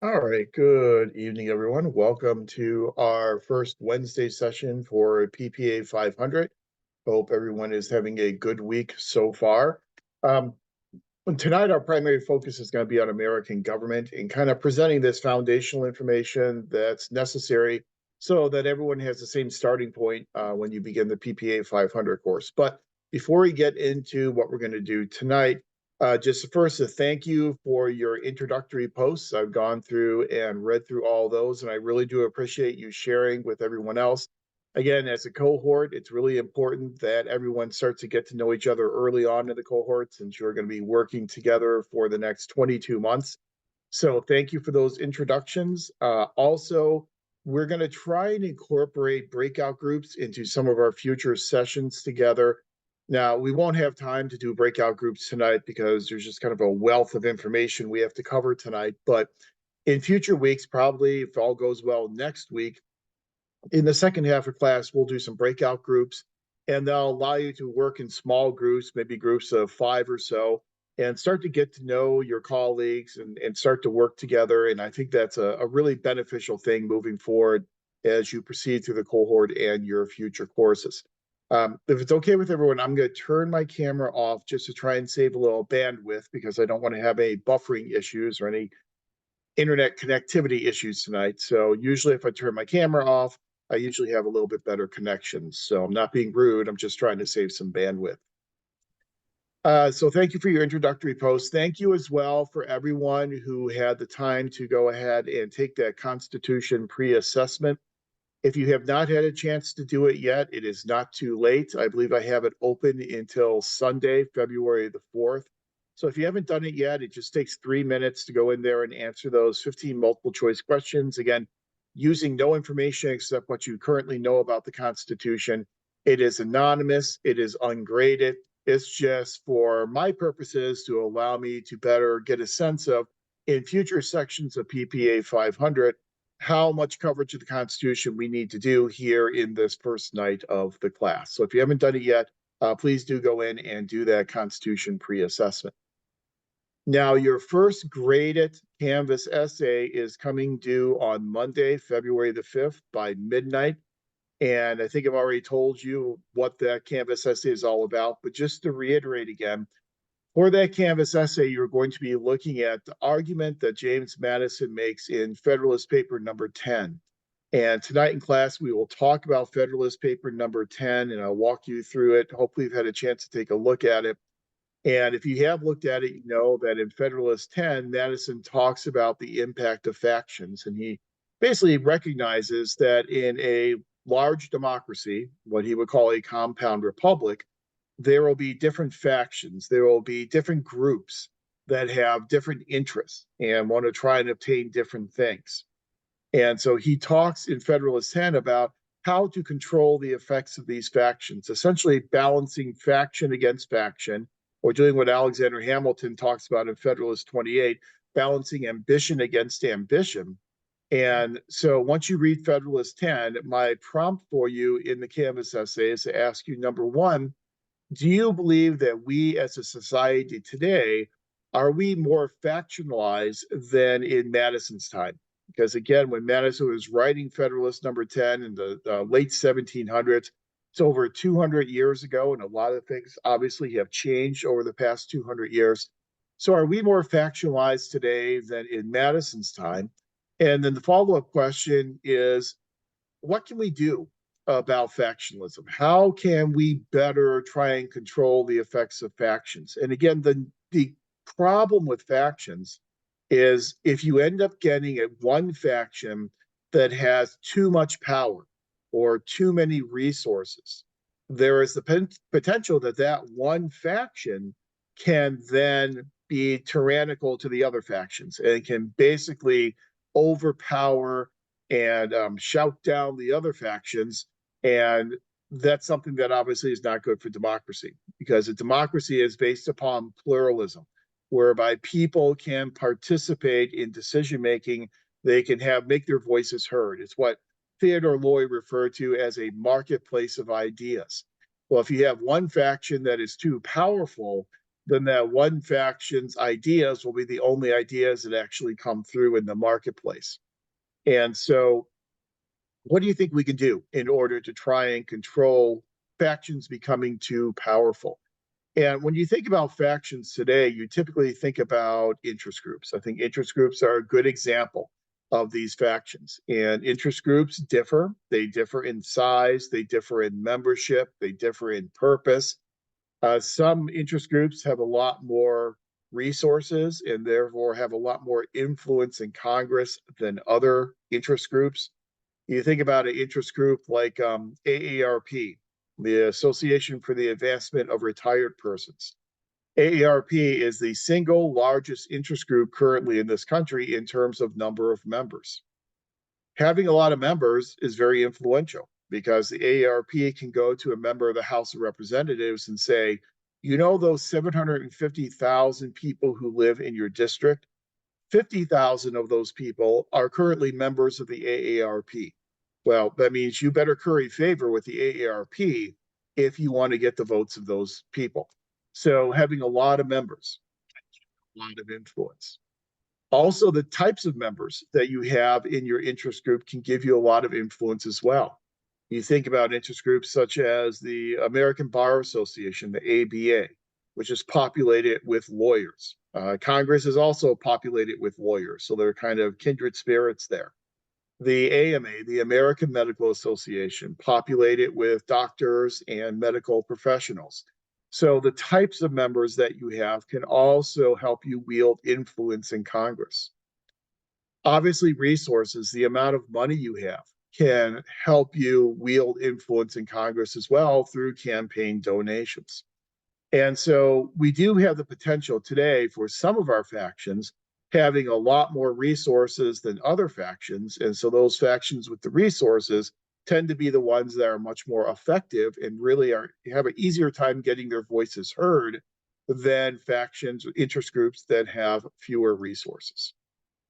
All right, good evening, everyone. Welcome to our first Wednesday session for PPA 500. Hope everyone is having a good week so far. Um, and tonight, our primary focus is going to be on American government and kind of presenting this foundational information that's necessary so that everyone has the same starting point when you begin the PPA 500 course. But before we get into what we're going to do tonight, just first a thank you for your introductory posts. I've gone through and read through all those, and I really do appreciate you sharing with everyone else. Again, as a cohort, it's really important that everyone starts to get to know each other early on in the cohort, since you're going to be working together for the next 22 months. So thank you for those introductions. Also, we're going to try and incorporate breakout groups into some of our future sessions together. Now, we won't have time to do breakout groups tonight because there's just kind of a wealth of information we have to cover tonight. But in future weeks, probably if all goes well next week, in the second half of class, we'll do some breakout groups, and they'll allow you to work in small groups, maybe groups of 5 or so, and start to get to know your colleagues and start to work together. And I think that's a really beneficial thing moving forward as you proceed through the cohort and your future courses. If it's okay with everyone, I'm going to turn my camera off just to try and save a little bandwidth because I don't want to have any buffering issues or any internet connectivity issues tonight. So usually if I turn my camera off, I usually have a little bit better connection. So I'm not being rude. I'm just trying to save some bandwidth. So thank you for your introductory post. Thank you as well for everyone who had the time to go ahead and take that Constitution pre-assessment. If you have not had a chance to do it yet, it is not too late. I believe I have it open until Sunday, February the 4th. So if you haven't done it yet, it just takes 3 minutes to go in there and answer those 15 multiple choice questions. Again, using no information except what you currently know about the Constitution. It is anonymous, it is ungraded. It's just for my purposes to allow me to better get a sense of in future sections of PPA 500 how much coverage of the Constitution we need to do here in this first night of the class. So if you haven't done it yet, please do go in and do that Constitution pre-assessment. Now, your first graded Canvas essay is coming due on Monday, February the 5th by midnight. And I think I've already told you what that Canvas essay is all about, but just to reiterate again, for that Canvas essay, you're going to be looking at the argument that James Madison makes in Federalist Paper number 10. And tonight in class, we will talk about Federalist Paper number 10, and I'll walk you through it. Hopefully, you've had a chance to take a look at it. And if you have looked at it, you know that in Federalist 10, Madison talks about the impact of factions. And he basically recognizes that in a large democracy, what he would call a compound republic, there will be different factions, there will be different groups that have different interests and want to try and obtain different things. And so he talks in Federalist 10 about how to control the effects of these factions, essentially balancing faction against faction, or doing what Alexander Hamilton talks about in Federalist 28, balancing ambition against ambition. And so once you read Federalist 10, my prompt for you in the Canvas essay is to ask you, number one, do you believe that we as a society today, are we more factionalized than in Madison's time? Because again, when Madison was writing Federalist number 10 in the late 1700s, it's over 200 years ago, and a lot of things obviously have changed over the past 200 years. So are we more factionalized today than in Madison's time? And then the follow-up question is, what can we do about factionalism? How can we better try and control the effects of factions? And again, the problem with factions is if you end up getting a one faction that has too much power or too many resources, there is the potential that that one faction can then be tyrannical to the other factions and can basically overpower and shout down the other factions. And that's something that obviously is not good for democracy, because a democracy is based upon pluralism, whereby people can participate in decision making. They can make their voices heard. It's what Theodore Loy referred to as a marketplace of ideas. Well, if you have one faction that is too powerful, then that one faction's ideas will be the only ideas that actually come through in the marketplace. And so, what do you think we can do in order to try and control factions becoming too powerful? And when you think about factions today, you typically think about interest groups. I think interest groups are a good example of these factions. And interest groups differ. They differ in size, they differ in membership, they differ in purpose. Some interest groups have a lot more resources and therefore have a lot more influence in Congress than other interest groups. You think about an interest group like AARP, the Association for the Advancement of Retired Persons. AARP is the single largest interest group currently in this country in terms of number of members. Having a lot of members is very influential because the AARP can go to a member of the House of Representatives and say, you know, those 750,000 people who live in your district, 50,000 of those people are currently members of the AARP. Well, that means you better curry favor with the AARP if you want to get the votes of those people. So having a lot of members, a lot of influence. Also, the types of members that you have in your interest group can give you a lot of influence as well. You think about interest groups such as the American Bar Association, the ABA, which is populated with lawyers. Congress is also populated with lawyers, so they're kind of kindred spirits there. The AMA, the American Medical Association, populated with doctors and medical professionals. So the types of members that you have can also help you wield influence in Congress. Obviously, resources, the amount of money you have, can help you wield influence in Congress as well through campaign donations. And so we do have the potential today for some of our factions having a lot more resources than other factions. And so those factions with the resources tend to be the ones that are much more effective and really have an easier time getting their voices heard than factions or interest groups that have fewer resources.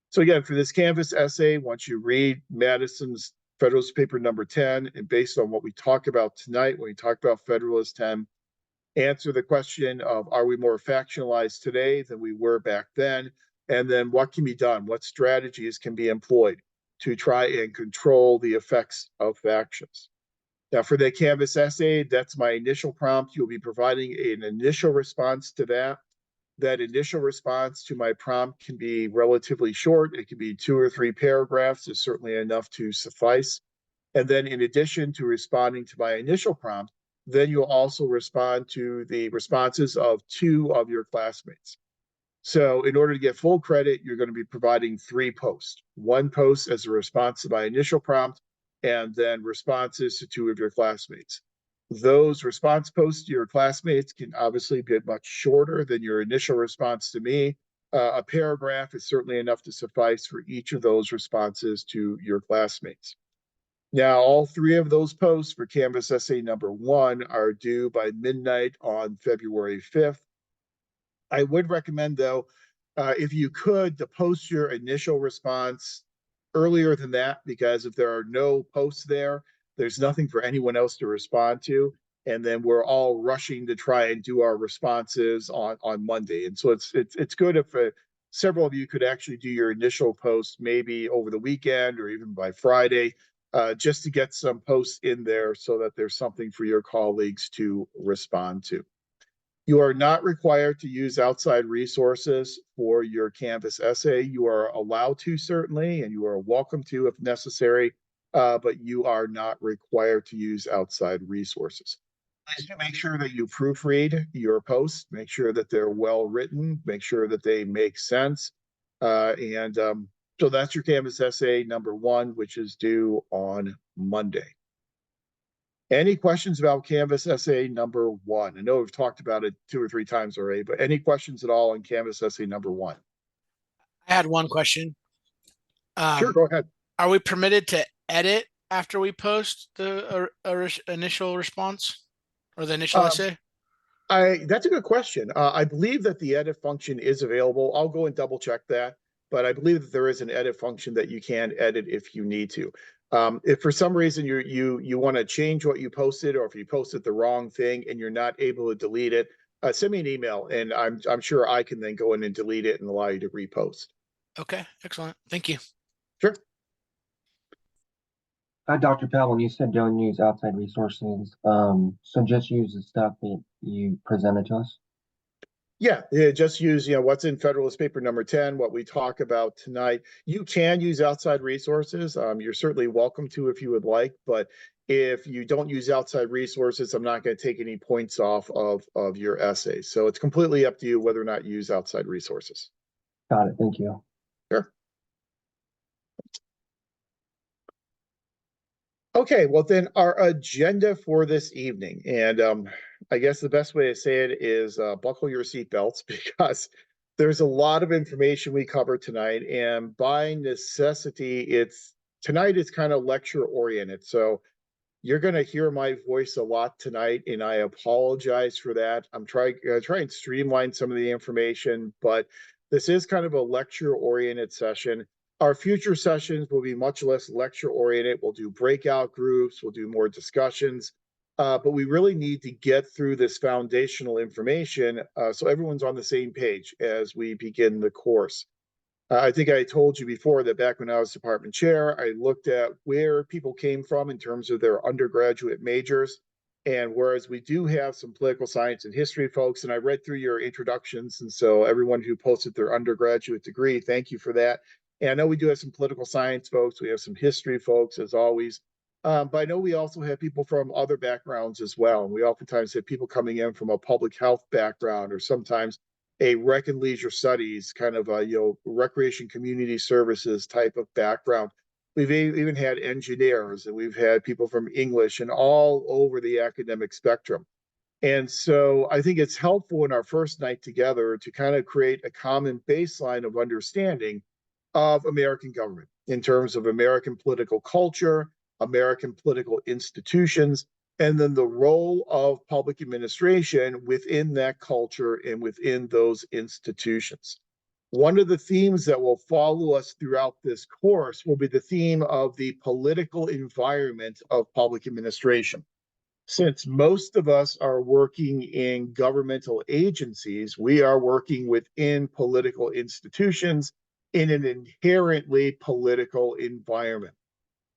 So again, for this Canvas essay, once you read Madison's Federalist Paper number 10, and based on what we talk about tonight, when we talk about Federalist 10, answer the question of, are we more factionalized today than we were back then? And then what can be done? What strategies can be employed to try and control the effects of factions? Now, for the Canvas essay, that's my initial prompt. You'll be providing an initial response to that. That initial response to my prompt can be relatively short. It can be 2 or 3 paragraphs. It's certainly enough to suffice. And then in addition to responding to my initial prompt, then you'll also respond to the responses of 2 of your classmates. So in order to get full credit, you're going to be providing 3 posts. 1 post as a response to my initial prompt, and then responses to 2 of your classmates. Those response posts to your classmates can obviously be much shorter than your initial response to me. A paragraph is certainly enough to suffice for each of those responses to your classmates. Now, all 3 of those posts for Canvas essay number 1 are due by midnight on February 5th. I would recommend, though, if you could, to post your initial response earlier than that, because if there are no posts there, there's nothing for anyone else to respond to. And then we're all rushing to try and do our responses on Monday. And so it's good if several of you could actually do your initial post maybe over the weekend or even by Friday, just to get some posts in there so that there's something for your colleagues to respond to. You are not required to use outside resources for your Canvas essay. You are allowed to, certainly, and you are welcome to if necessary, but you are not required to use outside resources. Please do make sure that you proofread your posts, make sure that they're well written, make sure that they make sense. So that's your Canvas essay number 1, which is due on Monday. Any questions about Canvas essay number 1? I know we've talked about it 2 or 3 times already, but any questions at all on Canvas essay number 1? I had one question. Sure, go ahead. Are we permitted to edit after we post the initial response or the initial essay? That's a good question. I believe that the edit function is available. I'll go and double check that, but I believe that there is an edit function that you can edit if you need to. If for some reason you want to change what you posted, or if you posted the wrong thing and you're not able to delete it, send me an email, and I'm sure I can then go in and delete it and allow you to repost. Okay, excellent. Thank you. Sure. Dr. Pell, you said don't use outside resources. So just use the stuff that you presented to us. Yeah, just use, what's in Federalist Paper number 10, what we talk about tonight. You can use outside resources. You're certainly welcome to if you would like, but if you don't use outside resources, I'm not going to take any points off of your essay. So it's completely up to you whether or not you use outside resources. Got it. Thank you. Sure. Okay, well then our agenda for this evening, and I guess the best way to say it is buckle your seatbelts because there's a lot of information we cover tonight, and by necessity, tonight is kind of lecture oriented. So you're going to hear my voice a lot tonight, and I apologize for that. I'm trying and streamline some of the information, but this is kind of a lecture-oriented session. Our future sessions will be much less lecture-oriented. We'll do breakout groups. We'll do more discussions. But we really need to get through this foundational information so everyone's on the same page as we begin the course. I think I told you before that back when I was department chair, I looked at where people came from in terms of their undergraduate majors. And whereas we do have some political science and history folks, and I read through your introductions, and so everyone who posted their undergraduate degree, thank you for that. And I know we do have some political science folks, we have some history folks, as always. But I know we also have people from other backgrounds as well. And we oftentimes have people coming in from a public health background, or sometimes a rec and leisure studies kind of a recreation community services type of background. We've even had engineers, and we've had people from English and all over the academic spectrum. And so I think it's helpful in our first night together to kind of create a common baseline of understanding of American government in terms of American political culture, American political institutions, and then the role of public administration within that culture and within those institutions. One of the themes that will follow us throughout this course will be the theme of the political environment of public administration. Since most of us are working in governmental agencies, we are working within political institutions in an inherently political environment.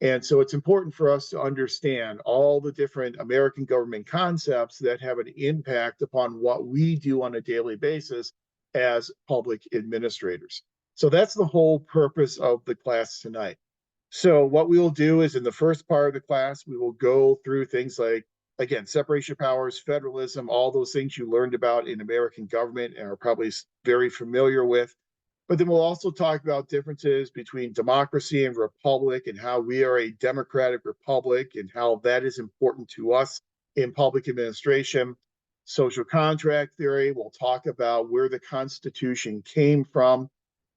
And so it's important for us to understand all the different American government concepts that have an impact upon what we do on a daily basis as public administrators. So that's the whole purpose of the class tonight. So what we will do is in the first part of the class, we will go through things like, again, separation of powers, federalism, all those things you learned about in American government and are probably very familiar with. But then we'll also talk about differences between democracy and republic and how we are a democratic republic and how that is important to us in public administration. Social contract theory, we'll talk about where the Constitution came from.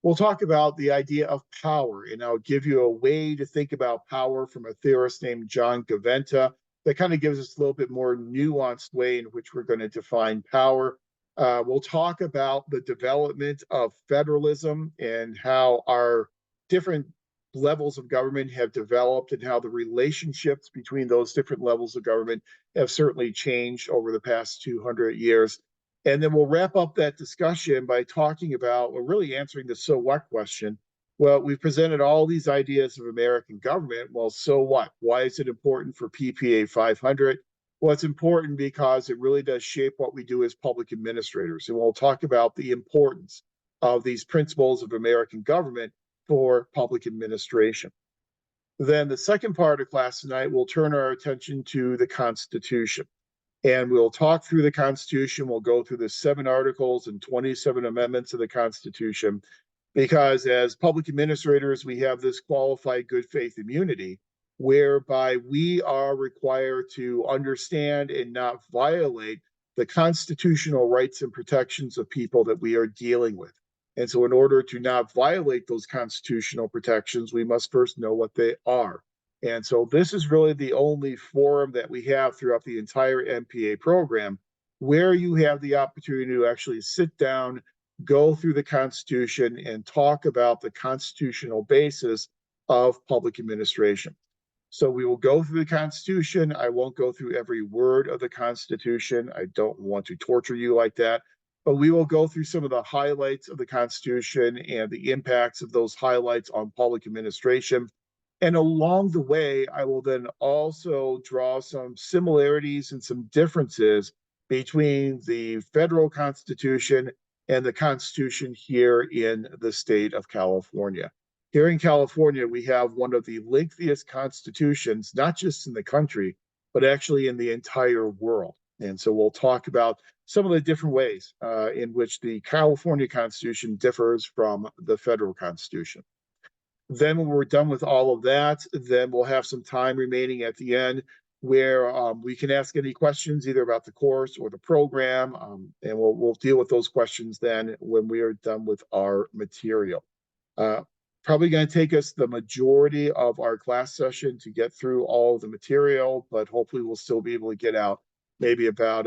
We'll talk about the idea of power, and I'll give you a way to think about power from a theorist named John Gaventa that kind of gives us a little bit more nuanced way in which we're going to define power. We'll talk about the development of federalism and how our different levels of government have developed and how the relationships between those different levels of government have certainly changed over the past 200 years. And then we'll wrap up that discussion by talking about, or really answering the so what question. Well, we've presented all these ideas of American government. Well, so what? Why is it important for PPA 500? Well, it's important because it really does shape what we do as public administrators. And we'll talk about the importance of these principles of American government for public administration. Then the second part of class tonight, we'll turn our attention to the Constitution. And we'll talk through the Constitution. We'll go through the 7 articles and 27 amendments of the Constitution, because as public administrators, we have this qualified good faith immunity, whereby we are required to understand and not violate the constitutional rights and protections of people that we are dealing with. And so in order to not violate those constitutional protections, we must first know what they are. And so this is really the only forum that we have throughout the entire MPA program where you have the opportunity to actually sit down, go through the Constitution, and talk about the constitutional basis of public administration. So we will go through the Constitution. I won't go through every word of the Constitution. I don't want to torture you like that. But we will go through some of the highlights of the Constitution and the impacts of those highlights on public administration. And along the way, I will then also draw some similarities and some differences between the federal Constitution and the Constitution here in the state of California. Here in California, we have one of the lengthiest constitutions, not just in the country, but actually in the entire world. And so we'll talk about some of the different ways in which the California Constitution differs from the federal Constitution. Then when we're done with all of that, then we'll have some time remaining at the end where we can ask any questions either about the course or the program, and we'll deal with those questions then when we are done with our material. Probably going to take us the majority of our class session to get through all of the material, but hopefully we'll still be able to get out maybe about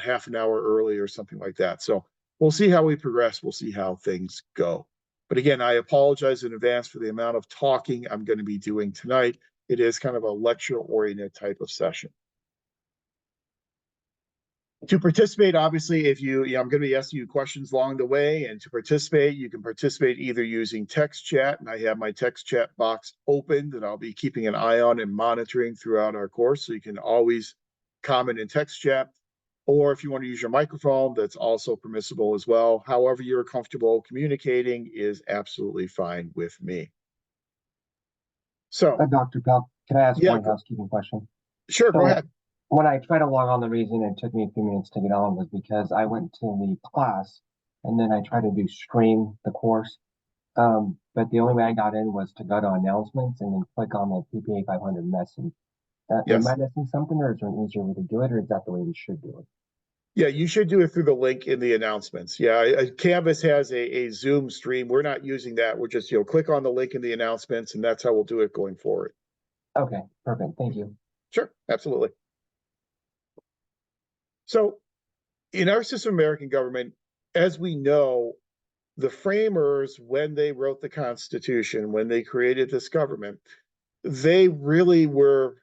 half an hour early or something like that. So we'll see how we progress. We'll see how things go. But again, I apologize in advance for the amount of talking I'm going to be doing tonight. It is kind of a lecture-oriented type of session. To participate, obviously, if I'm going to be asking you questions along the way, and to participate, you can participate either using text chat, and I have my text chat box open that I'll be keeping an eye on and monitoring throughout our course, so you can always comment in text chat, or if you want to use your microphone, that's also permissible as well. However you're comfortable communicating is absolutely fine with me. So, Dr. Pell, can I ask yeah, one housekeeping question? Sure, go ahead. When I tried to log on, the reason it took me a few minutes to get on was because I went to the class and then I tried to stream the course. But the only way I got in was to go to announcements and then click on the PPA 500 message. Yes. Am I missing something, or is there an easier way to do it, or is that the way we should do it? Yeah, you should do it through the link in the announcements. Yeah, Canvas has a Zoom stream. We're not using that. We're just, click on the link in the announcements, and that's how we'll do it going forward. Okay, perfect. Thank you. Sure, absolutely. So in our system of American government, as we know, the framers, when they wrote the Constitution, when they created this government, they really were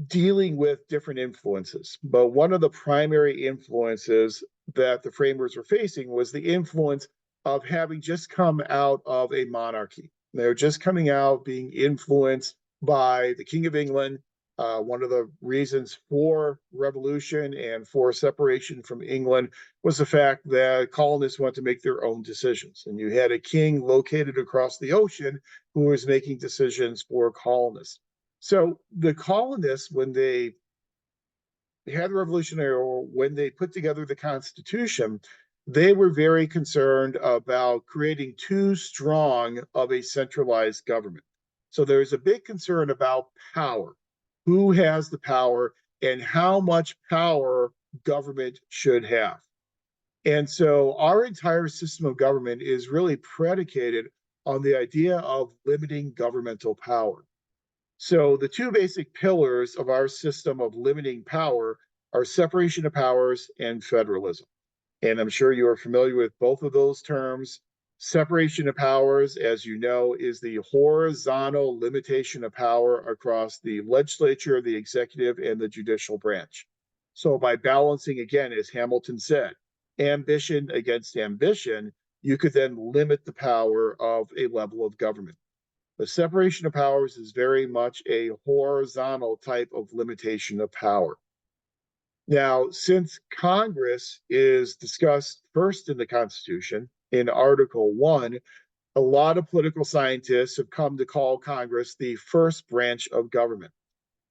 dealing with different influences. But one of the primary influences that the framers were facing was the influence of having just come out of a monarchy. They're just coming out being influenced by the King of England. One of the reasons for revolution and for separation from England was the fact that colonists wanted to make their own decisions. And you had a king located across the ocean who was making decisions for colonists. So the colonists, when they had the Revolutionary War, when they put together the Constitution, they were very concerned about creating too strong of a centralized government. So there's a big concern about power. Who has the power and how much power government should have? And so our entire system of government is really predicated on the idea of limiting governmental power. So the two basic pillars of our system of limiting power are separation of powers and federalism. And I'm sure you are familiar with both of those terms. Separation of powers, as you know, is the horizontal limitation of power across the legislature, the executive, and the judicial branch. So by balancing, again, as Hamilton said, ambition against ambition, you could then limit the power of a level of government. The separation of powers is very much a horizontal type of limitation of power. Now, since Congress is discussed first in the Constitution in Article 1, a lot of political scientists have come to call Congress the first branch of government.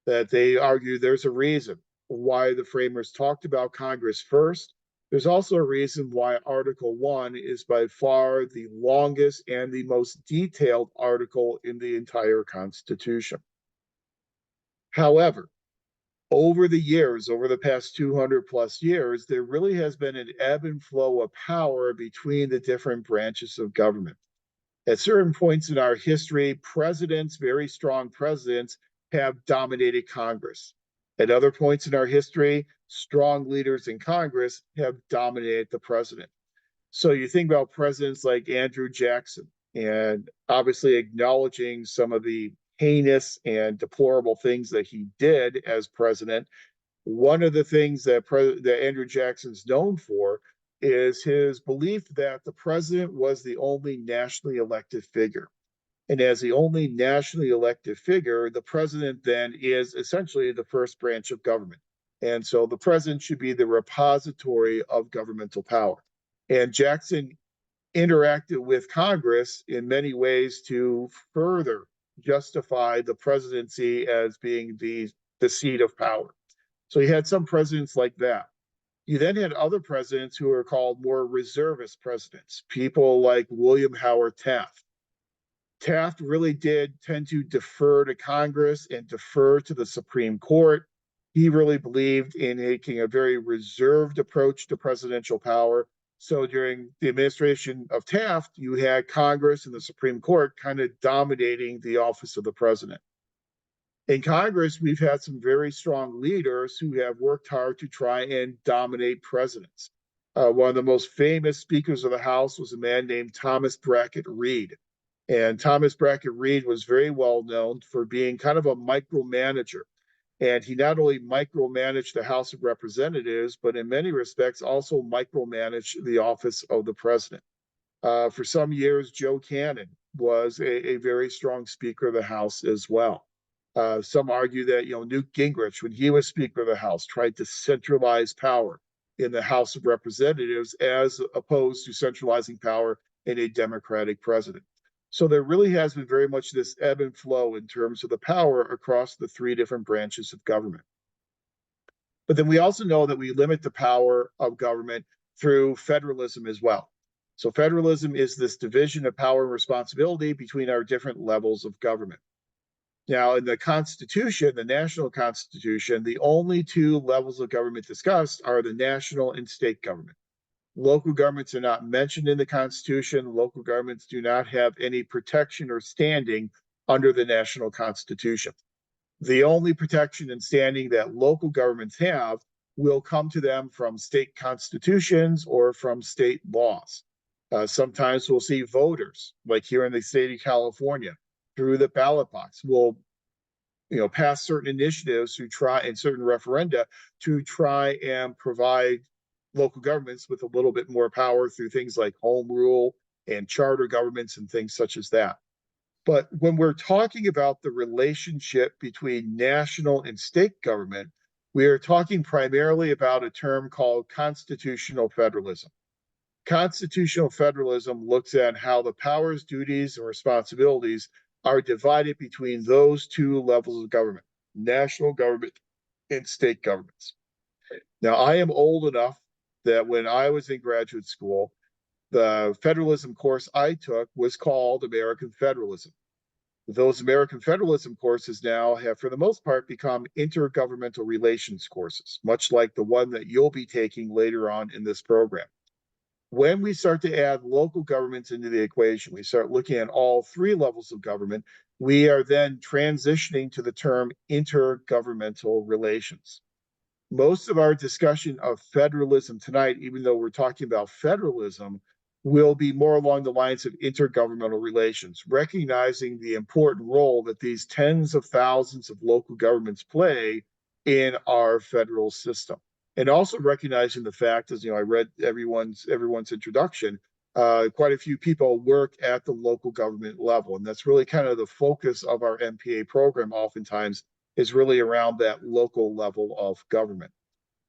That they argue there's a reason why the framers talked about Congress first. There's also a reason why Article 1 is by far the longest and the most detailed article in the entire Constitution. However, over the years, over the past 200 plus years, there really has been an ebb and flow of power between the different branches of government. At certain points in our history, presidents, very strong presidents, have dominated Congress. At other points in our history, strong leaders in Congress have dominated the president. So you think about presidents like Andrew Jackson, and obviously acknowledging some of the heinous and deplorable things that he did as president. One of the things that Andrew Jackson's known for is his belief that the president was the only nationally elected figure. And as the only nationally elected figure, the president then is essentially the first branch of government. And so the president should be the repository of governmental power. And Jackson interacted with Congress in many ways to further justify the presidency as being the seat of power. So you had some presidents like that. You then had other presidents who are called more reservist presidents, people like William Howard Taft. Taft really did tend to defer to Congress and defer to the Supreme Court. He really believed in taking a very reserved approach to presidential power. So during the administration of Taft, you had Congress and the Supreme Court kind of dominating the office of the president. In Congress, we've had some very strong leaders who have worked hard to try and dominate presidents. One of the most famous speakers of the House was a man named Thomas Brackett Reed. And Thomas Brackett Reed was very well known for being kind of a micromanager. And he not only micromanaged the House of Representatives, but in many respects also micromanaged the office of the president. For some years, Joe Cannon was a very strong Speaker of the House as well. Some argue that Newt Gingrich, when he was Speaker of the House, tried to centralize power in the House of Representatives as opposed to centralizing power in a Democratic president. So there really has been very much this ebb and flow in terms of the power across the three different branches of government. But then we also know that we limit the power of government through federalism as well. So federalism is this division of power and responsibility between our different levels of government. Now, in the Constitution, the national Constitution, the only two levels of government discussed are the national and state government. Local governments are not mentioned in the Constitution. Local governments do not have any protection or standing under the national Constitution. The only protection and standing that local governments have will come to them from state constitutions or from state laws. Sometimes we'll see voters, like here in the state of California, through the ballot box, will pass certain initiatives to try and certain referenda to try and provide local governments with a little bit more power through things like home rule and charter governments and things such as that. But when we're talking about the relationship between national and state government, we are talking primarily about a term called constitutional federalism. Constitutional federalism looks at how the powers, duties, and responsibilities are divided between those two levels of government, national government and state governments. Now, I am old enough that when I was in graduate school, the federalism course I took was called American Federalism. Those American Federalism courses now have, for the most part, become intergovernmental relations courses, much like the one that you'll be taking later on in this program. When we start to add local governments into the equation, we start looking at all three levels of government, we are then transitioning to the term intergovernmental relations. Most of our discussion of federalism tonight, even though we're talking about federalism, will be more along the lines of intergovernmental relations, recognizing the important role that these tens of thousands of local governments play in our federal system. And also recognizing the fact, as I read everyone's introduction, quite a few people work at the local government level. And that's really kind of the focus of our MPA program oftentimes, is really around that local level of government.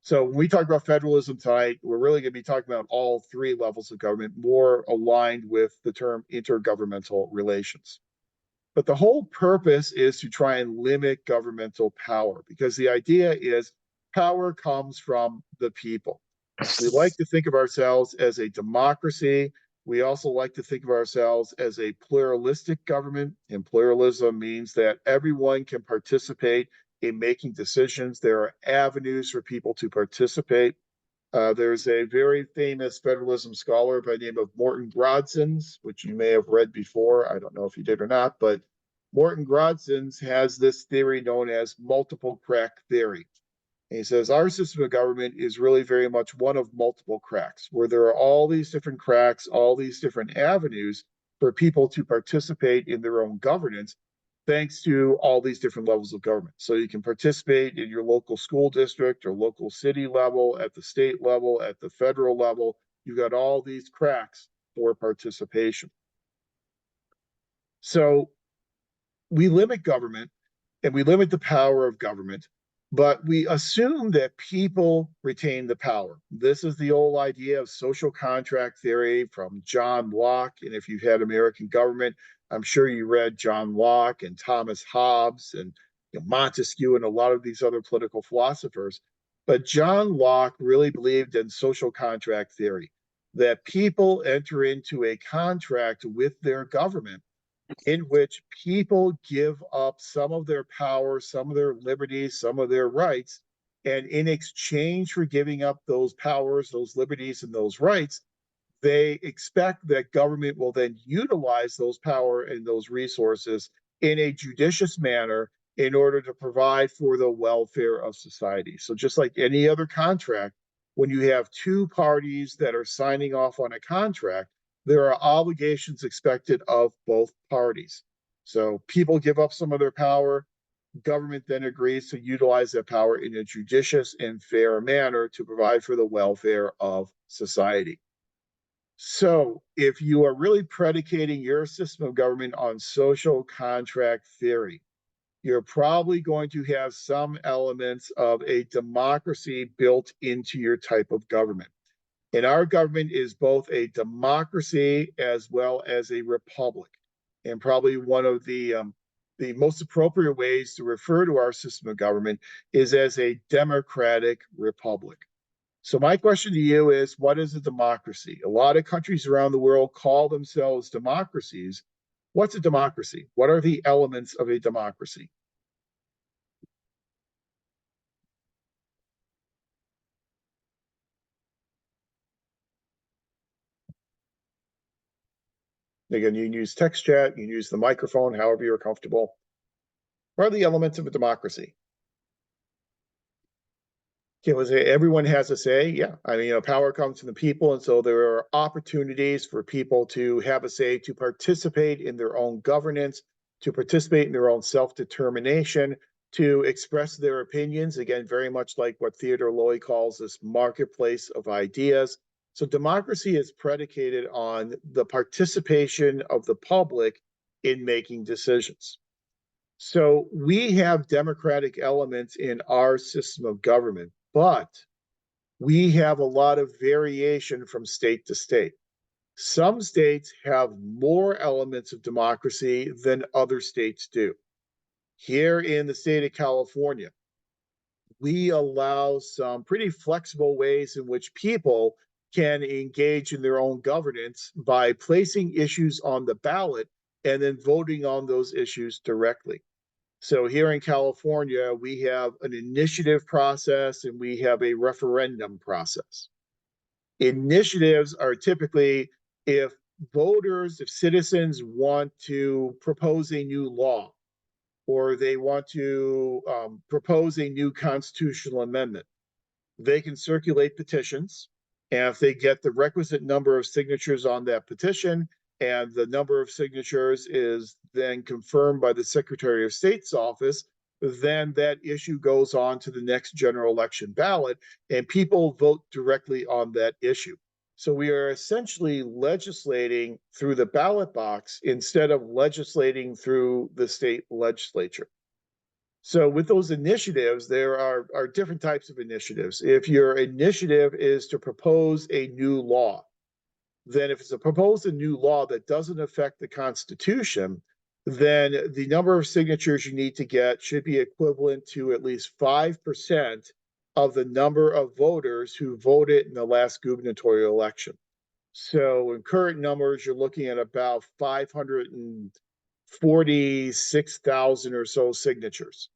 So when we talk about federalism tonight, we're really going to be talking about all three levels of government, more aligned with the term intergovernmental relations. But the whole purpose is to try and limit governmental power, because the idea is power comes from the people. We like to think of ourselves as a democracy. We also like to think of ourselves as a pluralistic government, and pluralism means that everyone can participate in making decisions. There are avenues for people to participate. There's a very famous federalism scholar by the name of Morton Grodzins, which you may have read before. I don't know if you did or not, but Morton Grodzins has this theory known as multiple crack theory. And he says, our system of government is really very much one of multiple cracks, where there are all these different cracks, all these different avenues for people to participate in their own governance. thanks to all these different levels of government. So you can participate in your local school district or local city level, at the state level, at the federal level. You got all these cracks for participation. So we limit government and we limit the power of government, but we assume that people retain the power. This is the old idea of social contract theory from John Locke. And if you've had American government, I'm sure you read John Locke and Thomas Hobbes and Montesquieu and a lot of these other political philosophers. But John Locke really believed in social contract theory, that people enter into a contract with their government in which people give up some of their power, some of their liberties, some of their rights. And in exchange for giving up those powers, those liberties, and those rights, they expect that government will then utilize those power and those resources in a judicious manner in order to provide for the welfare of society. So just like any other contract, when you have two parties that are signing off on a contract, there are obligations expected of both parties. So people give up some of their power. Government then agrees to utilize that power in a judicious and fair manner to provide for the welfare of society. So if you are really predicating your system of government on social contract theory, you're probably going to have some elements of a democracy built into your type of government. And our government is both a democracy as well as a republic. And probably one of the most appropriate ways to refer to our system of government is as a democratic republic. So my question to you is, what is a democracy? A lot of countries around the world call themselves democracies. What's a democracy? What are the elements of a democracy? Again, you can use text chat, you can use the microphone, however you're comfortable. What are the elements of a democracy? Everyone has a say. Yeah. I mean, power comes from the people. And so there are opportunities for people to have a say, to participate in their own governance, to participate in their own self-determination, to express their opinions. Again, very much like what Theodore Loy calls this marketplace of ideas. So democracy is predicated on the participation of the public in making decisions. So we have democratic elements in our system of government, but we have a lot of variation from state to state. Some states have more elements of democracy than other states do. Here in the state of California, we allow some pretty flexible ways in which people can engage in their own governance by placing issues on the ballot and then voting on those issues directly. So here in California, we have an initiative process and we have a referendum process. Initiatives are typically if citizens want to propose a new law or they want to propose a new constitutional amendment, they can circulate petitions. And if they get the requisite number of signatures on that petition, and the number of signatures is then confirmed by the Secretary of State's office, then that issue goes on to the next general election ballot, and people vote directly on that issue. So we are essentially legislating through the ballot box instead of legislating through the state legislature. So with those initiatives, there are different types of initiatives. If your initiative is to propose a new law, then if it's a proposed a new law that doesn't affect the Constitution, then the number of signatures you need to get should be equivalent to at least 5% of the number of voters who voted in the last gubernatorial election. So in current numbers, you're looking at about 546,000 or so signatures.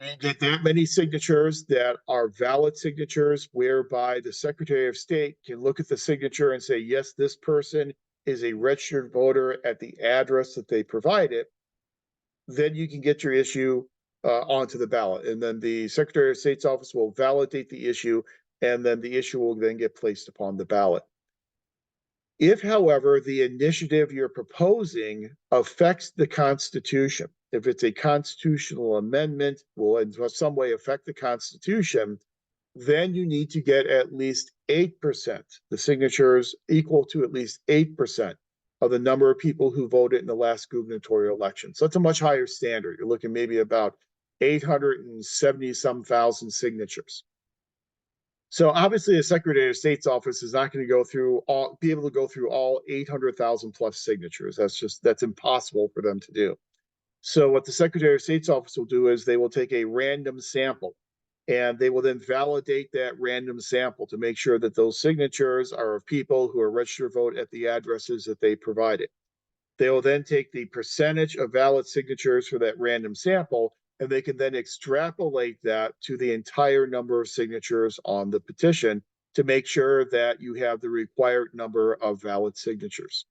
And get that many signatures that are valid signatures, whereby the Secretary of State can look at the signature and say, yes, this person is a registered voter at the address that they provided, then you can get your issue onto the ballot. And then the Secretary of State's office will validate the issue, and then the issue will then get placed upon the ballot. If, however, the initiative you're proposing affects the Constitution, if it's a constitutional amendment, will in some way affect the Constitution, then you need to get at least 8%, the signatures equal to at least 8% of the number of people who voted in the last gubernatorial election. So it's a much higher standard. You're looking maybe about 870 some thousand signatures. So obviously the Secretary of State's office is not going to be able to go through all 800,000 plus signatures. That's impossible for them to do. So what the Secretary of State's office will do is they will take a random sample and they will then validate that random sample to make sure that those signatures are of people who are registered to vote at the addresses that they provided. They will then take the percentage of valid signatures for that random sample, and they can then extrapolate that to the entire number of signatures on the petition to make sure that you have the required number of valid signatures.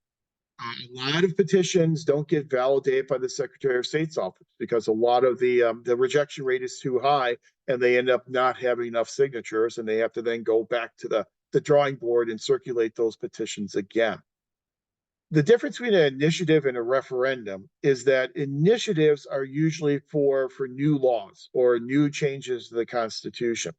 A lot of petitions don't get validated by the Secretary of State's office because a lot of the rejection rate is too high, and they end up not having enough signatures, and they have to then go back to the drawing board and circulate those petitions again. The difference between an initiative and a referendum is that initiatives are usually for new laws or new changes to the Constitution.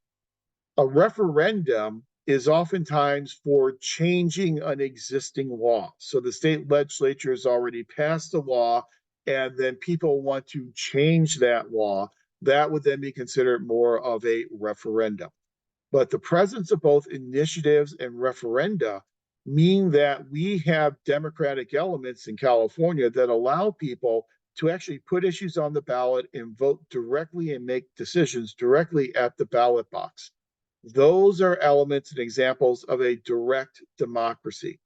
A referendum is oftentimes for changing an existing law. So the state legislature has already passed a law, and then people want to change that law. That would then be considered more of a referendum. But the presence of both initiatives and referenda mean that we have democratic elements in California that allow people to actually put issues on the ballot and vote directly and make decisions directly at the ballot box. Those are elements and examples of a direct democracy.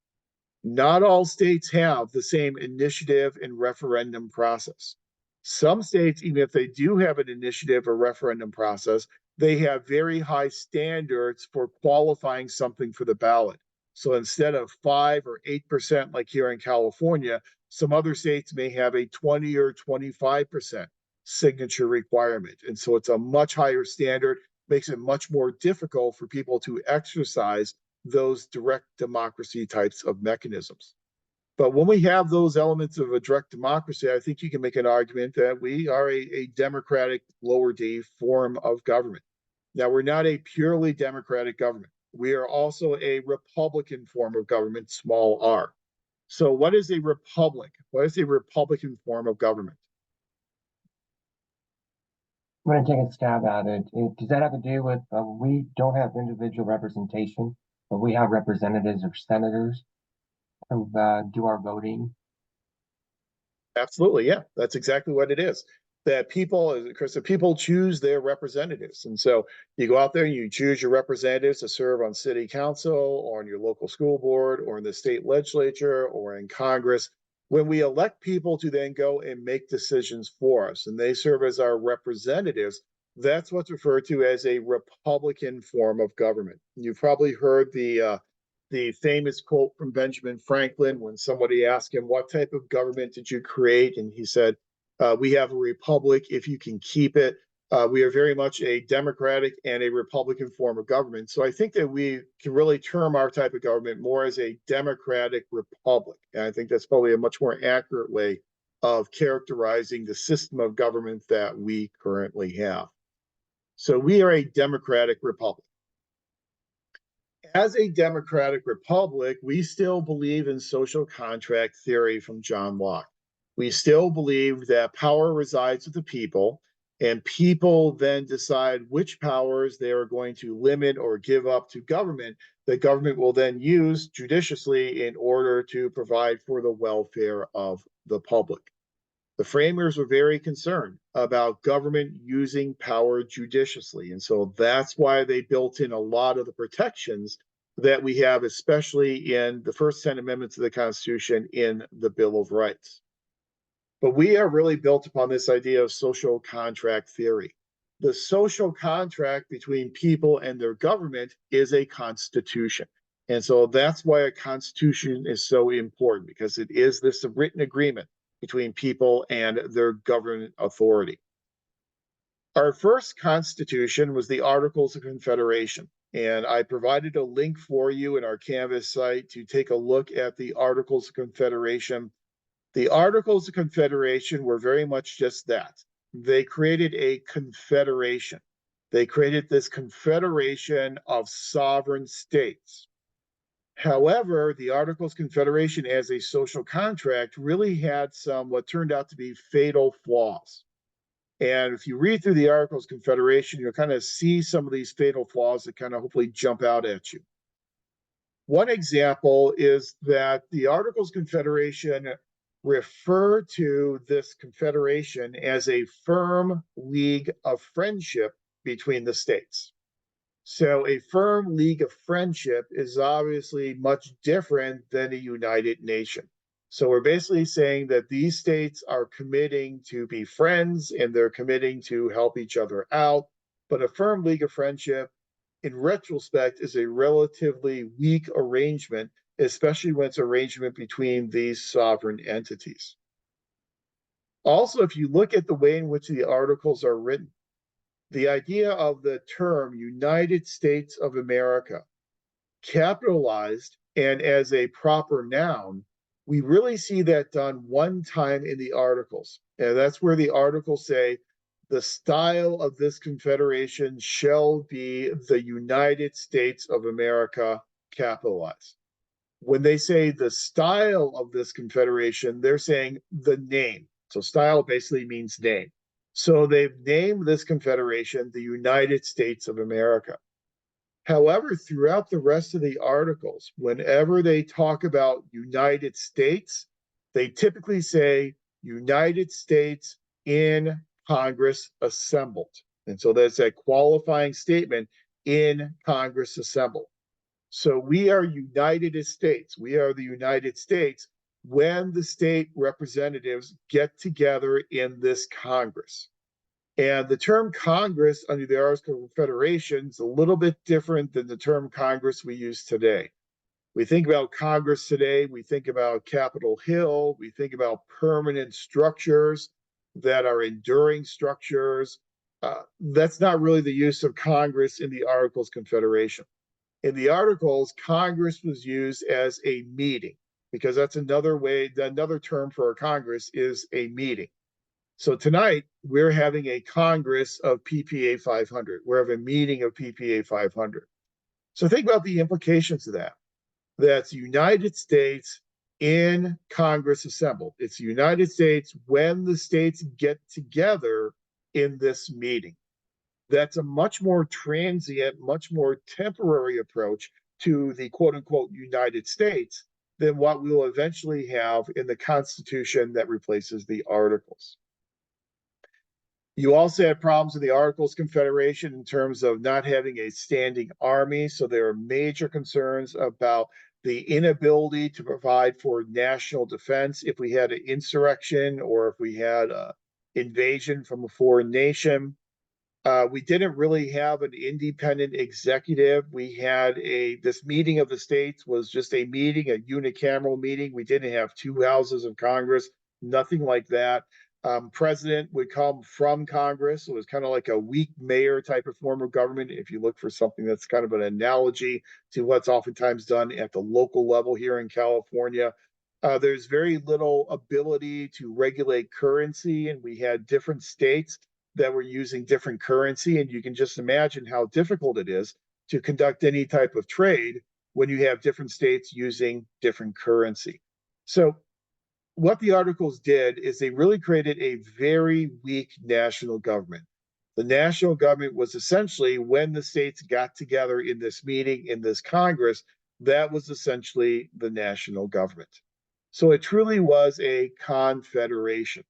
Not all states have the same initiative and referendum process. Some states, even if they do have an initiative or referendum process, they have very high standards for qualifying something for the ballot. So instead of 5 or 8% like here in California, some other states may have a 20 or 25% signature requirement. And so it's a much higher standard, makes it much more difficult for people to exercise those direct democracy types of mechanisms. But when we have those elements of a direct democracy, I think you can make an argument that we are a democratic, lower D form of government. Now, we're not a purely democratic government. We are also a Republican form of government, small r. So what is a republic? What is a Republican form of government? I'm going to take a stab at it. Does that have to do with we don't have individual representation, but we have representatives or senators who do our voting? Absolutely, yeah. That's exactly what it is. That people, Chris, people choose their representatives. And so you go out there, you choose your representatives to serve on city council or on your local school board or in the state legislature or in Congress. When we elect people to then go and make decisions for us and they serve as our representatives, that's what's referred to as a Republican form of government. You've probably heard the famous quote from Benjamin Franklin when somebody asked him, "What type of government did you create?" And he said, "We have a republic if you can keep it." We are very much a democratic and a Republican form of government. So I think that we can really term our type of government more as a democratic republic. And I think that's probably a much more accurate way of characterizing the system of government that we currently have. So we are a democratic republic. As a democratic republic, we still believe in social contract theory from John Locke. We still believe that power resides with the people, and people then decide which powers they are going to limit or give up to government, that government will then use judiciously in order to provide for the welfare of the public. The framers were very concerned about government using power judiciously. And so that's why they built in a lot of the protections that we have, especially in the first 10 amendments of the Constitution in the Bill of Rights. But we are really built upon this idea of social contract theory. The social contract between people and their government is a constitution. And so that's why a constitution is so important, because it is this written agreement between people and their government authority. Our first constitution was the Articles of Confederation, and I provided a link for you in our Canvas site to take a look at the Articles of Confederation. The Articles of Confederation were very much just that. They created a confederation. They created this confederation of sovereign states. However, the Articles of Confederation as a social contract really had some what turned out to be fatal flaws. And if you read through the Articles of Confederation, you'll kind of see some of these fatal flaws that kind of hopefully jump out at you. One example is that the Articles of Confederation refer to this confederation as a firm league of friendship between the states. So a firm league of friendship is obviously much different than a united nation. So we're basically saying that these states are committing to be friends and they're committing to help each other out. But a firm league of friendship, in retrospect, is a relatively weak arrangement, especially when it's an arrangement between these sovereign entities. Also, if you look at the way in which the articles are written, the idea of the term United States of America, capitalized and as a proper noun, we really see that done one time in the articles. And that's where the articles say, the style of this confederation shall be the United States of America, capitalized. When they say the style of this confederation, they're saying the name. So style basically means name. So they've named this confederation the United States of America. However, throughout the rest of the articles, whenever they talk about United States, they typically say United States in Congress assembled. And so that's a qualifying statement, in Congress assembled. So we are United States. We are the United States when the state representatives get together in this Congress. And the term Congress under the Articles of Confederation is a little bit different than the term Congress we use today. We think about Congress today, we think about Capitol Hill, we think about permanent structures that are enduring structures. That's not really the use of Congress in the Articles of Confederation. In the Articles, Congress was used as a meeting, because that's another way, another term for a Congress is a meeting. So tonight, we're having a Congress of PPA 500. We're having a meeting of PPA 500. So think about the implications of that. That's United States in Congress assembled. It's the United States when the states get together in this meeting. That's a much more transient, much more temporary approach to the quote unquote United States than what we'll eventually have in the Constitution that replaces the Articles. You also had problems with the Articles Confederation in terms of not having a standing army. So there are major concerns about the inability to provide for national defense if we had an insurrection or if we had an invasion from a foreign nation. We didn't really have an independent executive. We had this meeting of the states was just a meeting, a unicameral meeting. We didn't have two houses of Congress, nothing like that. President would come from Congress. It was kind of like a weak mayor type of form of government. If you look for something that's kind of an analogy to what's oftentimes done at the local level here in California, there's very little ability to regulate currency, and we had different states that were using different currency. And you can just imagine how difficult it is to conduct any type of trade when you have different states using different currency. So what the articles did is they really created a very weak national government. The national government was essentially when the states got together in this meeting, in this Congress, that was essentially the national government. So it truly was a confederation.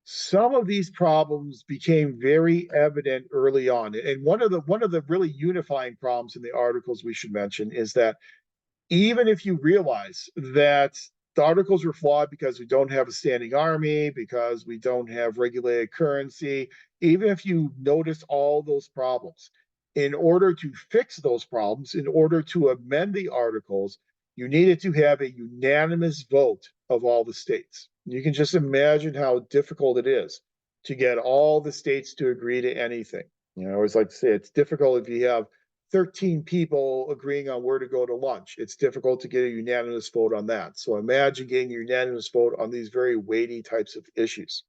Some of these problems became very evident early on. And one of the really unifying problems in the articles we should mention is that even if you realize that the articles were flawed because we don't have a standing army, because we don't have regulated currency, even if you notice all those problems, in order to fix those problems, in order to amend the articles, you needed to have a unanimous vote of all the states. You can just imagine how difficult it is to get all the states to agree to anything. You know, I always like to say it's difficult if you have 13 people agreeing on where to go to lunch. It's difficult to get a unanimous vote on that. So imagine getting a unanimous vote on these very weighty types of issues.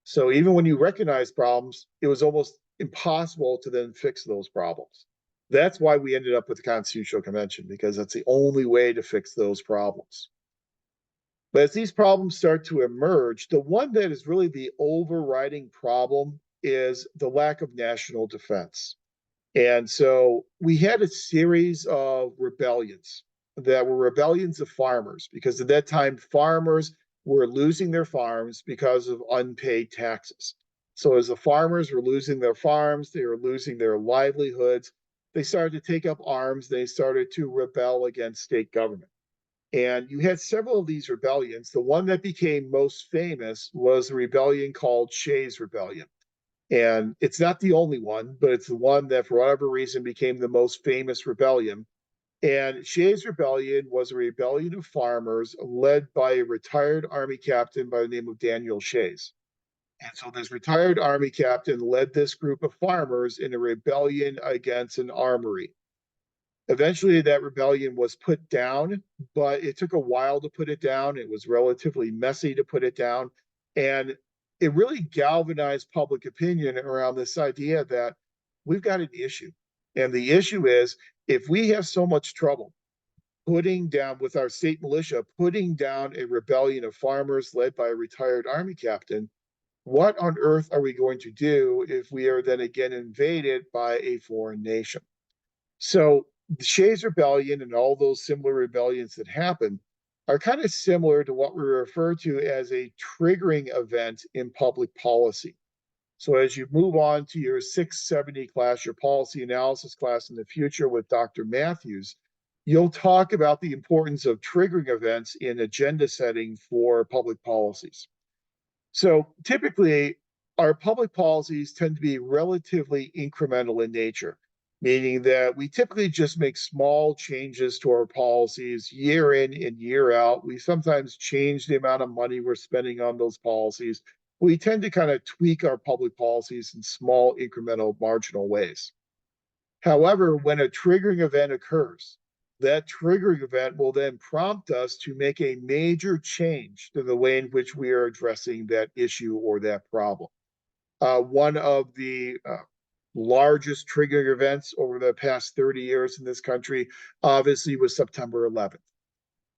So even when you recognize problems, it was almost impossible to then fix those problems. That's why we ended up with the Constitutional Convention, because that's the only way to fix those problems. But as these problems start to emerge, the one that is really the overriding problem is the lack of national defense. And so we had a series of rebellions that were rebellions of farmers, because at that time, farmers were losing their farms because of unpaid taxes. So as the farmers were losing their farms, they were losing their livelihoods, they started to take up arms, they started to rebel against state government. And you had several of these rebellions. The one that became most famous was a rebellion called Shays Rebellion. And it's not the only one, but it's the one that, for whatever reason, became the most famous rebellion. And Shays Rebellion was a rebellion of farmers led by a retired Army captain by the name of Daniel Shays. And so this retired Army captain led this group of farmers in a rebellion against an armory. Eventually, that rebellion was put down, but it took a while to put it down. It was relatively messy to put it down. And it really galvanized public opinion around this idea that we've got an issue. And the issue is, if we have so much trouble putting down, with our state militia, putting down a rebellion of farmers led by a retired Army captain, what on earth are we going to do if we are then again invaded by a foreign nation? So the Shays Rebellion and all those similar rebellions that happen are kind of similar to what we refer to as a triggering event in public policy. So as you move on to your 670 class, your policy analysis class in the future with Dr. Matthews, you'll talk about the importance of triggering events in agenda setting for public policies. So typically, our public policies tend to be relatively incremental in nature, meaning that we typically just make small changes to our policies year in and year out. We sometimes change the amount of money we're spending on those policies. We tend to kind of tweak our public policies in small, incremental, marginal ways. However, when a triggering event occurs, that triggering event will then prompt us to make a major change to the way in which we are addressing that issue or that problem. One of the largest triggering events over the past 30 years in this country, obviously, was September 11th.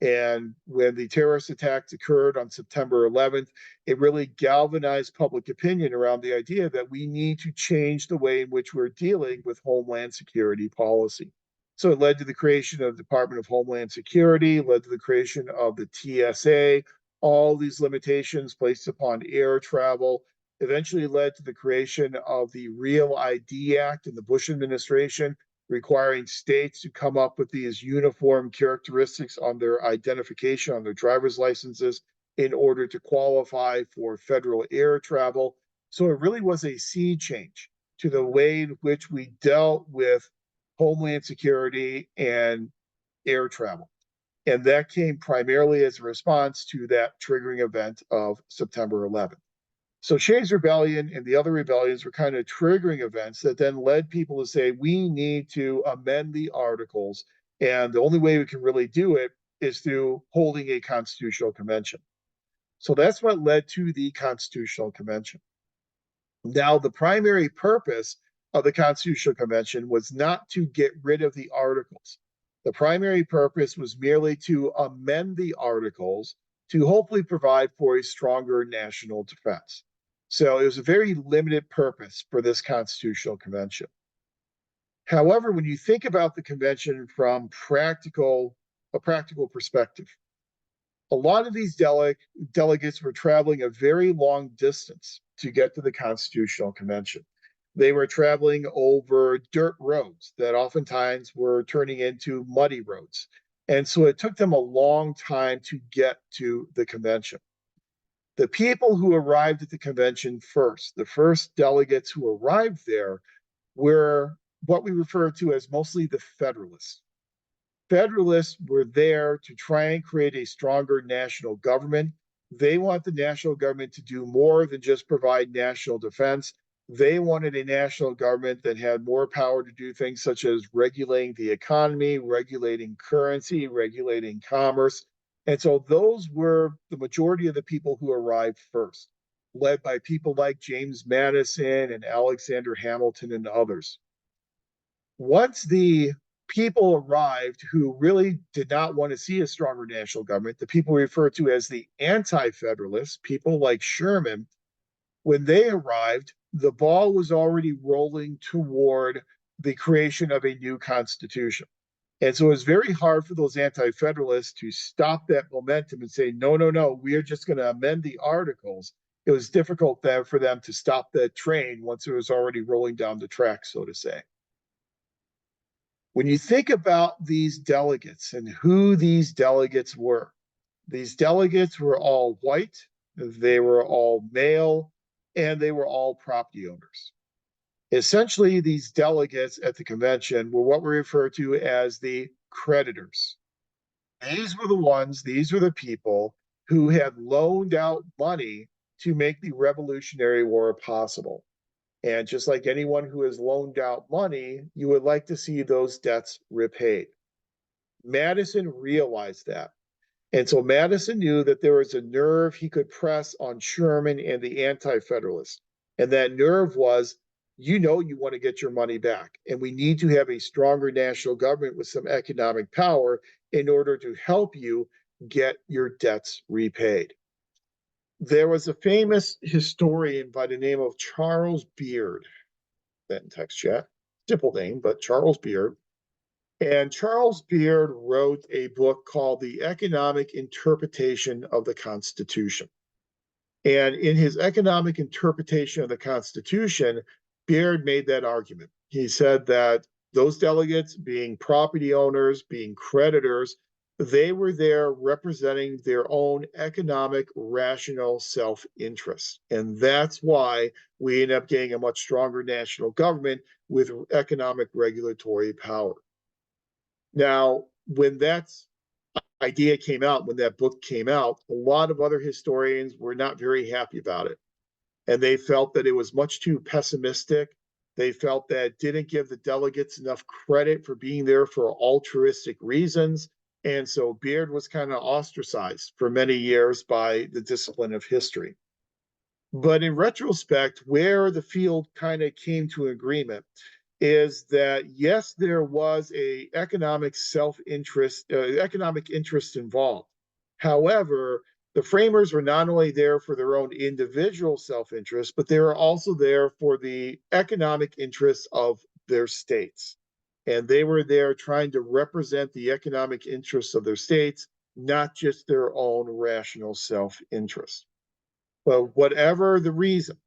And when the terrorist attacks occurred on September 11th, it really galvanized public opinion around the idea that we need to change the way in which we're dealing with Homeland Security policy. So it led to the creation of the Department of Homeland Security, led to the creation of the TSA, all these limitations placed upon air travel, eventually led to the creation of the Real ID Act in the Bush administration, requiring states to come up with these uniform characteristics on their identification, on their driver's licenses, in order to qualify for federal air travel. So it really was a sea change to the way in which we dealt with Homeland Security and air travel. And that came primarily as a response to that triggering event of September 11th. So Shays Rebellion and the other rebellions were kind of triggering events that then led people to say, we need to amend the articles. And the only way we can really do it is through holding a constitutional convention. So that's what led to the Constitutional Convention. Now, the primary purpose of the Constitutional Convention was not to get rid of the articles. The primary purpose was merely to amend the articles to hopefully provide for a stronger national defense. So it was a very limited purpose for this Constitutional Convention. However, when you think about the convention from a practical perspective, a lot of these delegates were traveling a very long distance to get to the Constitutional Convention. They were traveling over dirt roads that oftentimes were turning into muddy roads. And so it took them a long time to get to the convention. The people who arrived at the convention first, the first delegates who arrived there, were what we refer to as mostly the Federalists. Federalists were there to try and create a stronger national government. They want the national government to do more than just provide national defense. They wanted a national government that had more power to do things such as regulating the economy, regulating currency, regulating commerce. And so those were the majority of the people who arrived first, led by people like James Madison and Alexander Hamilton and others. Once the people arrived who really did not want to see a stronger national government, the people referred to as the anti-federalists, people like Sherman, when they arrived, the ball was already rolling toward the creation of a new constitution. And so it was very hard for those anti-federalists to stop that momentum and say, no, no, no, we are just going to amend the articles. It was difficult then for them to stop that train once it was already rolling down the track, so to say. When you think about these delegates and who these delegates were all white, they were all male, and they were all property owners. Essentially, these delegates at the convention were what we refer to as the creditors. These were the people who had loaned out money to make the Revolutionary War possible. And just like anyone who has loaned out money, you would like to see those debts repaid. Madison realized that. And so Madison knew that there was a nerve he could press on Sherman and the anti-federalists. And that nerve was, you want to get your money back. And we need to have a stronger national government with some economic power in order to help you get your debts repaid. There was a famous historian by the name of Charles Beard, that in text chat, simple name, but Charles Beard. And Charles Beard wrote a book called The Economic Interpretation of the Constitution. And in his economic interpretation of the Constitution, Beard made that argument. He said that those delegates, being property owners, being creditors, they were there representing their own economic, rational self-interest. And that's why we end up getting a much stronger national government with economic regulatory power. Now, when that idea came out, when that book came out, a lot of other historians were not very happy about it. And they felt that it was much too pessimistic. They felt that it didn't give the delegates enough credit for being there for altruistic reasons. And so Beard was kind of ostracized for many years by the discipline of history. But in retrospect, where the field kind of came to agreement is that yes, there was a economic interest involved. However, the framers were not only there for their own individual self-interest, but they were also there for the economic interests of their states. And they were there trying to represent the economic interests of their states, not just their own rational self-interest. But whatever the reason,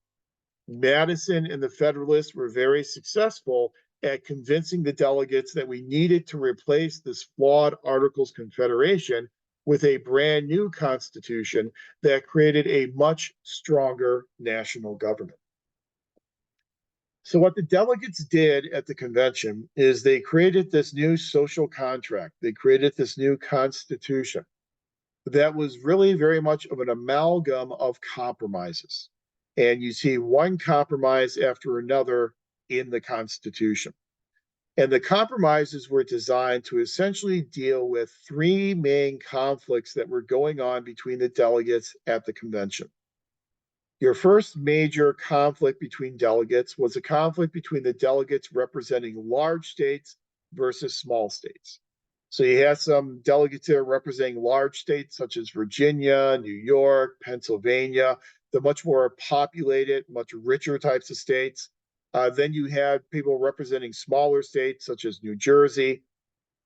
Madison and the Federalists were very successful at convincing the delegates that we needed to replace this flawed Articles of Confederation with a brand new constitution that created a much stronger national government. So what the delegates did at the convention is they created this new social contract. They created this new constitution that was really very much of an amalgam of compromises. And you see one compromise after another in the Constitution. And the compromises were designed to essentially deal with three main conflicts that were going on between the delegates at the convention. Your first major conflict between delegates was a conflict between the delegates representing large states versus small states. So you had some delegates there representing large states such as Virginia, New York, Pennsylvania, the much more populated, much richer types of states. Then you had people representing smaller states such as New Jersey.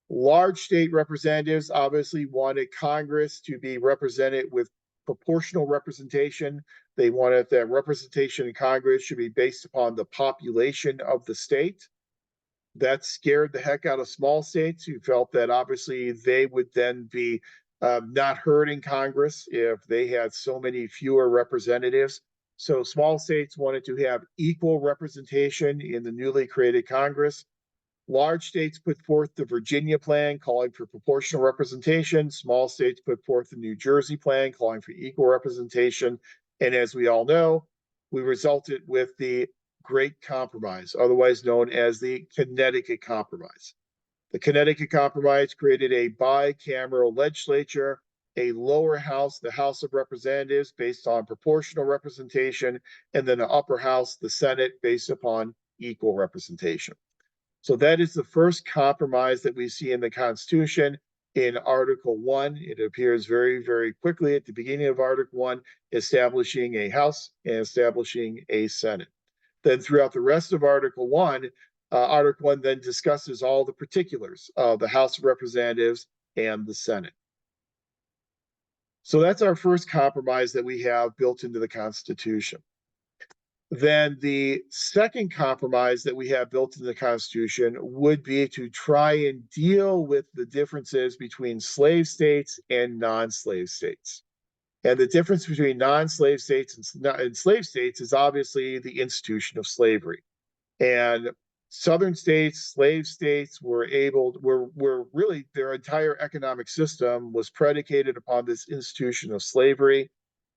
Large state representatives obviously wanted Congress to be represented with proportional representation. They wanted that representation in Congress should be based upon the population of the state. That scared the heck out of small states who felt that obviously they would then be not heard in Congress if they had so many fewer representatives. So small states wanted to have equal representation in the newly created Congress. Large states put forth the Virginia plan calling for proportional representation. Small states put forth the New Jersey plan calling for equal representation. And as we all know, we resulted with the Great Compromise, otherwise known as the Connecticut Compromise. The Connecticut Compromise created a bicameral legislature, a lower house, the House of Representatives, based on proportional representation, and then an upper house, the Senate, based upon equal representation. So that is the first compromise that we see in the Constitution. In Article 1, it appears very, very quickly at the beginning of Article 1, establishing a House and establishing a Senate. Then throughout the rest of Article 1, Article 1 then discusses all the particulars of the House of Representatives and the Senate. So that's our first compromise that we have built into the Constitution. Then the second compromise that we have built into the Constitution would be to try and deal with the differences between slave states and non-slave states. And the difference between non-slave states and slave states is obviously the institution of slavery. And Southern states, slave states were really, their entire economic system was predicated upon this institution of slavery.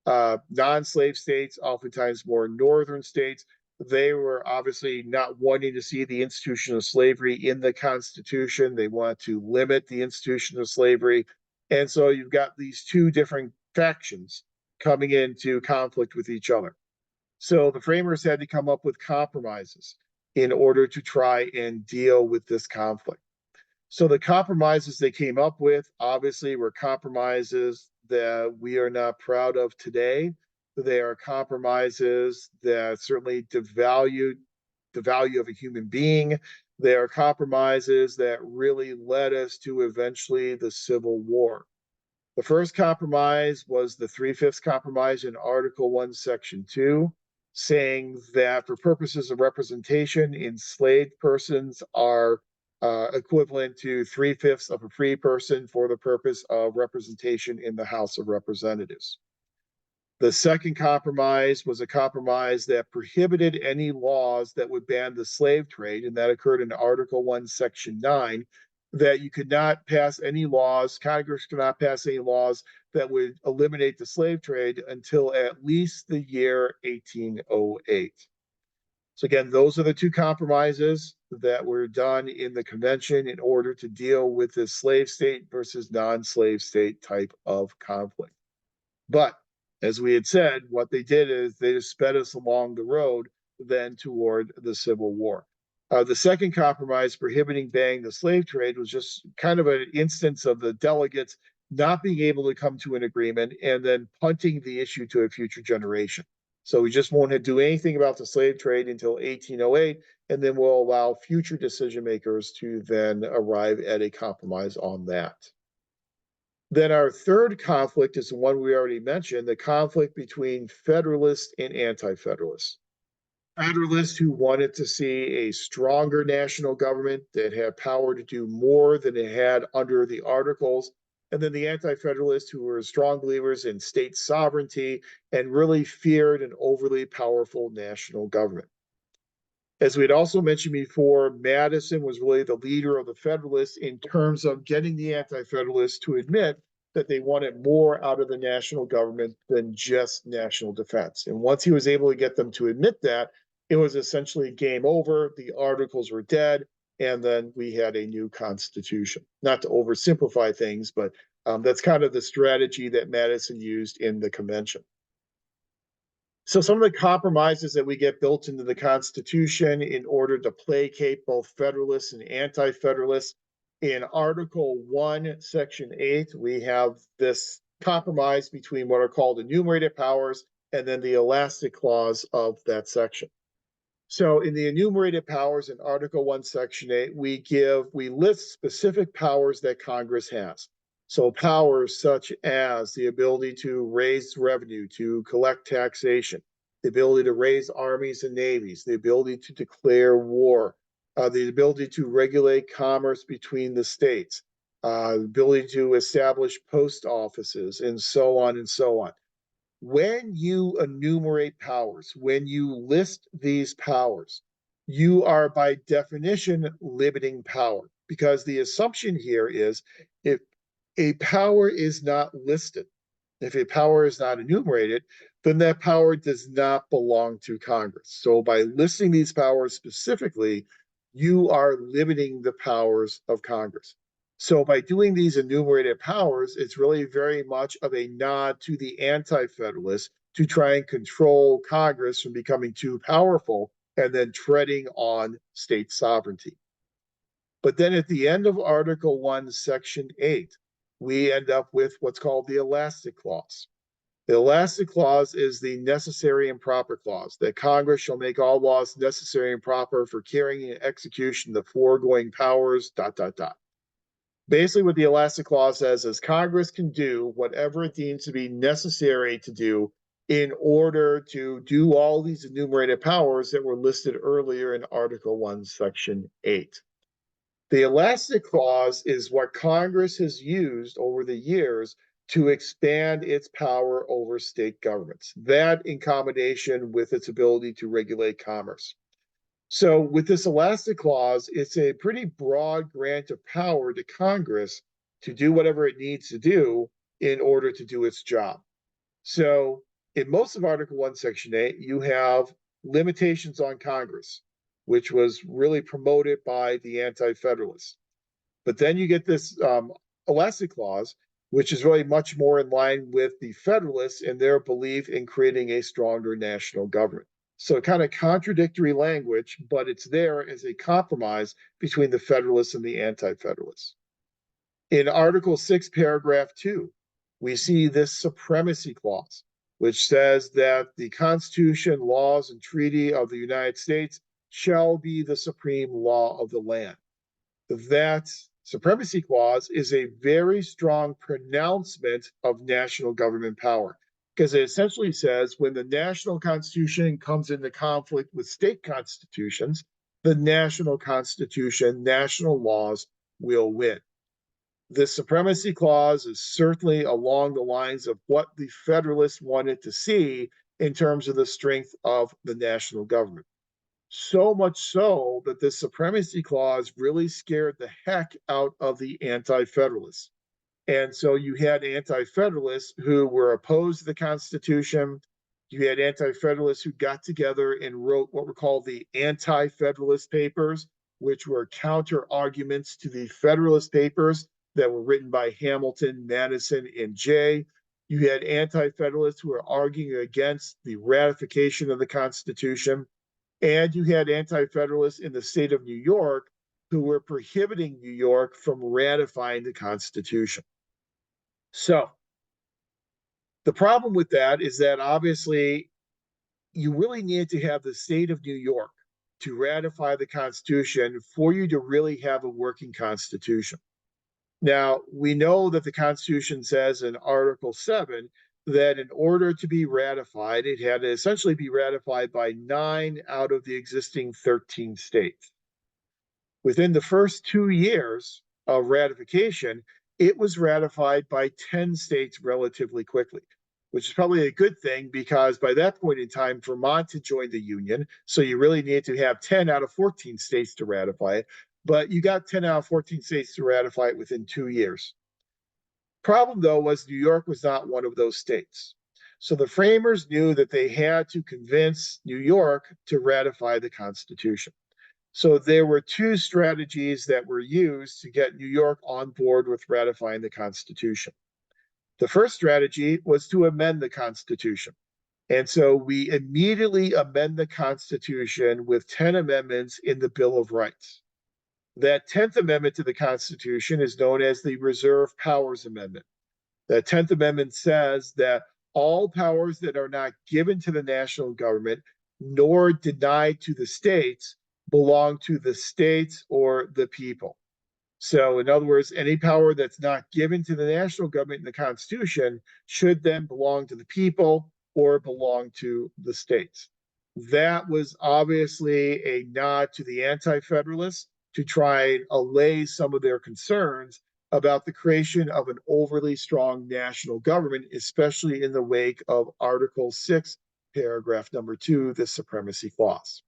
Non-slave states, oftentimes more northern states, they were obviously not wanting to see the institution of slavery in the Constitution. They want to limit the institution of slavery. And so you've got these two different factions coming into conflict with each other. So the framers had to come up with compromises in order to try and deal with this conflict. So the compromises they came up with obviously were compromises that we are not proud of today. They are compromises that certainly devalued the value of a human being. They are compromises that really led us to eventually the Civil War. The first compromise was the 3/5 compromise in Article 1, Section 2, saying that for purposes of representation, enslaved persons are equivalent to 3/5 of a free person for the purpose of representation in the House of Representatives. The second compromise was a compromise that prohibited any laws that would ban the slave trade, and that occurred in Article 1, Section 9, that you could not pass any laws, Congress could not pass any laws that would eliminate the slave trade until at least the year 1808. So again, those are the two compromises that were done in the convention in order to deal with this slave state versus non-slave state type of conflict. But as we had said, what they did is they just sped us along the road then toward the Civil War. The second compromise prohibiting banning the slave trade was just kind of an instance of the delegates not being able to come to an agreement and then punting the issue to a future generation. So we just won't do anything about the slave trade until 1808, and then we'll allow future decision makers to then arrive at a compromise on that. Then our third conflict is the one we already mentioned, the conflict between Federalists and Anti-Federalists. Federalists who wanted to see a stronger national government that had power to do more than it had under the Articles, and then the Anti-Federalists who were strong believers in state sovereignty and really feared an overly powerful national government. As we had also mentioned before, Madison was really the leader of the Federalists in terms of getting the Anti-Federalists to admit that they wanted more out of the national government than just national defense. And once he was able to get them to admit that, it was essentially game over. The Articles were dead, and then we had a new constitution. Not to oversimplify things, but that's kind of the strategy that Madison used in the convention. So some of the compromises that we get built into the Constitution in order to placate both Federalists and Anti-Federalists. In Article 1, Section 8, we have this compromise between what are called enumerated powers and then the elastic clause of that section. So in the enumerated powers in Article 1, Section 8, we list specific powers that Congress has. So powers such as the ability to raise revenue, to collect taxation, the ability to raise armies and navies, the ability to declare war, the ability to regulate commerce between the states, ability to establish post offices, and so on and so on. When you enumerate powers, when you list these powers, you are by definition limiting power, because the assumption here is if a power is not listed, if a power is not enumerated, then that power does not belong to Congress. So by listing these powers specifically, you are limiting the powers of Congress. So by doing these enumerated powers, it's really very much of a nod to the anti-federalists to try and control Congress from becoming too powerful and then treading on state sovereignty. But then at the end of Article 1, Section 8, we end up with what's called the elastic clause. The elastic clause is the necessary and proper clause, that Congress shall make all laws necessary and proper for carrying and execution the foregoing powers, ... Basically, what the elastic clause says is Congress can do whatever it deems to be necessary to do in order to do all these enumerated powers that were listed earlier in Article 1, Section 8. The elastic clause is what Congress has used over the years to expand its power over state governments, that in combination with its ability to regulate commerce. So with this elastic clause, it's a pretty broad grant of power to Congress to do whatever it needs to do in order to do its job. So in most of Article 1, Section 8, you have limitations on Congress, which was really promoted by the anti-federalists. But then you get this elastic clause, which is really much more in line with the Federalists and their belief in creating a stronger national government. So kind of contradictory language, but it's there as a compromise between the Federalists and the anti-Federalists. In Article 6, Paragraph 2, we see this supremacy clause, which says that the Constitution, laws, and treaty of the United States shall be the supreme law of the land. That supremacy clause is a very strong pronouncement of national government power, because it essentially says when the national constitution comes into conflict with state constitutions, the national constitution, national laws will win. This supremacy clause is certainly along the lines of what the Federalists wanted to see in terms of the strength of the national government. So much so that the supremacy clause really scared the heck out of the anti-federalists. And so you had anti-federalists who were opposed to the Constitution. You had anti-federalists who got together and wrote what were called the anti-federalist papers, which were counter arguments to the Federalist papers that were written by Hamilton, Madison, and Jay. You had anti-federalists who were arguing against the ratification of the Constitution. And you had anti-federalists in the state of New York who were prohibiting New York from ratifying the Constitution. So the problem with that is that obviously you really need to have the state of New York to ratify the Constitution for you to really have a working Constitution. Now, we know that the Constitution says in Article 7 that in order to be ratified, it had to essentially be ratified by 9 out of the existing 13 states. Within the first 2 years of ratification, it was ratified by 10 states relatively quickly, which is probably a good thing because by that point in time, Vermont had joined the Union. So you really need to have 10 out of 14 states to ratify it. But you got 10 out of 14 states to ratify it within 2 years. Problem, though, was New York was not one of those states. So the framers knew that they had to convince New York to ratify the Constitution. So there were 2 strategies that were used to get New York on board with ratifying the Constitution. The first strategy was to amend the Constitution. And so we immediately amend the Constitution with 10 amendments in the Bill of Rights. That 10th Amendment to the Constitution is known as the Reserve Powers Amendment. The 10th Amendment says that all powers that are not given to the national government nor denied to the states belong to the states or the people. So, in other words, any power that's not given to the national government in the Constitution should then belong to the people or belong to the states. That was obviously a nod to the anti-federalists to try and allay some of their concerns about the creation of an overly strong national government, especially in the wake of Article 6, paragraph number 2, the supremacy clause.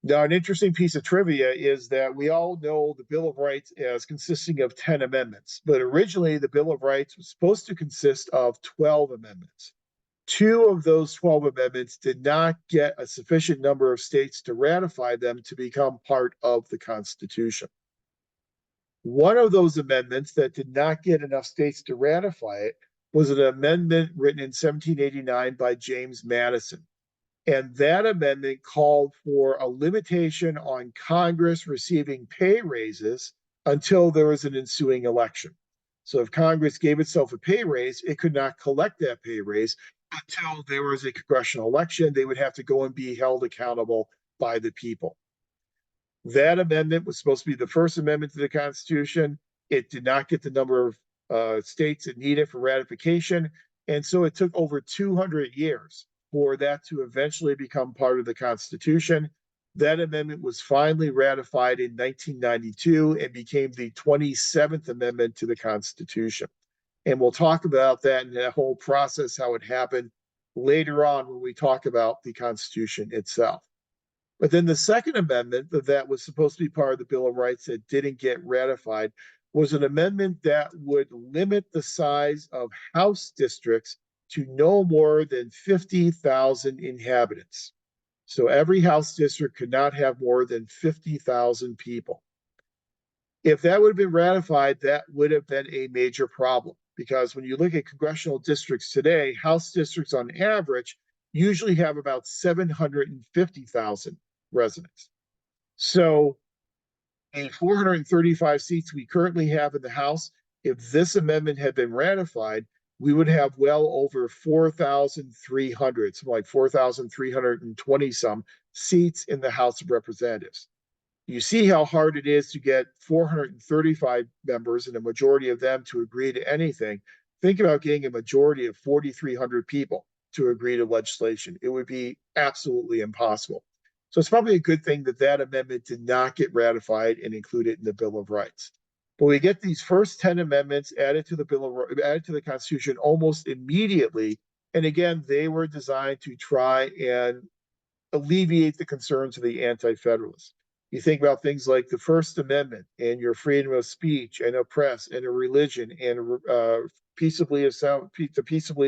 Now, an interesting piece of trivia is that we all know the Bill of Rights as consisting of 10 amendments, but originally the Bill of Rights was supposed to consist of 12 amendments. 2 of those 12 amendments did not get a sufficient number of states to ratify them to become part of the Constitution. One of those amendments that did not get enough states to ratify it was an amendment written in 1789 by James Madison. And that amendment called for a limitation on Congress receiving pay raises until there was an ensuing election. So if Congress gave itself a pay raise, it could not collect that pay raise until there was a congressional election. They would have to go and be held accountable by the people. That amendment was supposed to be the first amendment to the Constitution. It did not get the number of states it needed for ratification. And so it took over 200 years for that to eventually become part of the Constitution. That amendment was finally ratified in 1992 and became the 27th Amendment to the Constitution. And we'll talk about that and that whole process, how it happened later on when we talk about the Constitution itself. But then the Second Amendment that was supposed to be part of the Bill of Rights that didn't get ratified was an amendment that would limit the size of House districts to no more than 50,000 inhabitants. So every House district could not have more than 50,000 people. If that would have been ratified, that would have been a major problem, because when you look at congressional districts today, House districts on average usually have about 750,000 residents. So a 435 seats we currently have in the House, if this amendment had been ratified, we would have well over 4,300, something like 4,320 some seats in the House of Representatives. You see how hard it is to get 435 members and a majority of them to agree to anything. Think about getting a majority of 4,300 people to agree to legislation. It would be absolutely impossible. So it's probably a good thing that that amendment did not get ratified and included in the Bill of Rights. But we get these first 10 amendments added to the Constitution almost immediately. And again, they were designed to try and alleviate the concerns of the anti-federalists. You think about things like the First Amendment and your freedom of speech and a press and a religion and to peaceably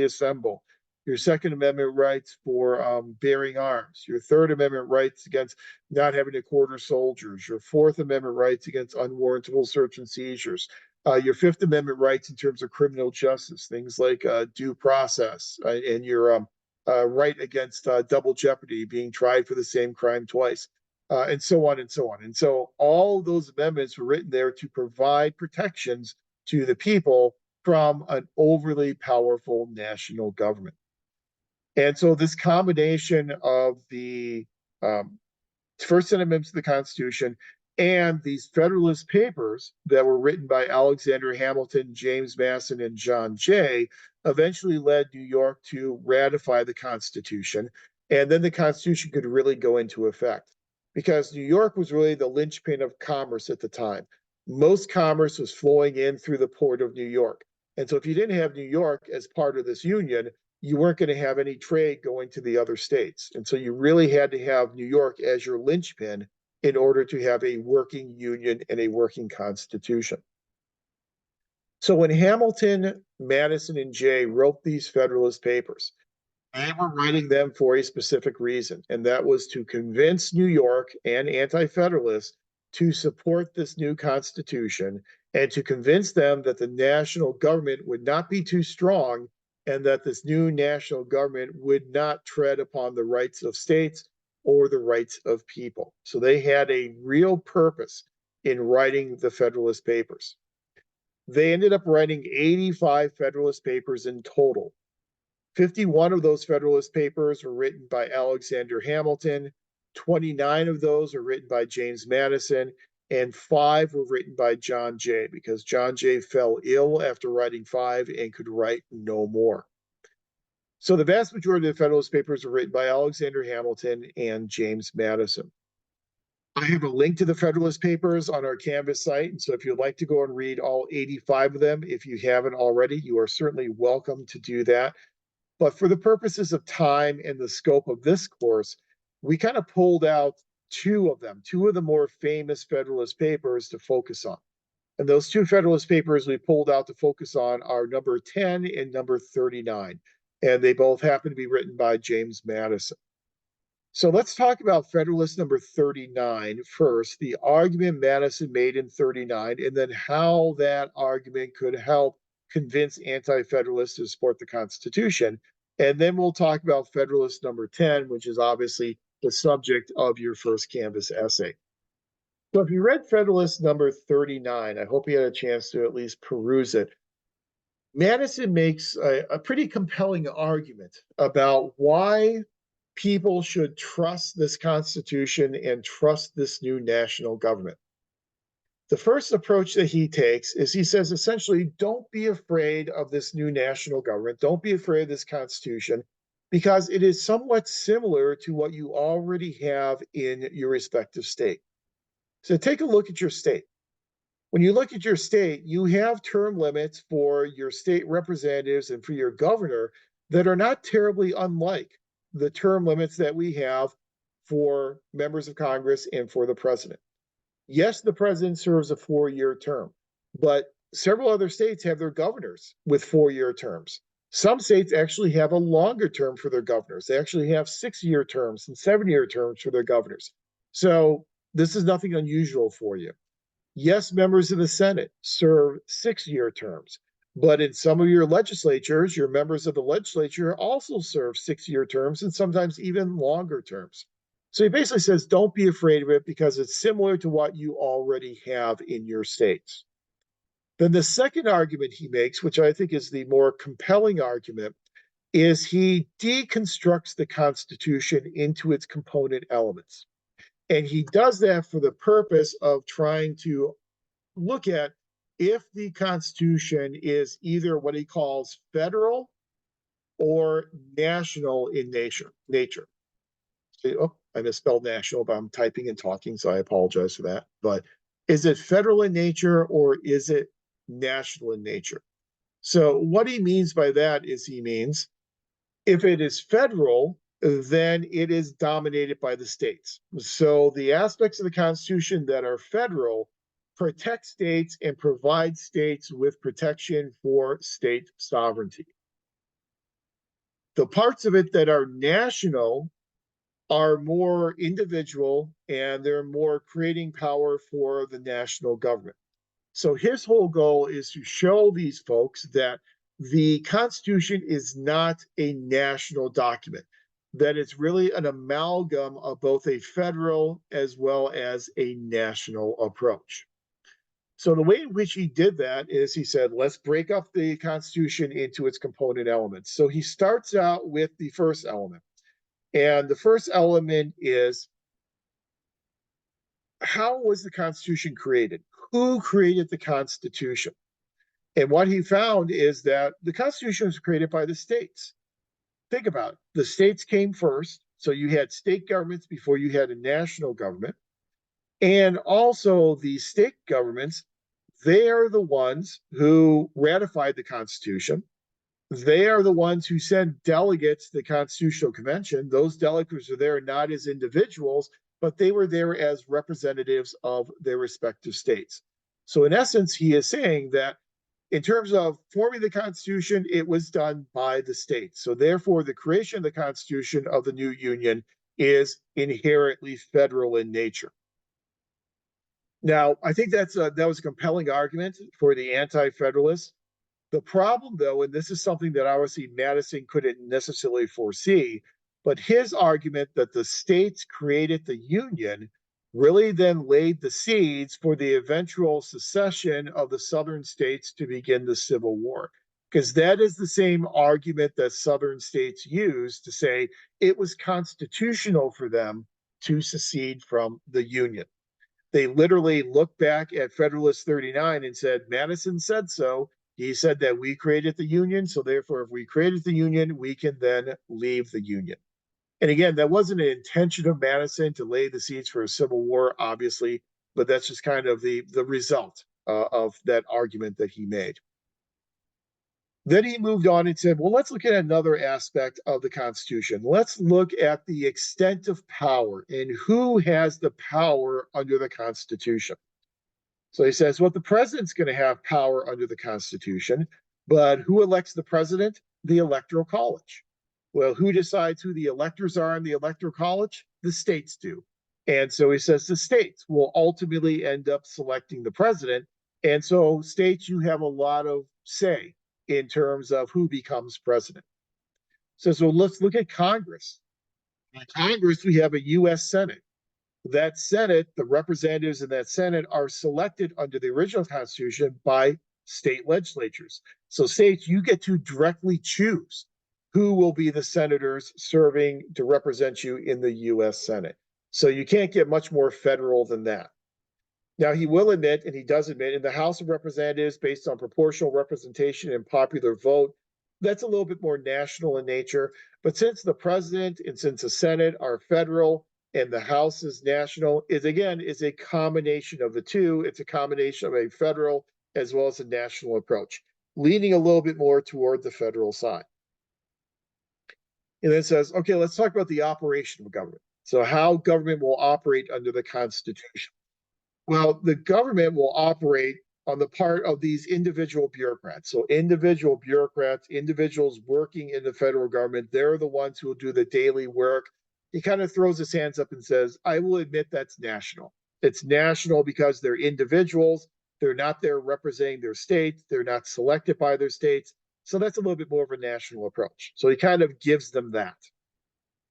assemble. Your Second Amendment rights for bearing arms. Your Third Amendment rights against not having to quarter soldiers. Your Fourth Amendment rights against unwarrantable search and seizures. Your Fifth Amendment rights in terms of criminal justice, things like due process and your right against double jeopardy, being tried for the same crime twice, and so on and so on. And so all those amendments were written there to provide protections to the people from an overly powerful national government. And so this combination of the First Amendment to the Constitution and these Federalist Papers that were written by Alexander Hamilton, James Madison, and John Jay eventually led New York to ratify the Constitution. And then the Constitution could really go into effect, because New York was really the linchpin of commerce at the time. Most commerce was flowing in through the port of New York. And so if you didn't have New York as part of this union, you weren't going to have any trade going to the other states. And so you really had to have New York as your linchpin in order to have a working union and a working constitution. So when Hamilton, Madison, and Jay wrote these Federalist Papers, they were writing them for a specific reason, and that was to convince New York and anti-federalists to support this new constitution and to convince them that the national government would not be too strong and that this new national government would not tread upon the rights of states or the rights of people. So they had a real purpose in writing the Federalist Papers. They ended up writing 85 Federalist Papers in total. 51 of those Federalist Papers were written by Alexander Hamilton, 29 of those were written by James Madison, and 5 were written by John Jay, because John Jay fell ill after writing 5 and could write no more. So the vast majority of the Federalist Papers were written by Alexander Hamilton and James Madison. I have a link to the Federalist Papers on our Canvas site, and so if you'd like to go and read all 85 of them, if you haven't already, you are certainly welcome to do that. But for the purposes of time and the scope of this course, we kind of pulled out 2 of them, 2 of the more famous Federalist Papers to focus on. And those 2 Federalist Papers we pulled out to focus on are number 10 and number 39. and they both happen to be written by James Madison. So let's talk about Federalist number 39 first, the argument Madison made in 39, and then how that argument could help convince anti-Federalists to support the Constitution. And then we'll talk about Federalist number 10, which is obviously the subject of your first Canvas essay. So if you read Federalist number 39, I hope you had a chance to at least peruse it. Madison makes a pretty compelling argument about why people should trust this Constitution and trust this new national government. The first approach that he takes is he says essentially, don't be afraid of this new national government. Don't be afraid of this Constitution because it is somewhat similar to what you already have in your respective state. So take a look at your state. When you look at your state, you have term limits for your state representatives and for your governor that are not terribly unlike the term limits that we have for members of Congress and for the president. Yes, the president serves a 4-year term, but several other states have their governors with 4-year terms. Some states actually have a longer term for their governors. They actually have 6-year terms and 7-year terms for their governors. So this is nothing unusual for you. Yes, members of the Senate serve 6-year terms, but in some of your legislatures, your members of the legislature also serve 6-year terms and sometimes even longer terms. So he basically says, don't be afraid of it because it's similar to what you already have in your states. Then the second argument he makes, which I think is the more compelling argument, is he deconstructs the Constitution into its component elements. And he does that for the purpose of trying to look at if the Constitution is either what he calls federal or national in nature. Oh, I misspelled national, but I'm typing and talking, so I apologize for that. But is it federal in nature or is it national in nature? So what he means by that is he means if it is federal, then it is dominated by the states. So the aspects of the Constitution that are federal protect states and provide states with protection for state sovereignty. The parts of it that are national are more individual and they're more creating power for the national government. So his whole goal is to show these folks that the Constitution is not a national document, that it's really an amalgam of both a federal as well as a national approach. So the way in which he did that is he said, let's break up the Constitution into its component elements. So he starts out with the first element. And the first element is, how was the Constitution created? Who created the Constitution? And what he found is that the Constitution was created by the states. Think about it. The states came first. So you had state governments before you had a national government. And also the state governments, they are the ones who ratified the Constitution. They are the ones who send delegates to the Constitutional Convention. Those delegates are there not as individuals, but they were there as representatives of their respective states. So in essence, he is saying that in terms of forming the Constitution, it was done by the states. So therefore, the creation of the Constitution of the new Union is inherently federal in nature. Now, I think that was a compelling argument for the anti-federalists. The problem, though, and this is something that obviously Madison couldn't necessarily foresee, but his argument that the states created the Union really then laid the seeds for the eventual secession of the Southern states to begin the Civil War. Because that is the same argument that Southern states used to say it was constitutional for them to secede from the Union. They literally looked back at Federalist 39 and said, Madison said so. He said that we created the Union. So therefore, if we created the Union, we can then leave the Union. And again, that wasn't an intention of Madison to lay the seeds for a civil war, obviously, but that's just kind of the result of that argument that he made. Then he moved on and said, well, let's look at another aspect of the Constitution. Let's look at the extent of power and who has the power under the Constitution. So he says, well, the president's going to have power under the Constitution, but who elects the president? the Electoral College. Well, who decides who the electors are in the Electoral College? The states do. And so he says the states will ultimately end up selecting the president. And so, states, you have a lot of say in terms of who becomes president. So let's look at Congress. In Congress, we have a U.S. Senate. That Senate, the representatives in that Senate are selected under the original Constitution by state legislatures. So, states, you get to directly choose who will be the senators serving to represent you in the U.S. Senate. So, you can't get much more federal than that. Now, he will admit, and he does admit, in the House of Representatives, based on proportional representation and popular vote, that's a little bit more national in nature. But since the president and since the Senate are federal and the House is national, is a combination of the two. It's a combination of a federal as well as a national approach, leaning a little bit more toward the federal side. And then says, okay, let's talk about the operation of government. So, how government will operate under the Constitution. Well, the government will operate on the part of these individual bureaucrats. So, individual bureaucrats, individuals working in the federal government, they're the ones who will do the daily work. He kind of throws his hands up and says, I will admit that's national. It's national because they're individuals. They're not there representing their states. They're not selected by their states. So, that's a little bit more of a national approach. So, he kind of gives them that.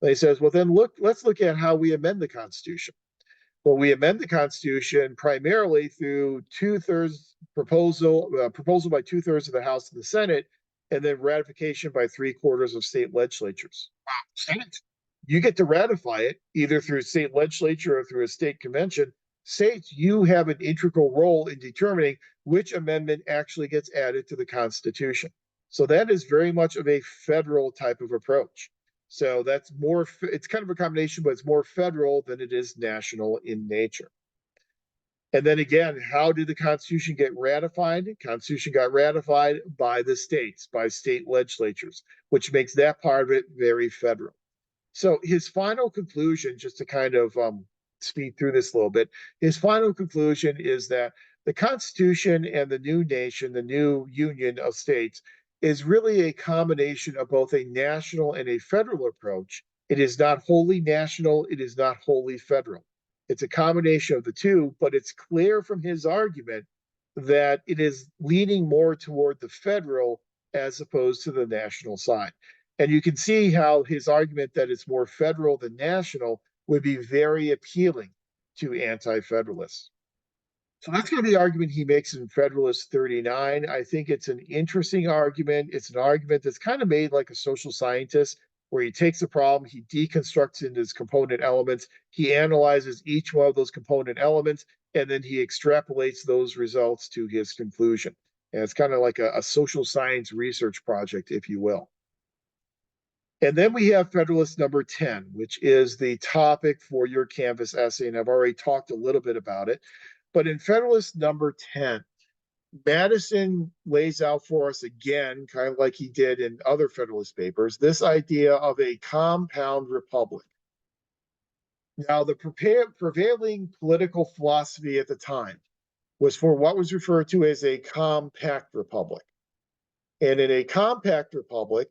And he says, well, then let's look at how we amend the Constitution. Well, we amend the Constitution primarily through proposal by 2/3 of the House and the Senate, and then ratification by 3/4 of state legislatures. Senate, you get to ratify it either through state legislature or through a state convention. States, you have an integral role in determining which amendment actually gets added to the Constitution. So that is very much of a federal type of approach. So that's more, it's kind of a combination, but it's more federal than it is national in nature. And then again, how did the Constitution get ratified? The Constitution got ratified by the states, by state legislatures, which makes that part of it very federal. So his final conclusion, just to kind of speed through this a little bit, his final conclusion is that the Constitution and the new nation, the new union of states, is really a combination of both a national and a federal approach. It is not wholly national, it is not wholly federal. It's a combination of the two, but it's clear from his argument that it is leaning more toward the federal as opposed to the national side. And you can see how his argument that it's more federal than national would be very appealing to anti-federalists. So that's kind of the argument he makes in Federalist 39. I think it's an interesting argument. It's an argument that's kind of made like a social scientist, where he takes a problem, he deconstructs it into its component elements, he analyzes each one of those component elements, and then he extrapolates those results to his conclusion. And it's kind of like a social science research project, if you will. And then we have Federalist number 10, which is the topic for your Canvas essay, and I've already talked a little bit about it. But in Federalist number 10, Madison lays out for us again, kind of like he did in other Federalist papers, this idea of a compound republic. Now, the prevailing political philosophy at the time was for what was referred to as a compact republic. And in a compact republic,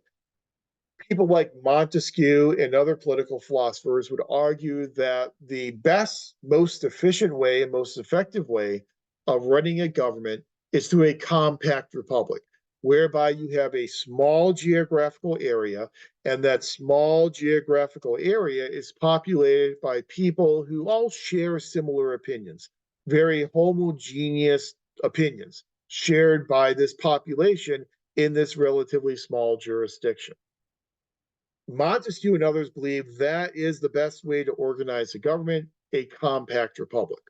people like Montesquieu and other political philosophers would argue that the best, most efficient way and most effective way of running a government is through a compact republic, whereby you have a small geographical area, and that small geographical area is populated by people who all share similar opinions, very homogeneous opinions shared by this population in this relatively small jurisdiction. Montesquieu and others believe that is the best way to organize a government, a compact republic.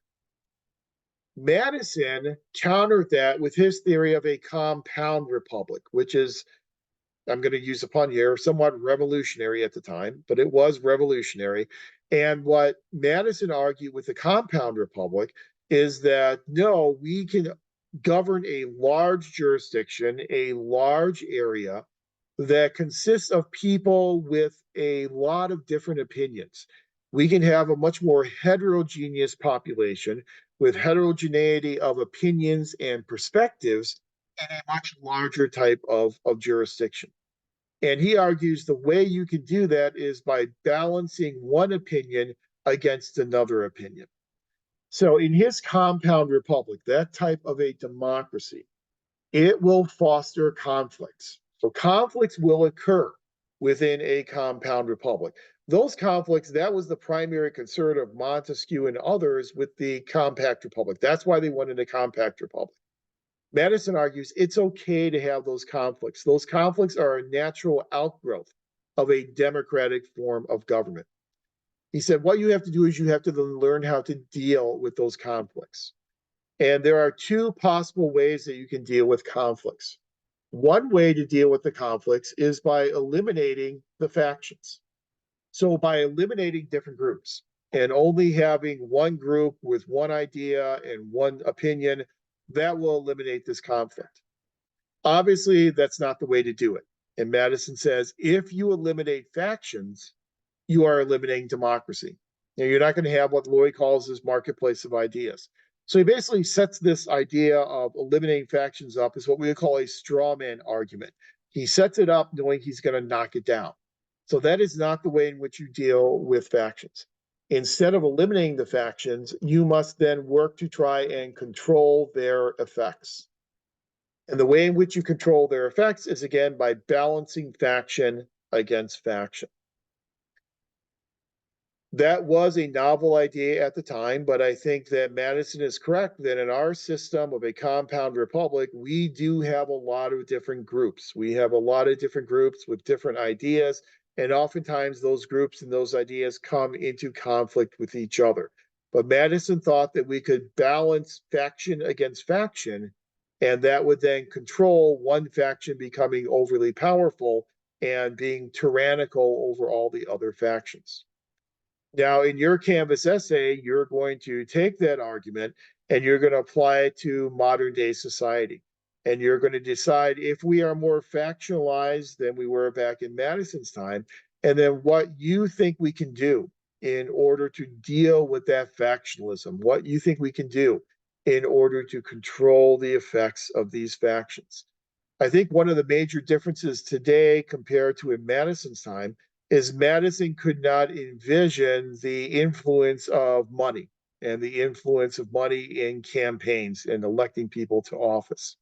Madison countered that with his theory of a compound republic, which is, I'm going to use a pun here, somewhat revolutionary at the time, but it was revolutionary. And what Madison argued with the compound republic is that no, we can govern a large jurisdiction, a large area that consists of people with a lot of different opinions. We can have a much more heterogeneous population with heterogeneity of opinions and perspectives in a much larger type of jurisdiction. And he argues the way you can do that is by balancing one opinion against another opinion. So in his compound republic, that type of a democracy, it will foster conflicts. So conflicts will occur within a compound republic. Those conflicts, that was the primary concern of Montesquieu and others with the compact republic. That's why they wanted a compact republic. Madison argues it's okay to have those conflicts. Those conflicts are a natural outgrowth of a democratic form of government. He said, what you have to do is you have to learn how to deal with those conflicts. And there are two possible ways that you can deal with conflicts. One way to deal with the conflicts is by eliminating the factions. So by eliminating different groups and only having one group with one idea and one opinion, that will eliminate this conflict. Obviously, that's not the way to do it. And Madison says, if you eliminate factions, you are eliminating democracy. Now, you're not going to have what Lloyd calls this marketplace of ideas. So he basically sets this idea of eliminating factions up as what we would call a straw man argument. He sets it up knowing he's going to knock it down. So that is not the way in which you deal with factions. Instead of eliminating the factions, you must then work to try and control their effects. And the way in which you control their effects is, again, by balancing faction against faction. That was a novel idea at the time, but I think that Madison is correct that in our system of a compound republic, we do have a lot of different groups. We have a lot of different groups with different ideas, and oftentimes those groups and those ideas come into conflict with each other. But Madison thought that we could balance faction against faction, and that would then control one faction becoming overly powerful and being tyrannical over all the other factions. Now, in your Canvas essay, you're going to take that argument and you're going to apply it to modern day society. And you're going to decide if we are more factionalized than we were back in Madison's time, and then what you think we can do in order to deal with that factionalism, what you think we can do in order to control the effects of these factions. I think one of the major differences today compared to in Madison's time is Madison could not envision the influence of money and the influence of money in campaigns and electing people to office.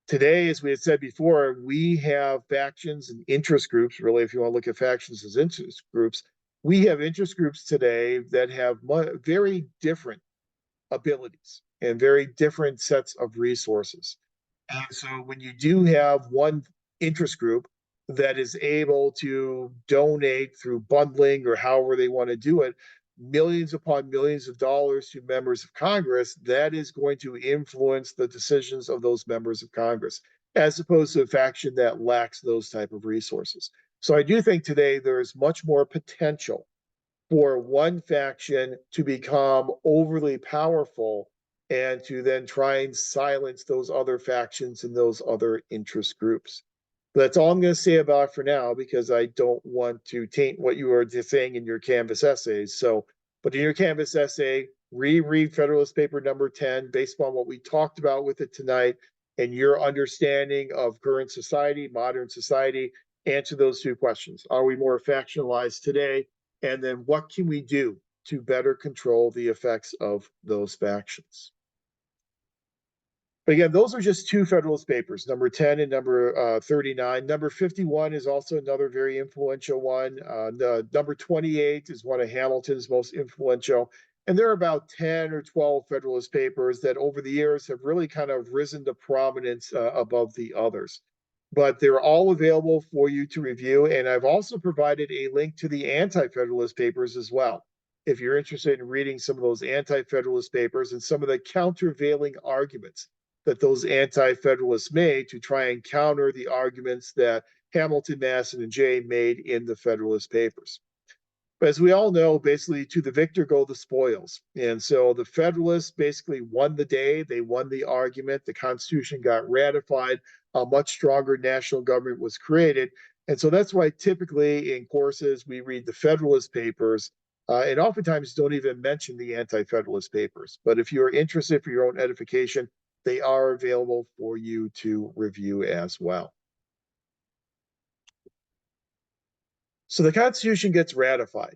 Today, as we had said before, we have factions and interest groups. Really, if you want to look at factions as interest groups, we have interest groups today that have very different abilities and very different sets of resources. And so when you do have one interest group that is able to donate through bundling or however they want to do it, millions upon millions of dollars to members of Congress, that is going to influence the decisions of those members of Congress, as opposed to a faction that lacks those type of resources. So I do think today there is much more potential for one faction to become overly powerful and to then try and silence those other factions and those other interest groups. But that's all I'm going to say about it for now, because I don't want to taint what you were saying in your Canvas essays. So, but in your Canvas essay, reread Federalist Paper number 10 based on what we talked about with it tonight and your understanding of current society, modern society. Answer those two questions. Are we more factionalized today? And then what can we do to better control the effects of those factions? But again, those are just two Federalist Papers, number 10 and number 39. Number 51 is also another very influential one. Number 28 is one of Hamilton's most influential. And there are about 10 or 12 Federalist Papers that over the years have really kind of risen to prominence above the others. But they're all available for you to review. And I've also provided a link to the Anti-Federalist Papers as well, if you're interested in reading some of those Anti-Federalist Papers and some of the countervailing arguments that those anti-federalists made to try and counter the arguments that Hamilton, Madison, and Jay made in the Federalist Papers. But as we all know, basically to the victor go the spoils. And so the Federalists basically won the day. They won the argument. The Constitution got ratified. A much stronger national government was created. And so that's why typically in courses we read the Federalist Papers and oftentimes don't even mention the Anti-Federalist Papers. But if you're interested for your own edification, they are available for you to review as well. So the Constitution gets ratified,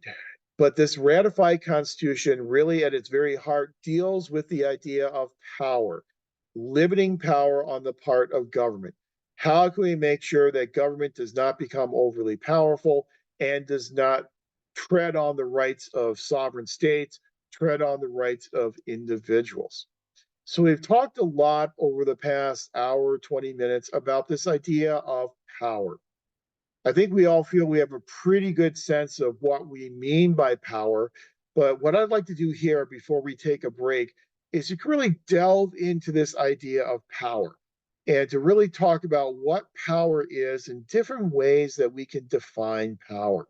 but this ratified Constitution really at its very heart deals with the idea of power, limiting power on the part of government. How can we make sure that government does not become overly powerful and does not tread on the rights of sovereign states, tread on the rights of individuals? So we've talked a lot over the past hour, 20 minutes about this idea of power. I think we all feel we have a pretty good sense of what we mean by power. But what I'd like to do here before we take a break is to really delve into this idea of power and to really talk about what power is and different ways that we can define power.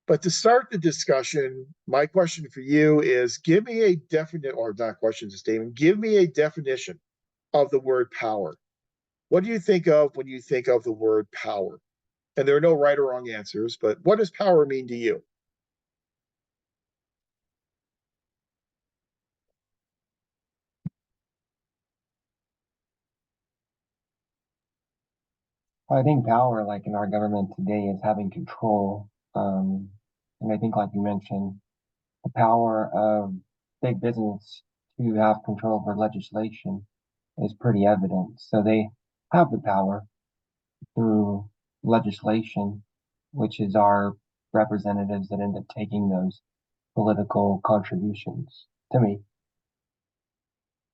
But to start the discussion, my question for you is give me a definite, or not question, a statement, give me a definition of the word power. What do you think of when you think of the word power? And there are no right or wrong answers, but what does power mean to you? I think power, like in our government today, is having control. And I think, like you mentioned, the power of big business to have control over legislation is pretty evident. So they have the power through legislation, which is our representatives that end up taking those political contributions to me.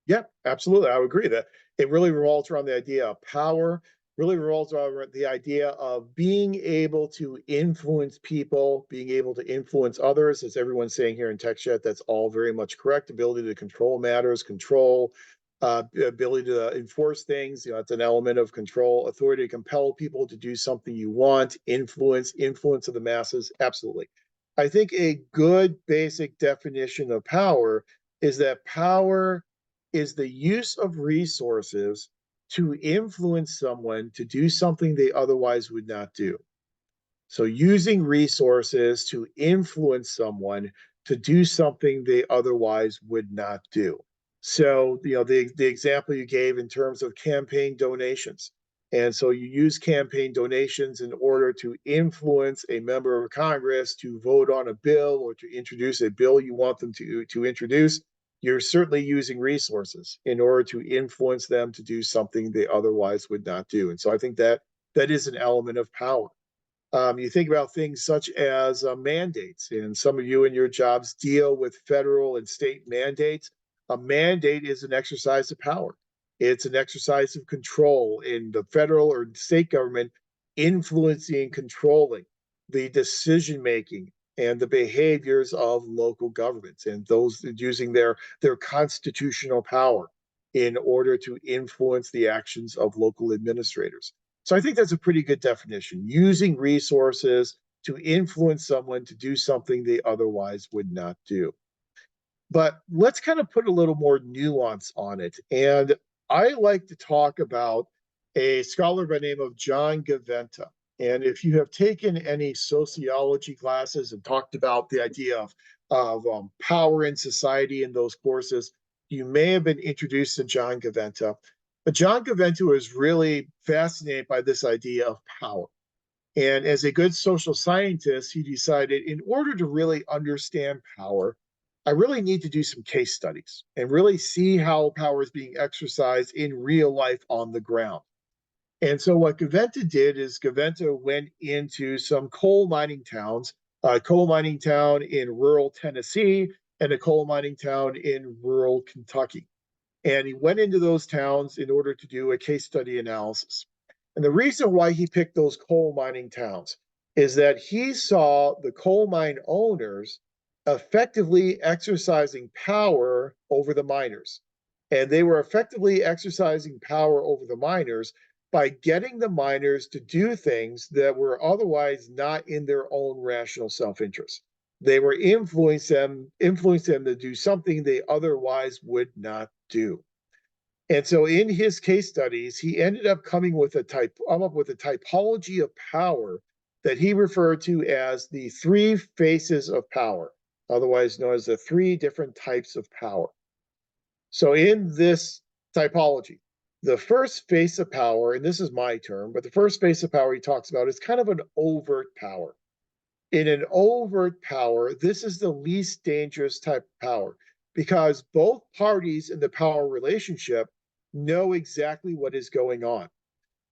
Yeah, absolutely. I would agree that it really revolves around the idea of power, really revolves around the idea of being able to influence people, being able to influence others. As everyone's saying here in tech chat, that's all very much correct. Ability to control matters, control, ability to enforce things. You know, it's an element of control, authority to compel people to do something you want, influence of the masses. Absolutely. I think a good basic definition of power is that power is the use of resources to influence someone to do something they otherwise would not do. So, using resources to influence someone to do something they otherwise would not do. So, you know, the example you gave in terms of campaign donations. And so you use campaign donations in order to influence a member of Congress to vote on a bill or to introduce a bill you want them to introduce. You're certainly using resources in order to influence them to do something they otherwise would not do. And so I think that that is an element of power. You think about things such as mandates, and some of you in your jobs deal with federal and state mandates. A mandate is an exercise of power. It's an exercise of control in the federal or state government, influencing and controlling the decision making and the behaviors of local governments, and those using their constitutional power in order to influence the actions of local administrators. So I think that's a pretty good definition, using resources to influence someone to do something they otherwise would not do. But let's kind of put a little more nuance on it. And I like to talk about a scholar by the name of John Gaventa. And if you have taken any sociology classes and talked about the idea of power in society in those courses, you may have been introduced to John Gaventa. But John Gaventa was really fascinated by this idea of power. And as a good social scientist, he decided in order to really understand power, I really need to do some case studies and really see how power is being exercised in real life on the ground. And so what Gaventa did is Gaventa went into some coal mining towns, a coal mining town in rural Tennessee and a coal mining town in rural Kentucky. And he went into those towns in order to do a case study analysis. And the reason why he picked those coal mining towns is that he saw the coal mine owners effectively exercising power over the miners. And they were effectively exercising power over the miners by getting the miners to do things that were otherwise not in their own rational self-interest. They were influence them to do something they otherwise would not do. And so in his case studies, he ended up coming with a typology of power that he referred to as the three faces of power, otherwise known as the three different types of power. So in this typology, the first face of power, and this is my term, but the first face of power he talks about is kind of an overt power. In an overt power, this is the least dangerous type of power because both parties in the power relationship know exactly what is going on.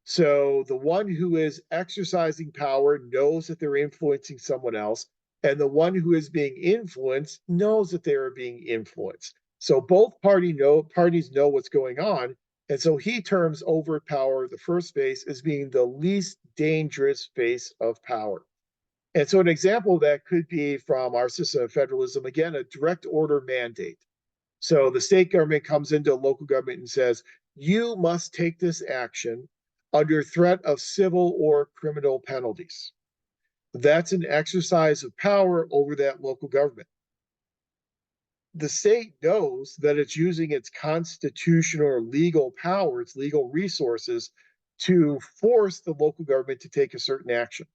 So the one who is exercising power knows that they're influencing someone else, and the one who is being influenced knows that they are being influenced. So both parties know what's going on, and so he terms overt power, the first phase, as being the least dangerous phase of power. And so an example of that could be from our system of federalism, again, a direct order mandate. So the state government comes into a local government and says, you must take this action under threat of civil or criminal penalties. That's an exercise of power over that local government. The state knows that it's using its constitutional or legal power, its legal resources, to force the local government to take a certain action.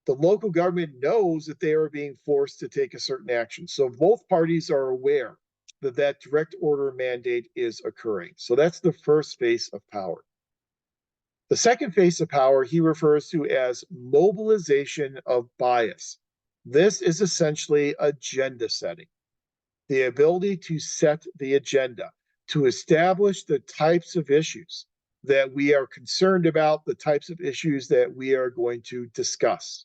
The local government knows that they are being forced to take a certain action. So both parties are aware that that direct order mandate is occurring. So that's the first phase of power. The second phase of power he refers to as mobilization of bias. This is essentially agenda setting, the ability to set the agenda, to establish the types of issues that we are concerned about, the types of issues that we are going to discuss.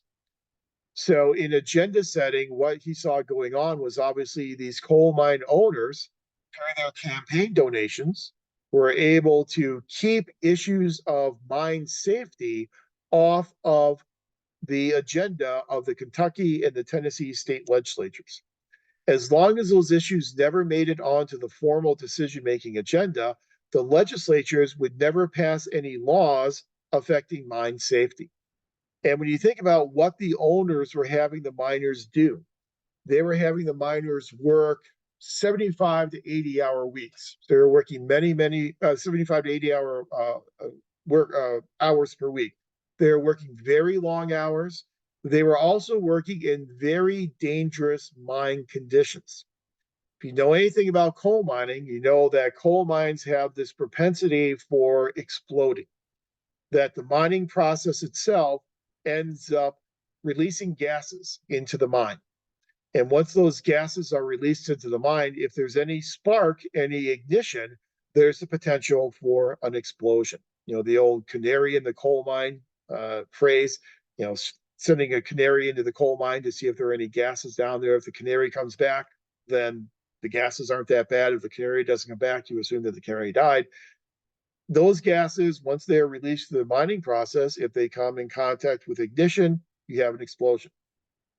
So in agenda setting, what he saw going on was obviously these coal mine owners, through their campaign donations, were able to keep issues of mine safety off of the agenda of the Kentucky and the Tennessee state legislatures. As long as those issues never made it onto the formal decision-making agenda, the legislatures would never pass any laws affecting mine safety. And when you think about what the owners were having the miners do, they were having the miners work 75 to 80-hour weeks. They were working many 75 to 80-hour work hours per week. They were working very long hours. They were also working in very dangerous mine conditions. If you know anything about coal mining, you know that coal mines have this propensity for exploding, that the mining process itself ends up releasing gases into the mine. And once those gases are released into the mine, if there's any spark, any ignition, there's the potential for an explosion. You know, the old canary in the coal mine phrase, you know, sending a canary into the coal mine to see if there are any gases down there. If the canary comes back, then the gases aren't that bad. If the canary doesn't come back, you assume that the canary died. Those gases, once they are released through the mining process, if they come in contact with ignition, you have an explosion.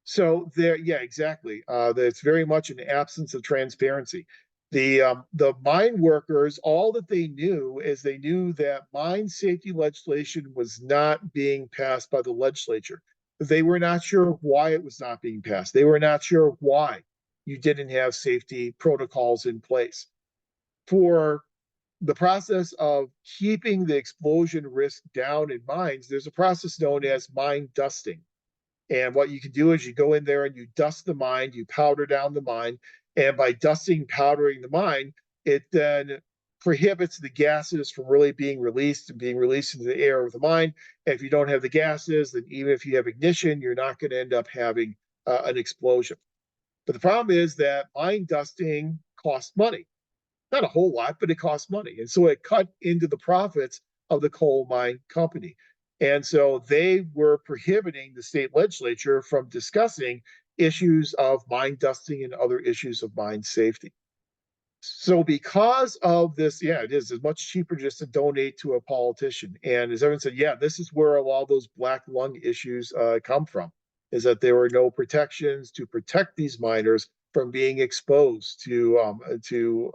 So there, yeah, exactly. It's very much an absence of transparency. The mine workers, all that they knew is they knew that mine safety legislation was not being passed by the legislature. They were not sure why it was not being passed. They were not sure why you didn't have safety protocols in place. For the process of keeping the explosion risk down in mines, there's a process known as mine dusting. And what you can do is you go in there and you dust the mine, you powder down the mine. And by dusting, powdering the mine, it then prohibits the gases from really being released and being released into the air of the mine. And if you don't have the gases, then even if you have ignition, you're not going to end up having an explosion. But the problem is that mine dusting costs money. Not a whole lot, but it costs money. And so it cut into the profits of the coal mine company. And so they were prohibiting the state legislature from discussing issues of mine dusting and other issues of mine safety. So because of this, yeah, it is much cheaper just to donate to a politician. And as everyone said, yeah, this is where a lot of those black lung issues come from, is that there were no protections to protect these miners from being exposed to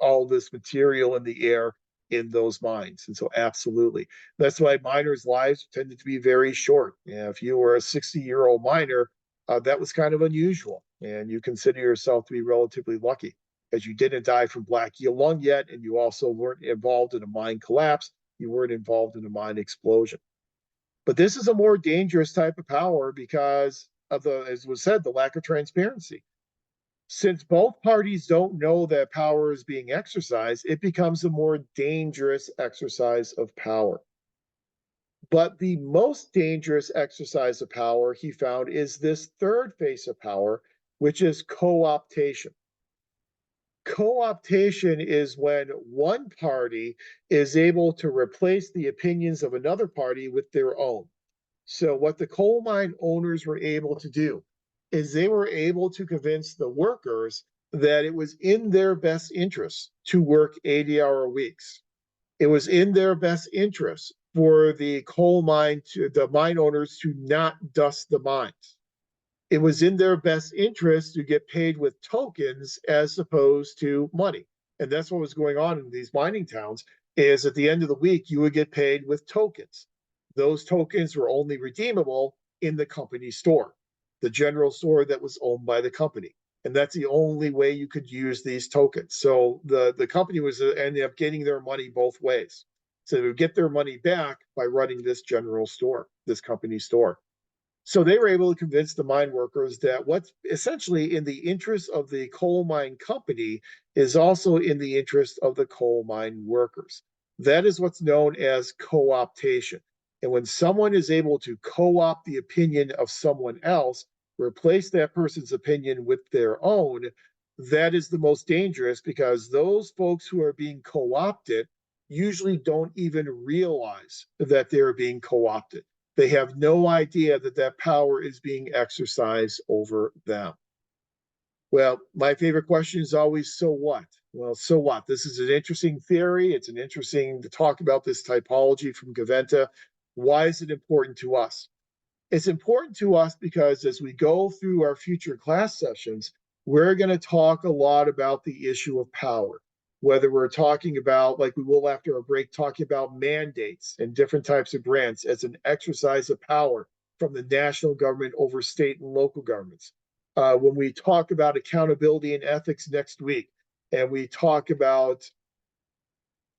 all this material in the air in those mines. And so absolutely. That's why miners' lives tended to be very short. If you were a 60-year-old miner, that was kind of unusual. And you consider yourself to be relatively lucky, as you didn't die from black lung yet, and you also weren't involved in a mine collapse. You weren't involved in a mine explosion. But this is a more dangerous type of power because of the, as was said, the lack of transparency. Since both parties don't know that power is being exercised, it becomes a more dangerous exercise of power. But the most dangerous exercise of power, he found, is this third face of power, which is co-optation. Co-optation is when one party is able to replace the opinions of another party with their own. So what the coal mine owners were able to do is they were able to convince the workers that it was in their best interest to work 80-hour weeks. It was in their best interest for the mine owners to not dust the mines. It was in their best interest to get paid with tokens as opposed to money. And that's what was going on in these mining towns is at the end of the week, you would get paid with tokens. Those tokens were only redeemable in the company store, the general store that was owned by the company. And that's the only way you could use these tokens. So the company was ended up getting their money both ways. So they would get their money back by running this general store, this company store. So they were able to convince the mine workers that what's essentially in the interest of the coal mine company is also in the interest of the coal mine workers. That is what's known as co-optation. And when someone is able to co-opt the opinion of someone else, replace that person's opinion with their own, that is the most dangerous because those folks who are being co-opted usually don't even realize that they're being co-opted. They have no idea that that power is being exercised over them. Well, my favorite question is always, so what? Well, so what? This is an interesting theory. It's an interesting to talk about this typology from Gaventa. Why is it important to us? It's important to us because as we go through our future class sessions, we're going to talk a lot about the issue of power. Whether we're talking about, like we will after a break, talking about mandates and different types of grants as an exercise of power from the national government over state and local governments. When we talk about accountability and ethics next week, and we talk about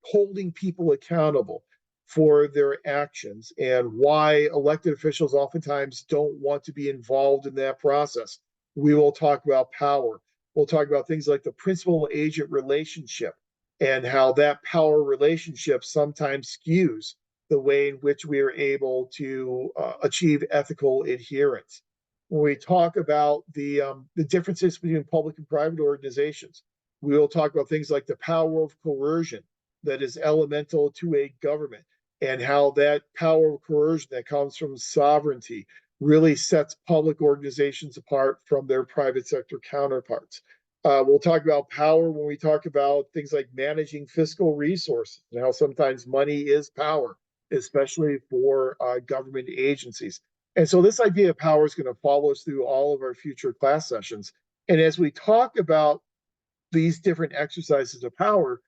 holding people accountable for their actions and why elected officials oftentimes don't want to be involved in that process. We will talk about power. We'll talk about things like the principal agent relationship and how that power relationship sometimes skews the way in which we are able to achieve ethical adherence. When we talk about the differences between public and private organizations, we will talk about things like the power of coercion that is elemental to a government and how that power of coercion that comes from sovereignty really sets public organizations apart from their private sector counterparts. We'll talk about power when we talk about things like managing fiscal resources and how sometimes money is power, especially for government agencies. And so this idea of power is going to follow us through all of our future class sessions. And as we talk about these different exercises of power,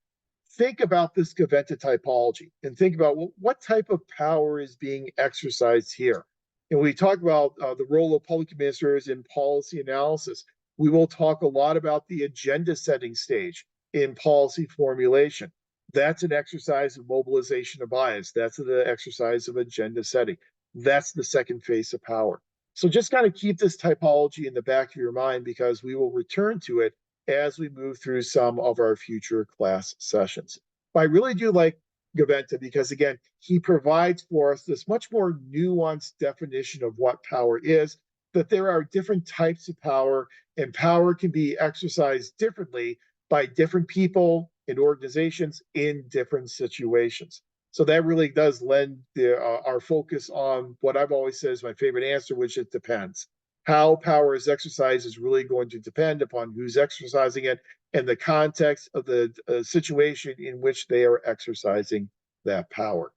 think about this Gaventa typology and think about what type of power is being exercised here. And we talk about the role of public administrators in policy analysis. We will talk a lot about the agenda setting stage in policy formulation. That's an exercise of mobilization of bias. That's the exercise of agenda setting. That's the second phase of power. So just kind of keep this typology in the back of your mind because we will return to it as we move through some of our future class sessions. But I really do like Gaventa because, again, he provides for us this much more nuanced definition of what power is, that there are different types of power, and power can be exercised differently by different people and organizations in different situations. So that really does lend our focus on what I've always said is my favorite answer, which it depends. How power is exercised is really going to depend upon who's exercising it and the context of the situation in which they are exercising that power.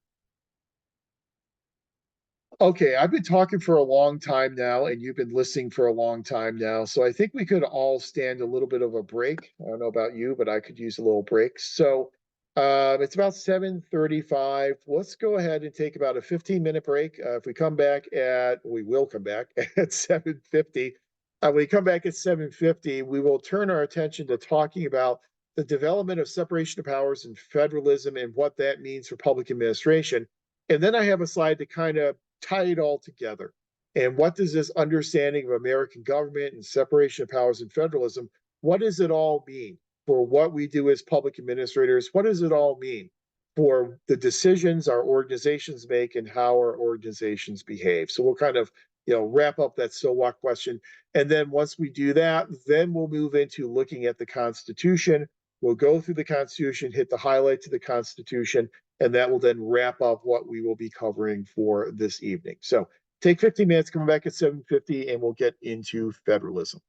Okay, I've been talking for a long time now, and you've been listening for a long time now. So I think we could all stand a little bit of a break. I don't know about you, but I could use a little break. So it's about 7:35. Let's go ahead and take about a 15-minute break. If we come back we will come back at 7:50. When we come back at 7:50, we will turn our attention to talking about the development of separation of powers and federalism and what that means for public administration. And then I have a slide to kind of tie it all together. And what does this understanding of American government and separation of powers and federalism, what does it all mean for what we do as public administrators? What does it all mean for the decisions our organizations make and how our organizations behave. So we'll kind of, wrap up that so what question. And then once we do that, then we'll move into looking at the Constitution. We'll go through the Constitution, hit the highlights of the Constitution, and that will then wrap up what we will be covering for this evening. So take 15 minutes, come back at 7:50, and we'll get into federalism.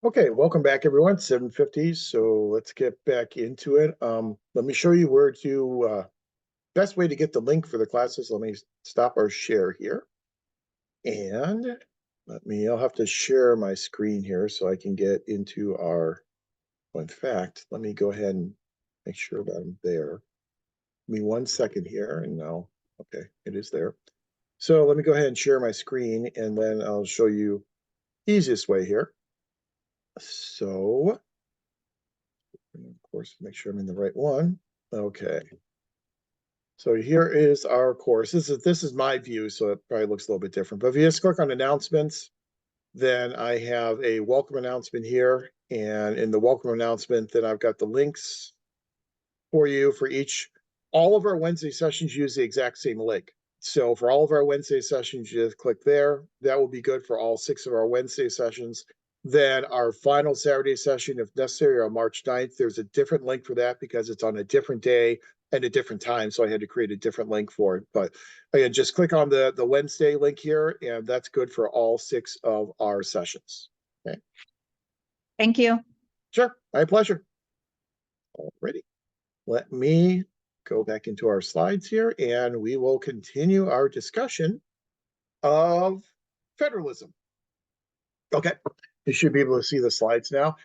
Okay, welcome back, everyone. 7:50. So let's get back into it. Let me show you where to best way to get the link for the classes. Let me stop our share here. And I'll have to share my screen here so I can get into our, well, in fact, let me go ahead and make sure that I'm there. Give me 1 second here and now, okay, it is there. So let me go ahead and share my screen and then I'll show you easiest way here. So, of course, make sure I'm in the right one. Okay. So here is our course. This is my view, so it probably looks a little bit different. But if you just click on announcements, then I have a welcome announcement here. And in the welcome announcement, then I've got the links for you for each. All of our Wednesday sessions use the exact same link. So for all of our Wednesday sessions, you just click there. That will be good for all 6 of our Wednesday sessions. Then our final Saturday session, if necessary, on March 9th, there's a different link for that because it's on a different day and a different time. So I had to create a different link for it. But again, just click on the Wednesday link here, and that's good for all 6 of our sessions. Okay. Thank you. Sure, my pleasure. Alrighty. Let me go back into our slides here and we will continue our discussion of federalism. Okay, you should be able to see the slides now.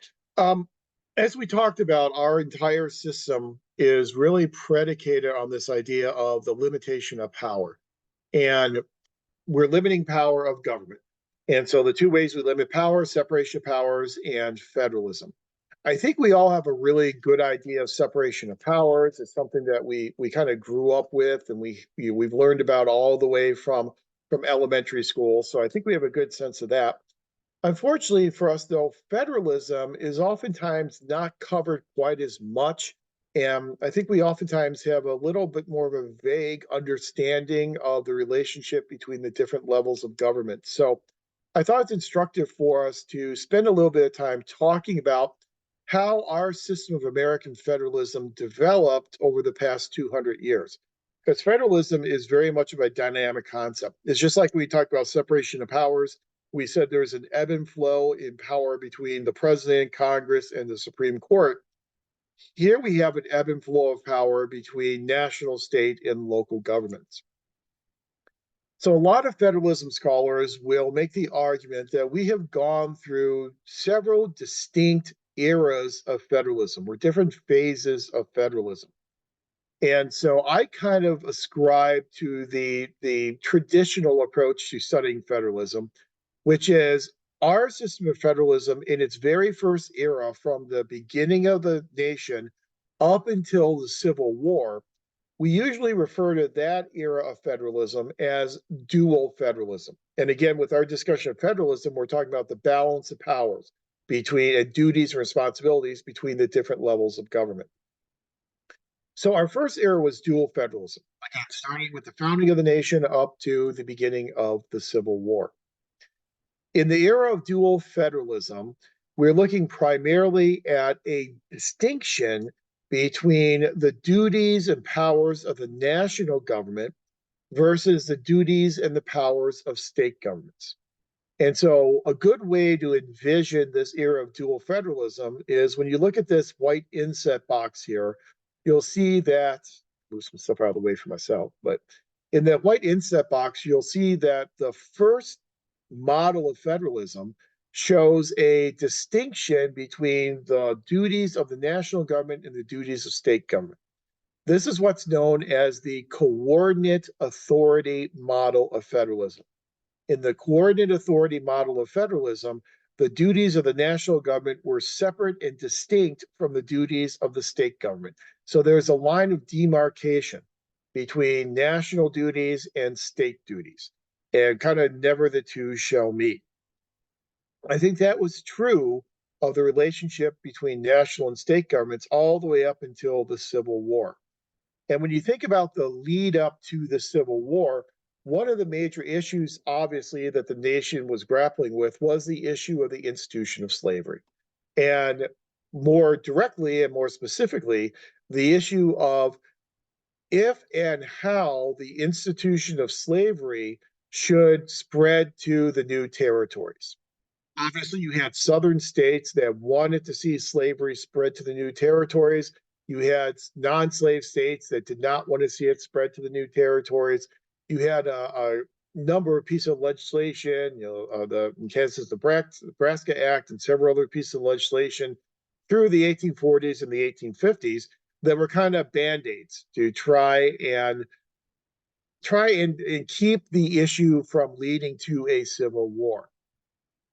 As we talked about, our entire system is really predicated on this idea of the limitation of power. And we're limiting power of government. And so the 2 ways we limit power, separation of powers and federalism. I think we all have a really good idea of separation of powers. It's something that we kind of grew up with and we've learned about all the way from elementary school. So I think we have a good sense of that. Unfortunately for us, though, federalism is oftentimes not covered quite as much. And I think we oftentimes have a little bit more of a vague understanding of the relationship between the different levels of government. So I thought it's instructive for us to spend a little bit of time talking about how our system of American federalism developed over the past 200 years. Because federalism is very much of a dynamic concept. It's just like we talked about separation of powers. We said there's an ebb and flow in power between the president, Congress, and the Supreme Court. Here we have an ebb and flow of power between national, state, and local governments. So a lot of federalism scholars will make the argument that we have gone through several distinct eras of federalism, or different phases of federalism. And so I kind of ascribe to the traditional approach to studying federalism, which is our system of federalism in its very first era, from the beginning of the nation up until the Civil War. We usually refer to that era of federalism as dual federalism. And again, with our discussion of federalism, we're talking about the balance of powers between duties and responsibilities between the different levels of government. So our first era was dual federalism, again, starting with the founding of the nation up to the beginning of the Civil War. In the era of dual federalism, we're looking primarily at a distinction between the duties and powers of the national government versus the duties and the powers of state governments. And so a good way to envision this era of dual federalism is when you look at this white inset box here, you'll see that, move some stuff out of the way for myself, but in that white inset box, you'll see that the first model of federalism shows a distinction between the duties of the national government and the duties of state government. This is what's known as the coordinate authority model of federalism. In the coordinate authority model of federalism, the duties of the national government were separate and distinct from the duties of the state government. So there's a line of demarcation between national duties and state duties, and kind of never the two shall meet. I think that was true of the relationship between national and state governments all the way up until the Civil War. And when you think about the lead up to the Civil War, one of the major issues, obviously, that the nation was grappling with was the issue of the institution of slavery. And more directly and more specifically, the issue of if and how the institution of slavery should spread to the new territories. Obviously, you had southern states that wanted to see slavery spread to the new territories. You had non-slave states that did not want to see it spread to the new territories. You had a number of pieces of legislation, the in Kansas Nebraska Act and several other pieces of legislation through the 1840s and the 1850s that were kind of band-aids to try and keep the issue from leading to a civil war.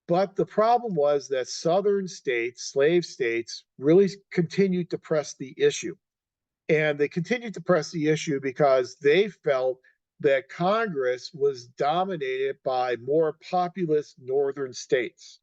But the problem was that southern states, slave states, really continued to press the issue. And they continued to press the issue because they felt that Congress was dominated by more populous northern states.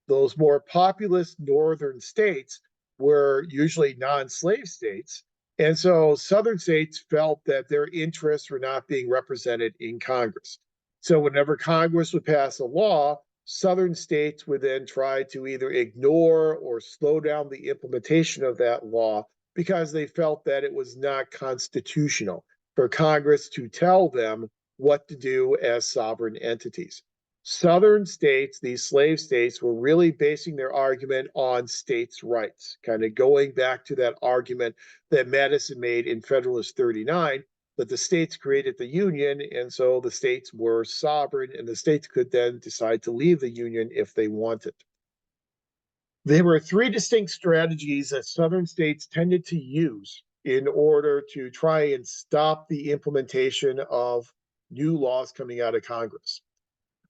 Those more populous northern states were usually non-slave states. And so southern states felt that their interests were not being represented in Congress. So whenever Congress would pass a law, southern states would then try to either ignore or slow down the implementation of that law because they felt that it was not constitutional for Congress to tell them what to do as sovereign entities. Southern states, these slave states, were really basing their argument on states' rights, kind of going back to that argument that Madison made in Federalist 39, that the states created the Union, and so the states were sovereign, and the states could then decide to leave the Union if they wanted. There were three distinct strategies that Southern states tended to use in order to try and stop the implementation of new laws coming out of Congress.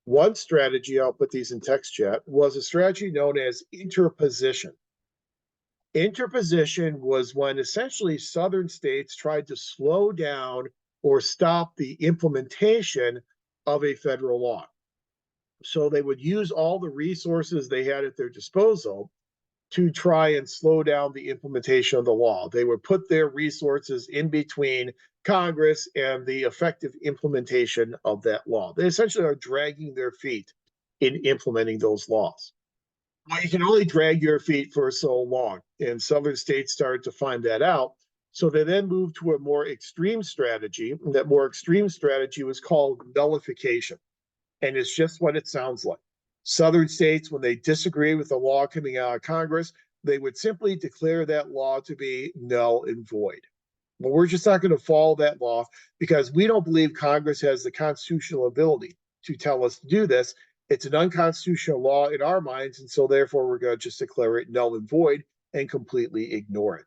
One strategy, I'll put these in text chat, was a strategy known as interposition. Interposition was when essentially southern states tried to slow down or stop the implementation of a federal law. So they would use all the resources they had at their disposal to try and slow down the implementation of the law. They would put their resources in between Congress and the effective implementation of that law. They essentially are dragging their feet in implementing those laws. Well, you can only drag your feet for so long, and southern states started to find that out. So they then moved to a more extreme strategy. That more extreme strategy was called nullification, and it's just what it sounds like. Southern states, when they disagree with the law coming out of Congress, they would simply declare that law to be null and void. But we're just not going to follow that law because we don't believe Congress has the constitutional ability to tell us to do this. It's an unconstitutional law in our minds, and so therefore we're going to just declare it null and void and completely ignore it.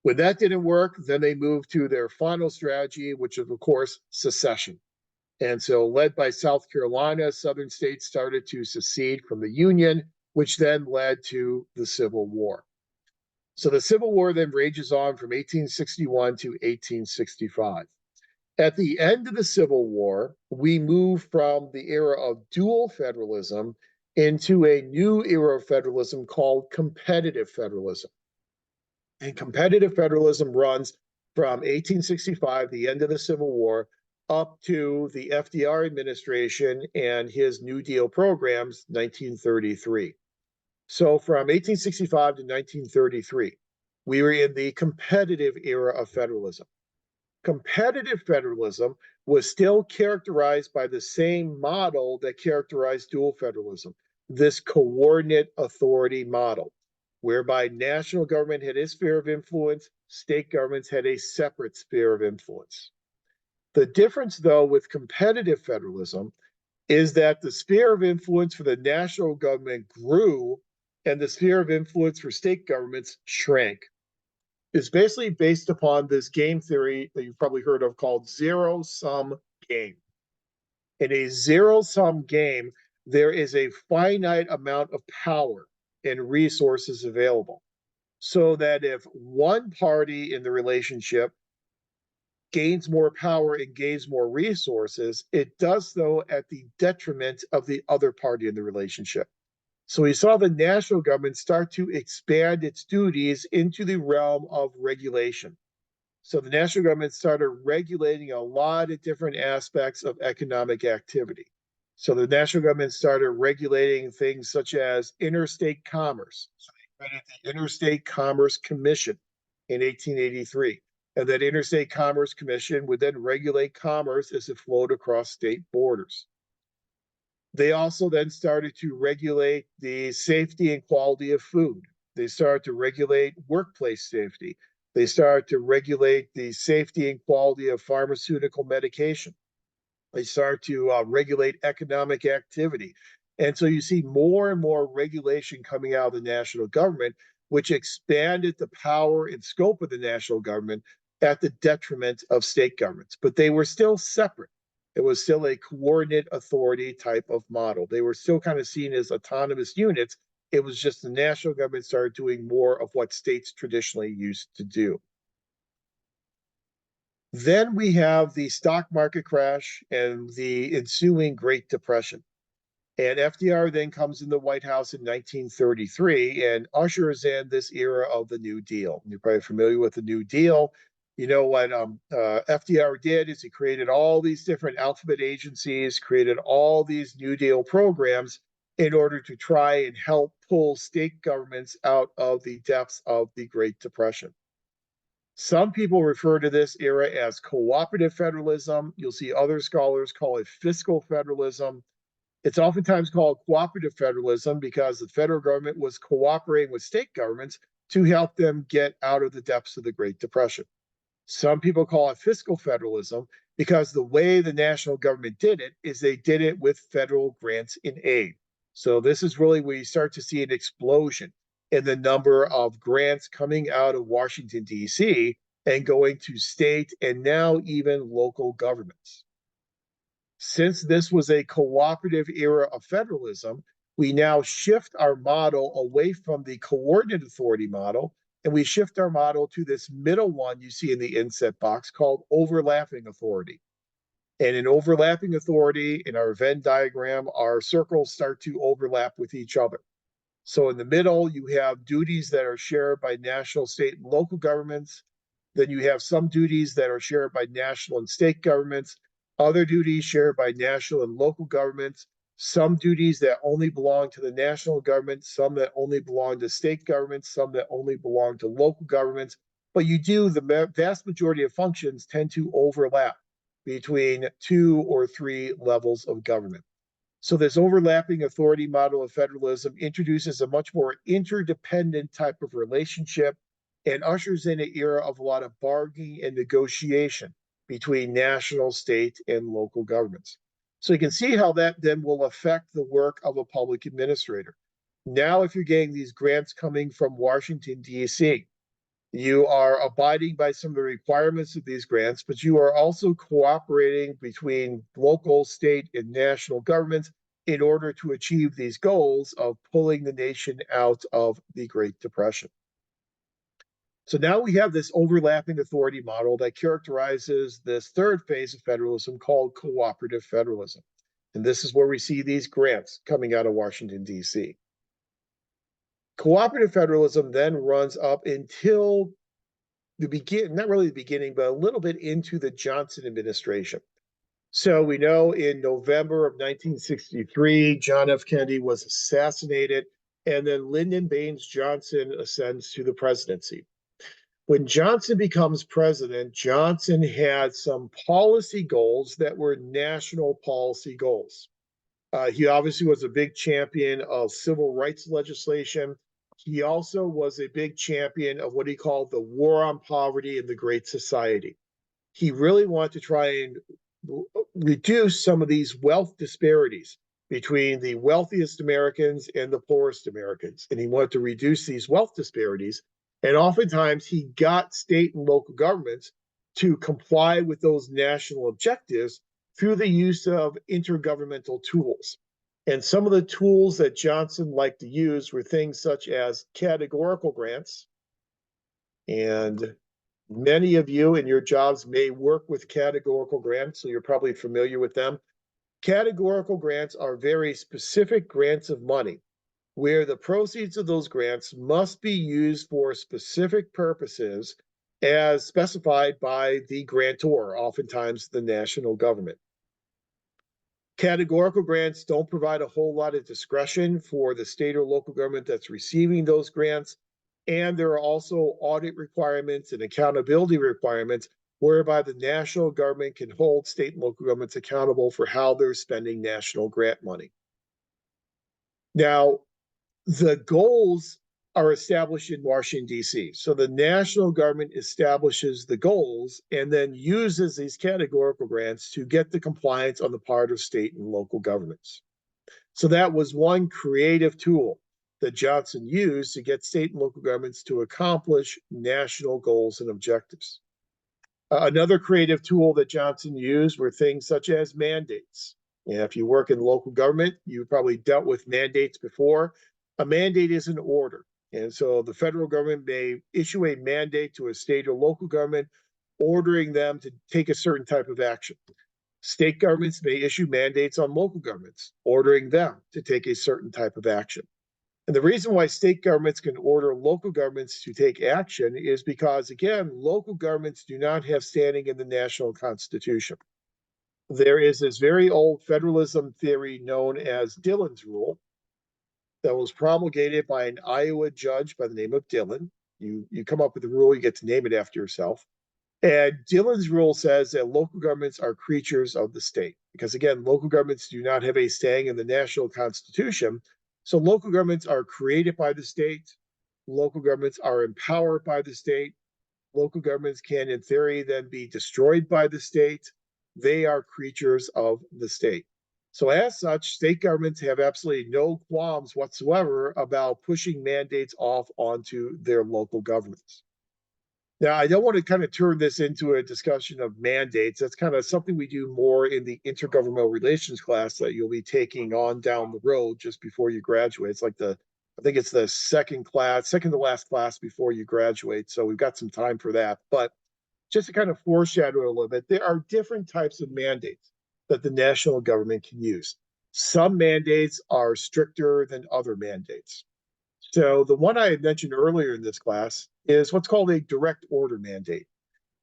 When that didn't work, then they moved to their final strategy, which is, of course, secession. And so, led by South Carolina, southern states started to secede from the Union, which then led to the Civil War. So the Civil War then rages on from 1861 to 1865. At the end of the Civil War, we move from the era of dual federalism into a new era of federalism called competitive federalism. And competitive federalism runs from 1865, the end of the Civil War, up to the FDR administration and his New Deal programs, 1933. So from 1865 to 1933, we were in the competitive era of federalism. Competitive federalism was still characterized by the same model that characterized dual federalism, this coordinate authority model, whereby national government had its sphere of influence, state governments had a separate sphere of influence. The difference, though, with competitive federalism is that the sphere of influence for the national government grew and the sphere of influence for state governments shrank. It's basically based upon this game theory that you've probably heard of called zero-sum game. In a zero-sum game, there is a finite amount of power and resources available. So that if one party in the relationship gains more power and gains more resources, it does so at the detriment of the other party in the relationship. So we saw the national government start to expand its duties into the realm of regulation. So the national government started regulating a lot of different aspects of economic activity. So the national government started regulating things such as interstate commerce. So they created the Interstate Commerce Commission in 1883. And that Interstate Commerce Commission would then regulate commerce as it flowed across state borders. They also then started to regulate the safety and quality of food. They started to regulate workplace safety. They started to regulate the safety and quality of pharmaceutical medication. They started to regulate economic activity. And so you see more and more regulation coming out of the national government, which expanded the power and scope of the national government at the detriment of state governments. But they were still separate. It was still a coordinate authority type of model. They were still kind of seen as autonomous units. It was just the national government started doing more of what states traditionally used to do. Then we have the stock market crash and the ensuing Great Depression. And FDR then comes in the White House in 1933 and ushers in this era of the New Deal. You're probably familiar with the New Deal. You know what FDR did is he created all these different alphabet agencies, created all these New Deal programs in order to try and help pull state governments out of the depths of the Great Depression. Some people refer to this era as cooperative federalism. You'll see other scholars call it fiscal federalism. It's oftentimes called cooperative federalism because the federal government was cooperating with state governments to help them get out of the depths of the Great Depression. Some people call it fiscal federalism because the way the national government did it is they did it with federal grants and aid. So this is really where you start to see an explosion in the number of grants coming out of Washington, D.C. and going to state and now even local governments. Since this was a cooperative era of federalism, we now shift our model away from the coordinate authority model, and we shift our model to this middle one you see in the inset box called overlapping authority. And in overlapping authority, in our Venn diagram, our circles start to overlap with each other. So in the middle, you have duties that are shared by national, state, and local governments. Then you have some duties that are shared by national and state governments, other duties shared by national and local governments, some duties that only belong to the national government, some that only belong to state governments, some that only belong to local governments. But the vast majority of functions tend to overlap between 2 or 3 levels of government. So this overlapping authority model of federalism introduces a much more interdependent type of relationship and ushers in an era of a lot of bargaining and negotiation between national, state, and local governments. So you can see how that then will affect the work of a public administrator. Now, if you're getting these grants coming from Washington, D.C., you are abiding by some of the requirements of these grants, but you are also cooperating between local, state, and national governments in order to achieve these goals of pulling the nation out of the Great Depression. So now we have this overlapping authority model that characterizes this third phase of federalism called cooperative federalism. And this is where we see these grants coming out of Washington, D.C. Cooperative federalism then runs up until not really the beginning, but a little bit into the Johnson administration. So we know in November of 1963, John F. Kennedy was assassinated, and then Lyndon Baines Johnson ascends to the presidency. When Johnson becomes president, Johnson had some policy goals that were national policy goals. He obviously was a big champion of civil rights legislation. He also was a big champion of what he called the war on poverty and the Great Society. He really wanted to try and reduce some of these wealth disparities between the wealthiest Americans and the poorest Americans. And he wanted to reduce these wealth disparities. And oftentimes he got state and local governments to comply with those national objectives through the use of intergovernmental tools. And some of the tools that Johnson liked to use were things such as categorical grants. And Many of you in your jobs may work with categorical grants, so you're probably familiar with them. Categorical grants are very specific grants of money where the proceeds of those grants must be used for specific purposes as specified by the grantor, oftentimes the national government. Categorical grants don't provide a whole lot of discretion for the state or local government that's receiving those grants. And there are also audit requirements and accountability requirements whereby the national government can hold state and local governments accountable for how they're spending national grant money. Now, the goals are established in Washington, D.C. So the national government establishes the goals and then uses these categorical grants to get the compliance on the part of state and local governments. So that was one creative tool that Johnson used to get state and local governments to accomplish national goals and objectives. Another creative tool that Johnson used were things such as mandates. And if you work in local government, you probably dealt with mandates before. A mandate is an order. And so the federal government may issue a mandate to a state or local government, ordering them to take a certain type of action. State governments may issue mandates on local governments, ordering them to take a certain type of action. And the reason why state governments can order local governments to take action is because, again, local governments do not have standing in the national constitution. There is this very old federalism theory known as Dillon's rule that was promulgated by an Iowa judge by the name of Dillon. You come up with a rule, you get to name it after yourself. And Dillon's rule says that local governments are creatures of the state because, again, local governments do not have a staying in the national constitution. So local governments are created by the state. Local governments are empowered by the state. Local governments can, in theory, then be destroyed by the state. They are creatures of the state. So as such, state governments have absolutely no qualms whatsoever about pushing mandates off onto their local governments. Now, I don't want to kind of turn this into a discussion of mandates. That's kind of something we do more in the intergovernmental relations class that you'll be taking on down the road just before you graduate. It's like I think it's the second to last class before you graduate. So we've got some time for that. But just to kind of foreshadow it a little bit, there are different types of mandates that the national government can use. Some mandates are stricter than other mandates. So the one I had mentioned earlier in this class is what's called a direct order mandate.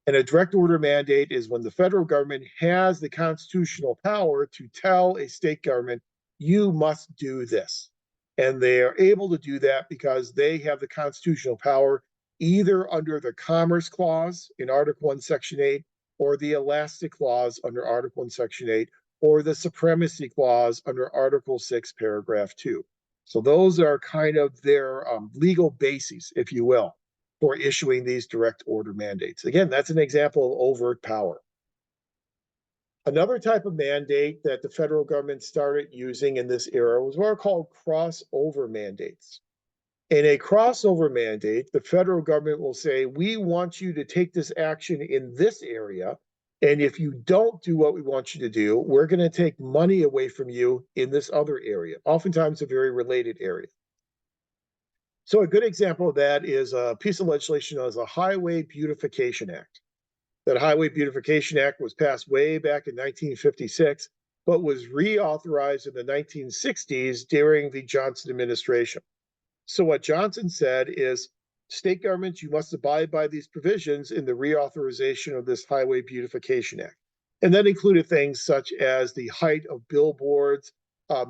And a direct order mandate is when the federal government has the constitutional power to tell a state government, you must do this. And they are able to do that because they have the constitutional power either under the Commerce Clause in Article 1, Section 8, or the Elastic Clause under Article 1, Section 8, or the Supremacy Clause under Article 6, Paragraph 2. So those are kind of their legal bases, if you will, for issuing these direct order mandates. Again, that's an example of overt power. Another type of mandate that the federal government started using in this era was what are called crossover mandates. In a crossover mandate, the federal government will say, we want you to take this action in this area. And if you don't do what we want you to do, we're going to take money away from you in this other area, oftentimes a very related area. So a good example of that is a piece of legislation known as the Highway Beautification Act. That Highway Beautification Act was passed way back in 1956, but was reauthorized in the 1960s during the Johnson administration. So what Johnson said is, state governments, you must abide by these provisions in the reauthorization of this Highway Beautification Act. And that included things such as the height of billboards,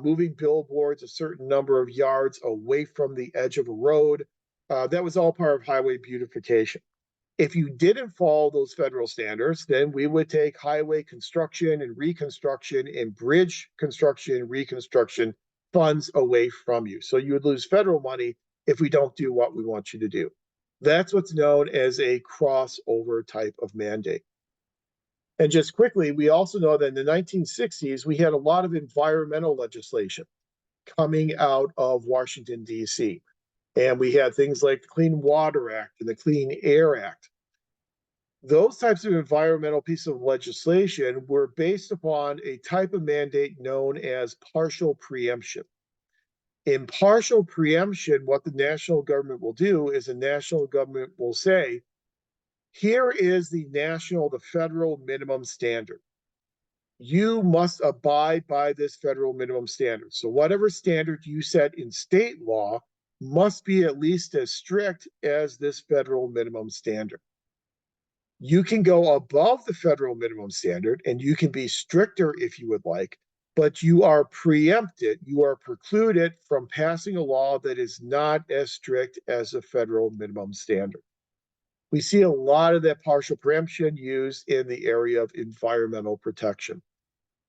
moving billboards a certain number of yards away from the edge of a road. That was all part of highway beautification. If you didn't follow those federal standards, then we would take highway construction and reconstruction and bridge construction and reconstruction funds away from you. So you would lose federal money if we don't do what we want you to do. That's what's known as a crossover type of mandate. And just quickly, we also know that in the 1960s, we had a lot of environmental legislation coming out of Washington, D.C. And we had things like the Clean Water Act and the Clean Air Act. Those types of environmental pieces of legislation were based upon a type of mandate known as partial preemption. In partial preemption, what the national government will do is the national government will say, Here is the federal minimum standard. You must abide by this federal minimum standard. So whatever standard you set in state law must be at least as strict as this federal minimum standard. You can go above the federal minimum standard and you can be stricter if you would like, but you are preempted, you are precluded from passing a law that is not as strict as the federal minimum standard. We see a lot of that partial preemption used in the area of environmental protection.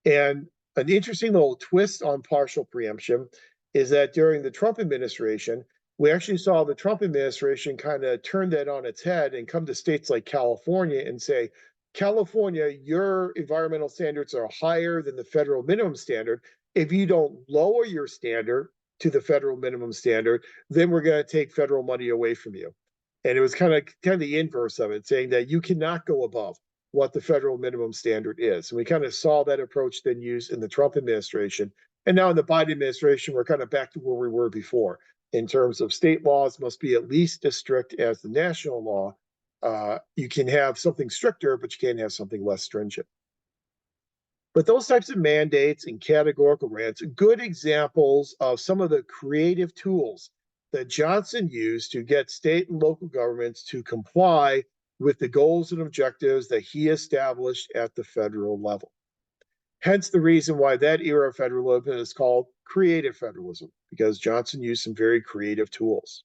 And an interesting little twist on partial preemption is that during the Trump administration, we actually saw the Trump administration kind of turn that on its head and come to states like California and say, California, your environmental standards are higher than the federal minimum standard. If you don't lower your standard to the federal minimum standard, then we're going to take federal money away from you. And it was kind of the inverse of it, saying that you cannot go above what the federal minimum standard is. And we kind of saw that approach then used in the Trump administration. And now in the Biden administration, we're kind of back to where we were before in terms of state laws must be at least as strict as the national law. You can have something stricter, but you can't have something less stringent. But those types of mandates and categorical grants, good examples of some of the creative tools that Johnson used to get state and local governments to comply with the goals and objectives that he established at the federal level. Hence the reason why that era of federalism is called creative federalism, because Johnson used some very creative tools.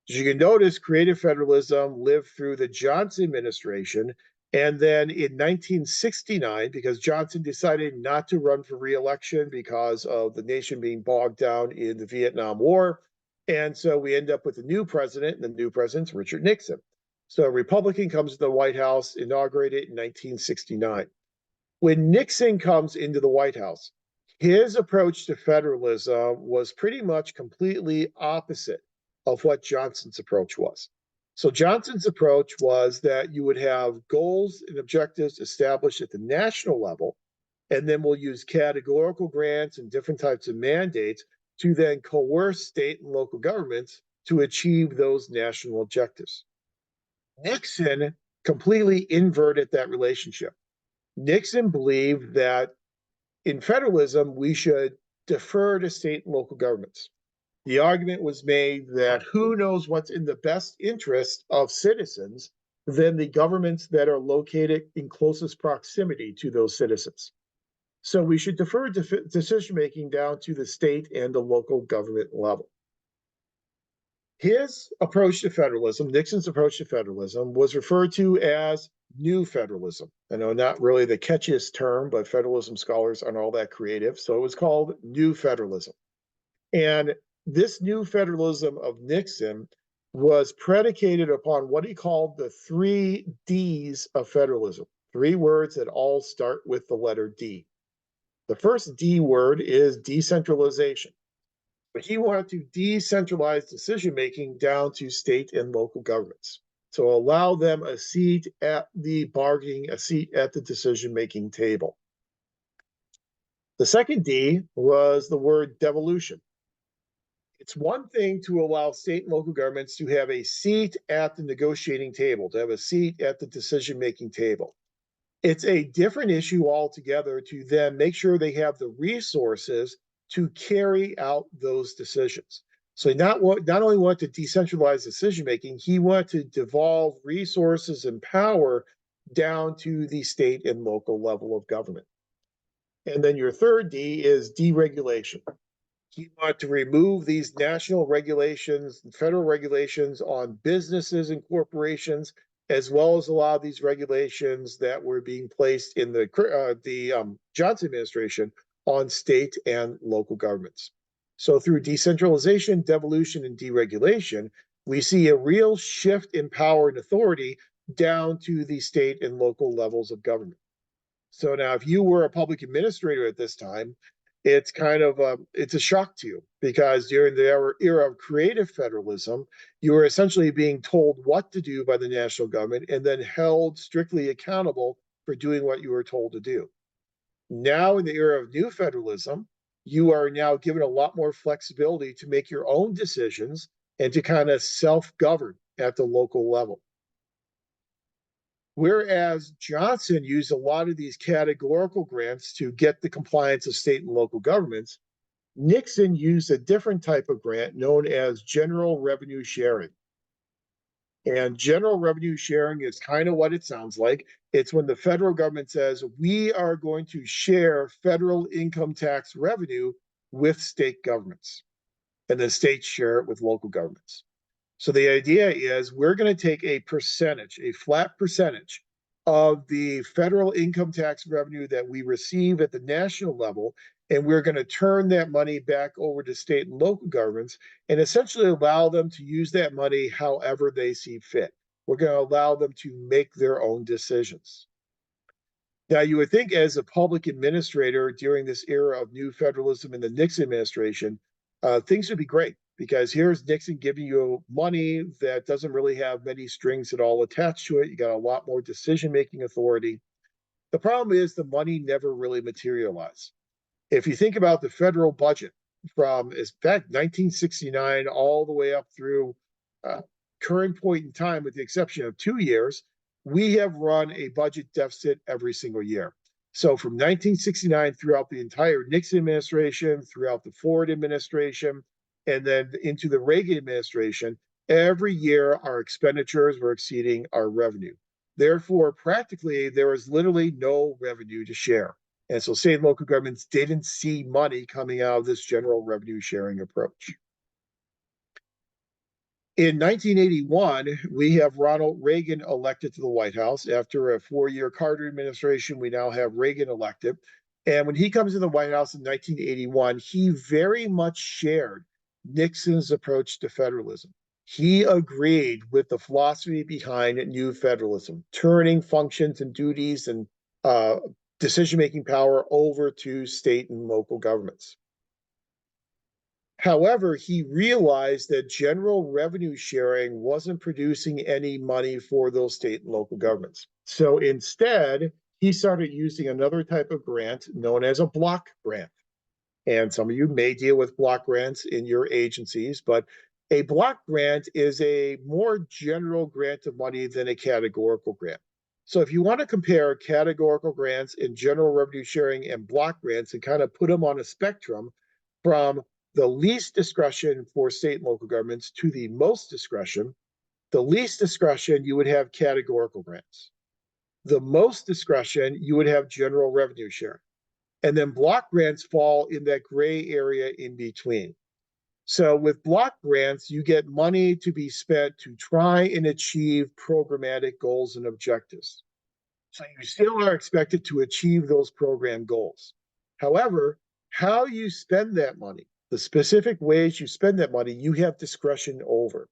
As you can notice, creative federalism lived through the Johnson administration. And then in 1969, because Johnson decided not to run for re-election because of the nation being bogged down in the Vietnam War. And so we end up with a new president, and the new president's Richard Nixon. So a Republican comes to the White House, inaugurated in 1969. When Nixon comes into the White House, his approach to federalism was pretty much completely opposite of what Johnson's approach was. So Johnson's approach was that you would have goals and objectives established at the national level, and then we'll use categorical grants and different types of mandates to then coerce state and local governments to achieve those national objectives. Nixon completely inverted that relationship. Nixon believed that in federalism, we should defer to state and local governments. The argument was made that who knows what's in the best interest of citizens than the governments that are located in closest proximity to those citizens. So we should defer decision-making down to the state and the local government level. His approach to federalism, Nixon's approach to federalism, was referred to as new federalism. I know not really the catchiest term, but federalism scholars aren't all that creative. So it was called new federalism. And this new federalism of Nixon was predicated upon what he called the 3 Ds of federalism, 3 words that all start with the letter D. The first D word is decentralization. But he wanted to decentralize decision-making down to state and local governments. So allow them a seat at the bargaining, a seat at the decision-making table. The second D was the word devolution. It's one thing to allow state and local governments to have a seat at the negotiating table, to have a seat at the decision-making table. It's a different issue altogether to then make sure they have the resources to carry out those decisions. So not only want to decentralize decision-making, he wanted to devolve resources and power down to the state and local level of government. And then your third D is deregulation. He wanted to remove these national regulations, federal regulations on businesses and corporations, as well as a lot of these regulations that were being placed in the Johnson administration on state and local governments. So through decentralization, devolution, and deregulation, we see a real shift in power and authority down to the state and local levels of government. So now if you were a public administrator at this time, it's kind of it's a shock to you, because during the era of creative federalism, you were essentially being told what to do by the national government and then held strictly accountable for doing what you were told to do. Now in the era of new federalism, you are now given a lot more flexibility to make your own decisions and to kind of self-govern at the local level. Whereas Johnson used a lot of these categorical grants to get the compliance of state and local governments, Nixon used a different type of grant known as general revenue sharing. And general revenue sharing is kind of what it sounds like. It's when the federal government says, we are going to share federal income tax revenue with state governments, and the states share it with local governments. So the idea is we're going to take a percentage, a flat percentage of the federal income tax revenue that we receive at the national level, and we're going to turn that money back over to state and local governments and essentially allow them to use that money however they see fit. We're going to allow them to make their own decisions. Now, you would think as a public administrator during this era of new federalism in the Nixon administration, things would be great because here's Nixon giving you money that doesn't really have many strings at all attached to it. You got a lot more decision-making authority. The problem is the money never really materialized. If you think about the federal budget from, in fact, 1969 all the way up through current point in time, with the exception of 2 years, we have run a budget deficit every single year. So from 1969 throughout the entire Nixon administration, throughout the Ford administration, and then into the Reagan administration, every year our expenditures were exceeding our revenue. Therefore, practically, there was literally no revenue to share. And so state and local governments didn't see money coming out of this general revenue sharing approach. In 1981, we have Ronald Reagan elected to the White House. After a 4-year Carter administration, we now have Reagan elected. And when he comes in the White House in 1981, he very much shared Nixon's approach to federalism. He agreed with the philosophy behind new federalism, turning functions and duties and decision-making power over to state and local governments. However, he realized that general revenue sharing wasn't producing any money for those state and local governments. So instead, he started using another type of grant known as a block grant. And some of you may deal with block grants in your agencies, but a block grant is a more general grant of money than a categorical grant. So if you want to compare categorical grants and general revenue sharing and block grants and kind of put them on a spectrum from the least discretion for state and local governments to the most discretion, the least discretion, you would have categorical grants. The most discretion, you would have general revenue sharing. And then block grants fall in that gray area in between. So with block grants, you get money to be spent to try and achieve programmatic goals and objectives. So you still are expected to achieve those program goals. However, how you spend that money, the specific ways you spend that money, you have discretion over.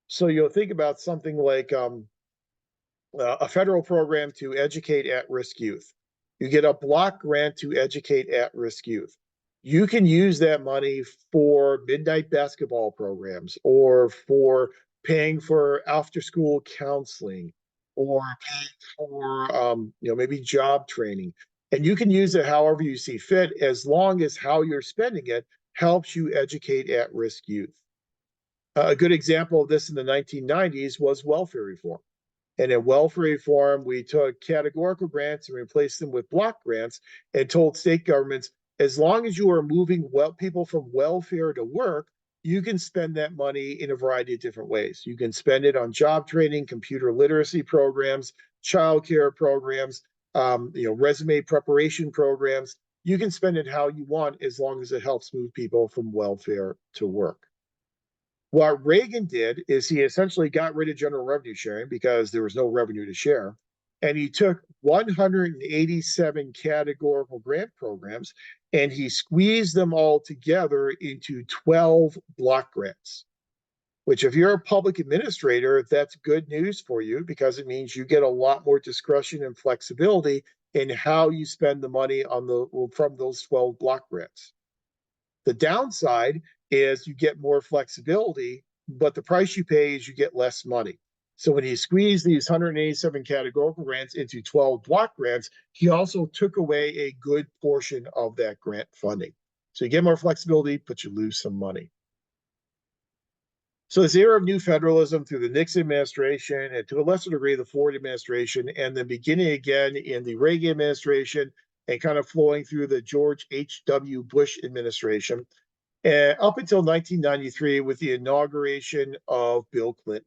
So you'll think about something like a federal program to educate at-risk youth. You get a block grant to educate at-risk youth. You can use that money for midnight basketball programs or for paying for after-school counseling or paying for maybe job training. And you can use it however you see fit, as long as how you're spending it helps you educate at-risk youth. A good example of this in the 1990s was welfare reform. And in welfare reform, we took categorical grants and replaced them with block grants and told state governments, as long as you are moving people from welfare to work, you can spend that money in a variety of different ways. You can spend it on job training, computer literacy programs, childcare programs, resume preparation programs. You can spend it how you want as long as it helps move people from welfare to work. What Reagan did is he essentially got rid of general revenue sharing because there was no revenue to share. And he took 187 categorical grant programs and he squeezed them all together into 12 block grants, which if you're a public administrator, that's good news for you because it means you get a lot more discretion and flexibility in how you spend the money from those 12 block grants. The downside is you get more flexibility, but the price you pay is you get less money. So when he squeezed these 187 categorical grants into 12 block grants, he also took away a good portion of that grant funding. So you get more flexibility, but you lose some money. So this era of new federalism through the Nixon administration and to a lesser degree the Ford administration, and then beginning again in the Reagan administration and kind of flowing through the George H.W. Bush administration, up until 1993 with the inauguration of Bill Clinton.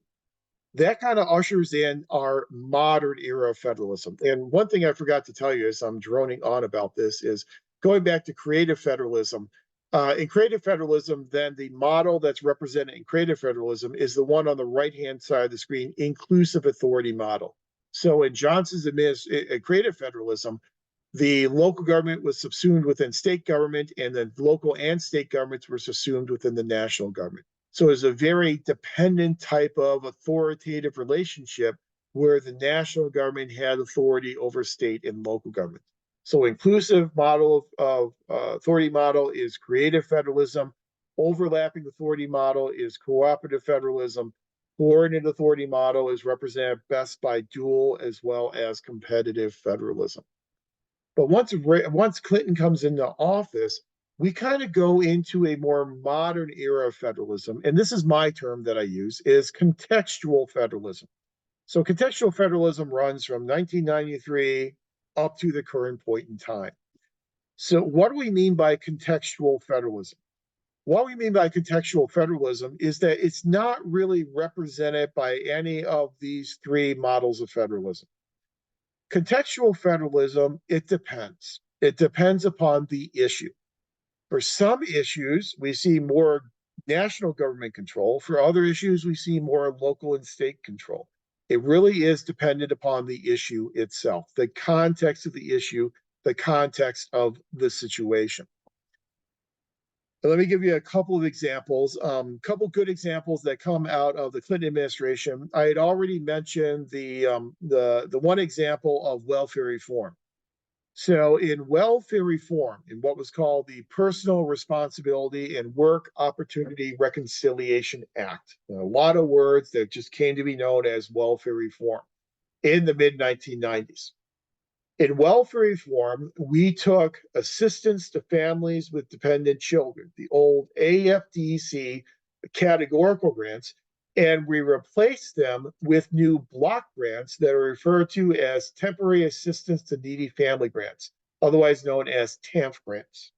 That kind of ushers in our modern era of federalism. And one thing I forgot to tell you as I'm droning on about this is going back to creative federalism. In creative federalism, then the model that's represented in creative federalism is the one on the right-hand side of the screen, inclusive authority model. So in Johnson's creative federalism, the local government was subsumed within state government, and then local and state governments were subsumed within the national government. So it's a very dependent type of authoritative relationship where the national government had authority over state and local government. So inclusive model of authority model is creative federalism. Overlapping authority model is cooperative federalism. Coordinated authority model is represented best by dual as well as competitive federalism. But once Clinton comes into office, we kind of go into a more modern era of federalism. And this is my term that I use, is contextual federalism. So contextual federalism runs from 1993 up to the current point in time. So what do we mean by contextual federalism? What we mean by contextual federalism is that it's not really represented by any of these three models of federalism. Contextual federalism, it depends. It depends upon the issue. For some issues, we see more national government control. For other issues, we see more local and state control. It really is dependent upon the issue itself, the context of the issue, the context of the situation. Let me give you a couple of examples, couple good examples that come out of the Clinton administration. I had already mentioned the one example of welfare reform. So in welfare reform, in what was called the Personal Responsibility and Work Opportunity Reconciliation Act, a lot of words that just came to be known as welfare reform in the mid-1990s. In welfare reform, we took assistance to families with dependent children, the old AFDC categorical grants, and we replaced them with new block grants that are referred to as temporary assistance to needy family grants, otherwise known as TANF grants.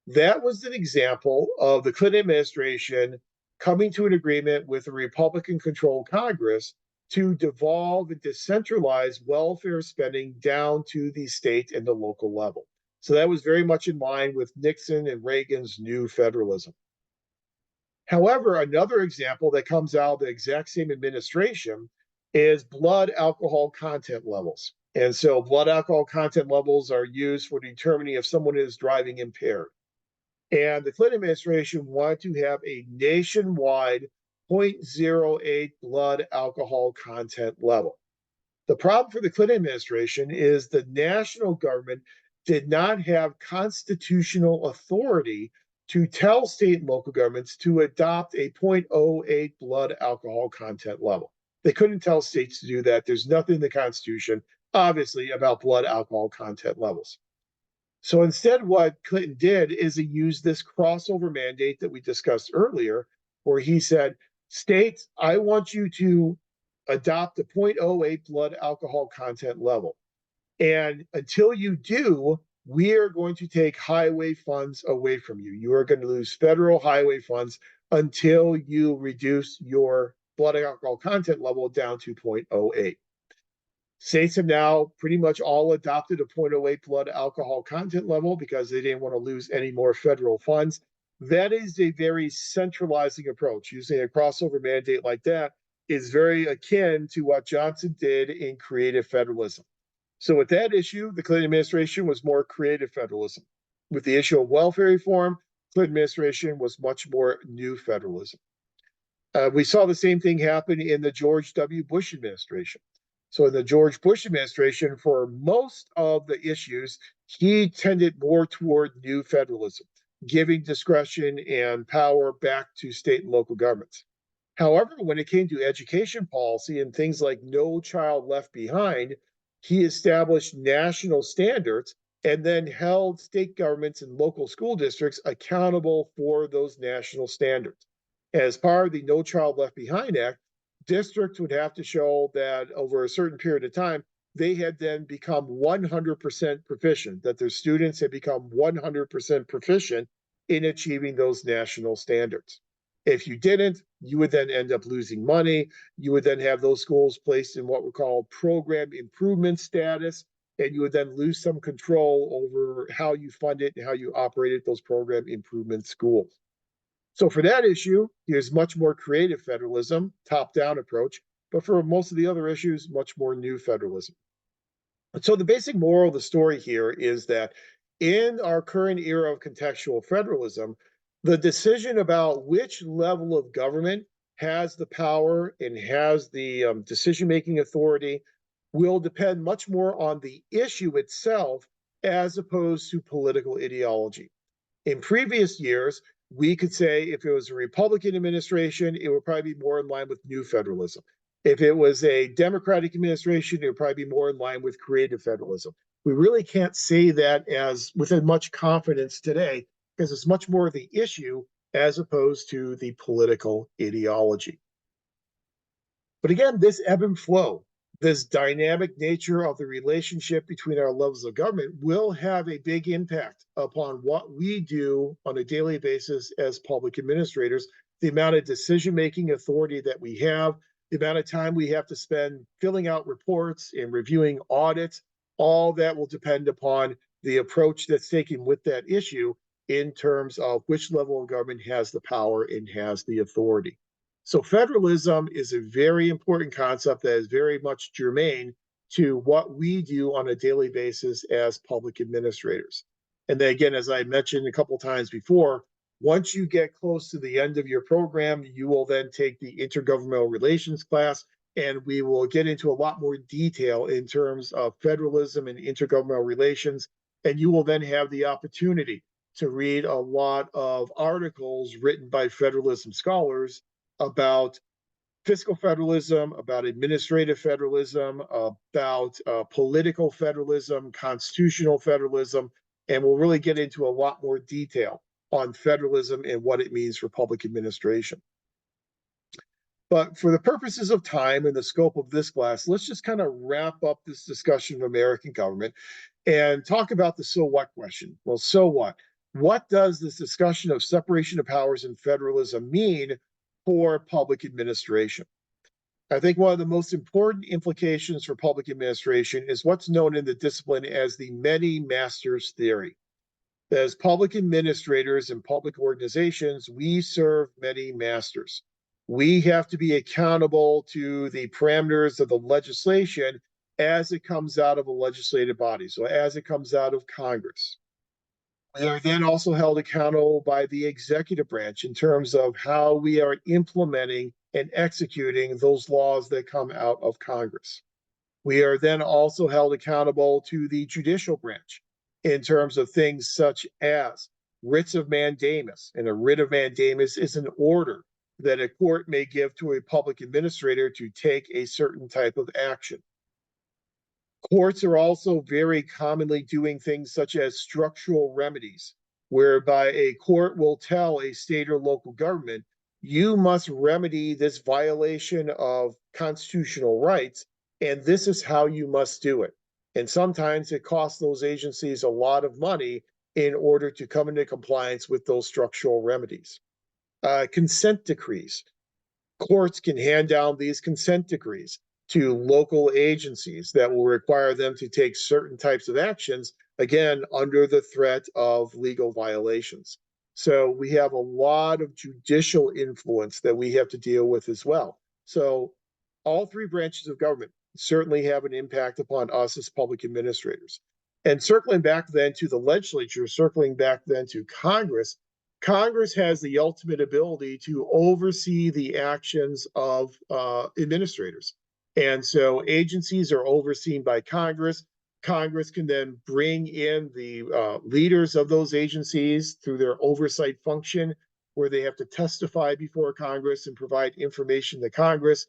That was an example of the Clinton administration coming to an agreement with a Republican-controlled Congress to devolve and decentralize welfare spending down to the state and the local level. So that was very much in line with Nixon and Reagan's new federalism. However, another example that comes out of the exact same administration is blood alcohol content levels. And so blood alcohol content levels are used for determining if someone is driving impaired. And the Clinton administration wanted to have a nationwide 0.08 blood alcohol content level. The problem for the Clinton administration is the national government did not have constitutional authority to tell state and local governments to adopt a 0.08 blood alcohol content level. They couldn't tell states to do that. There's nothing in the Constitution, obviously, about blood alcohol content levels. So instead, what Clinton did is he used this crossover mandate that we discussed earlier, where he said, states, I want you to adopt a 0.08 blood alcohol content level. And until you do, we are going to take highway funds away from you. You are going to lose federal highway funds until you reduce your blood alcohol content level down to 0.08. States have now pretty much all adopted a 0.08 blood alcohol content level because they didn't want to lose any more federal funds. That is a very centralizing approach. Using a crossover mandate like that is very akin to what Johnson did in creative federalism. So with that issue, the Clinton administration was more creative federalism. With the issue of welfare reform, Clinton administration was much more new federalism. We saw the same thing happen in the George W. Bush administration. So in the George Bush administration, for most of the issues, he tended more toward new federalism, giving discretion and power back to state and local governments. However, when it came to education policy and things like No Child Left Behind, he established national standards and then held state governments and local school districts accountable for those national standards. As part of the No Child Left Behind Act, districts would have to show that over a certain period of time, they had then become 100% proficient, that their students had become 100% proficient in achieving those national standards. If you didn't, you would then end up losing money. You would then have those schools placed in what we call program improvement status, and you would then lose some control over how you funded and how you operated those program improvement schools. So for that issue, there's much more creative federalism, top-down approach, but for most of the other issues, much more new federalism. So the basic moral of the story here is that in our current era of contextual federalism, the decision about which level of government has the power and has the decision-making authority will depend much more on the issue itself as opposed to political ideology. In previous years, we could say if it was a Republican administration, it would probably be more in line with new federalism. If it was a Democratic administration, it would probably be more in line with creative federalism. We really can't say that as with as much confidence today because it's much more the issue as opposed to the political ideology. But again, this ebb and flow, this dynamic nature of the relationship between our levels of government will have a big impact upon what we do on a daily basis as public administrators, the amount of decision-making authority that we have, the amount of time we have to spend filling out reports and reviewing audits, all that will depend upon the approach that's taken with that issue in terms of which level of government has the power and has the authority. So federalism is a very important concept that is very much germane to what we do on a daily basis as public administrators. And then again, as I mentioned a couple times before, once you get close to the end of your program, you will then take the intergovernmental relations class, and we will get into a lot more detail in terms of federalism and intergovernmental relations. And you will then have the opportunity to read a lot of articles written by federalism scholars about fiscal federalism, about administrative federalism, about political federalism, constitutional federalism, and we'll really get into a lot more detail on federalism and what it means for public administration. But for the purposes of time and the scope of this class, let's just kind of wrap up this discussion of American government and talk about the so what question. Well, so what? What does this discussion of separation of powers and federalism mean for public administration? I think one of the most important implications for public administration is what's known in the discipline as the many masters theory. As public administrators and public organizations, we serve many masters. We have to be accountable to the parameters of the legislation as it comes out of a legislative body, so as it comes out of Congress. We are then also held accountable by the executive branch in terms of how we are implementing and executing those laws that come out of Congress. We are then also held accountable to the judicial branch in terms of things such as writs of mandamus. And a writ of mandamus is an order that a court may give to a public administrator to take a certain type of action. Courts are also very commonly doing things such as structural remedies, whereby a court will tell a state or local government, you must remedy this violation of constitutional rights, and this is how you must do it. And sometimes it costs those agencies a lot of money in order to come into compliance with those structural remedies. Consent decrees. Courts can hand down these consent decrees to local agencies that will require them to take certain types of actions, again, under the threat of legal violations. So we have a lot of judicial influence that we have to deal with as well. So all three branches of government certainly have an impact upon us as public administrators. And circling back then to the legislature, circling back then to Congress, Congress has the ultimate ability to oversee the actions of administrators. And so agencies are overseen by Congress. Congress can then bring in the leaders of those agencies through their oversight function, where they have to testify before Congress and provide information to Congress.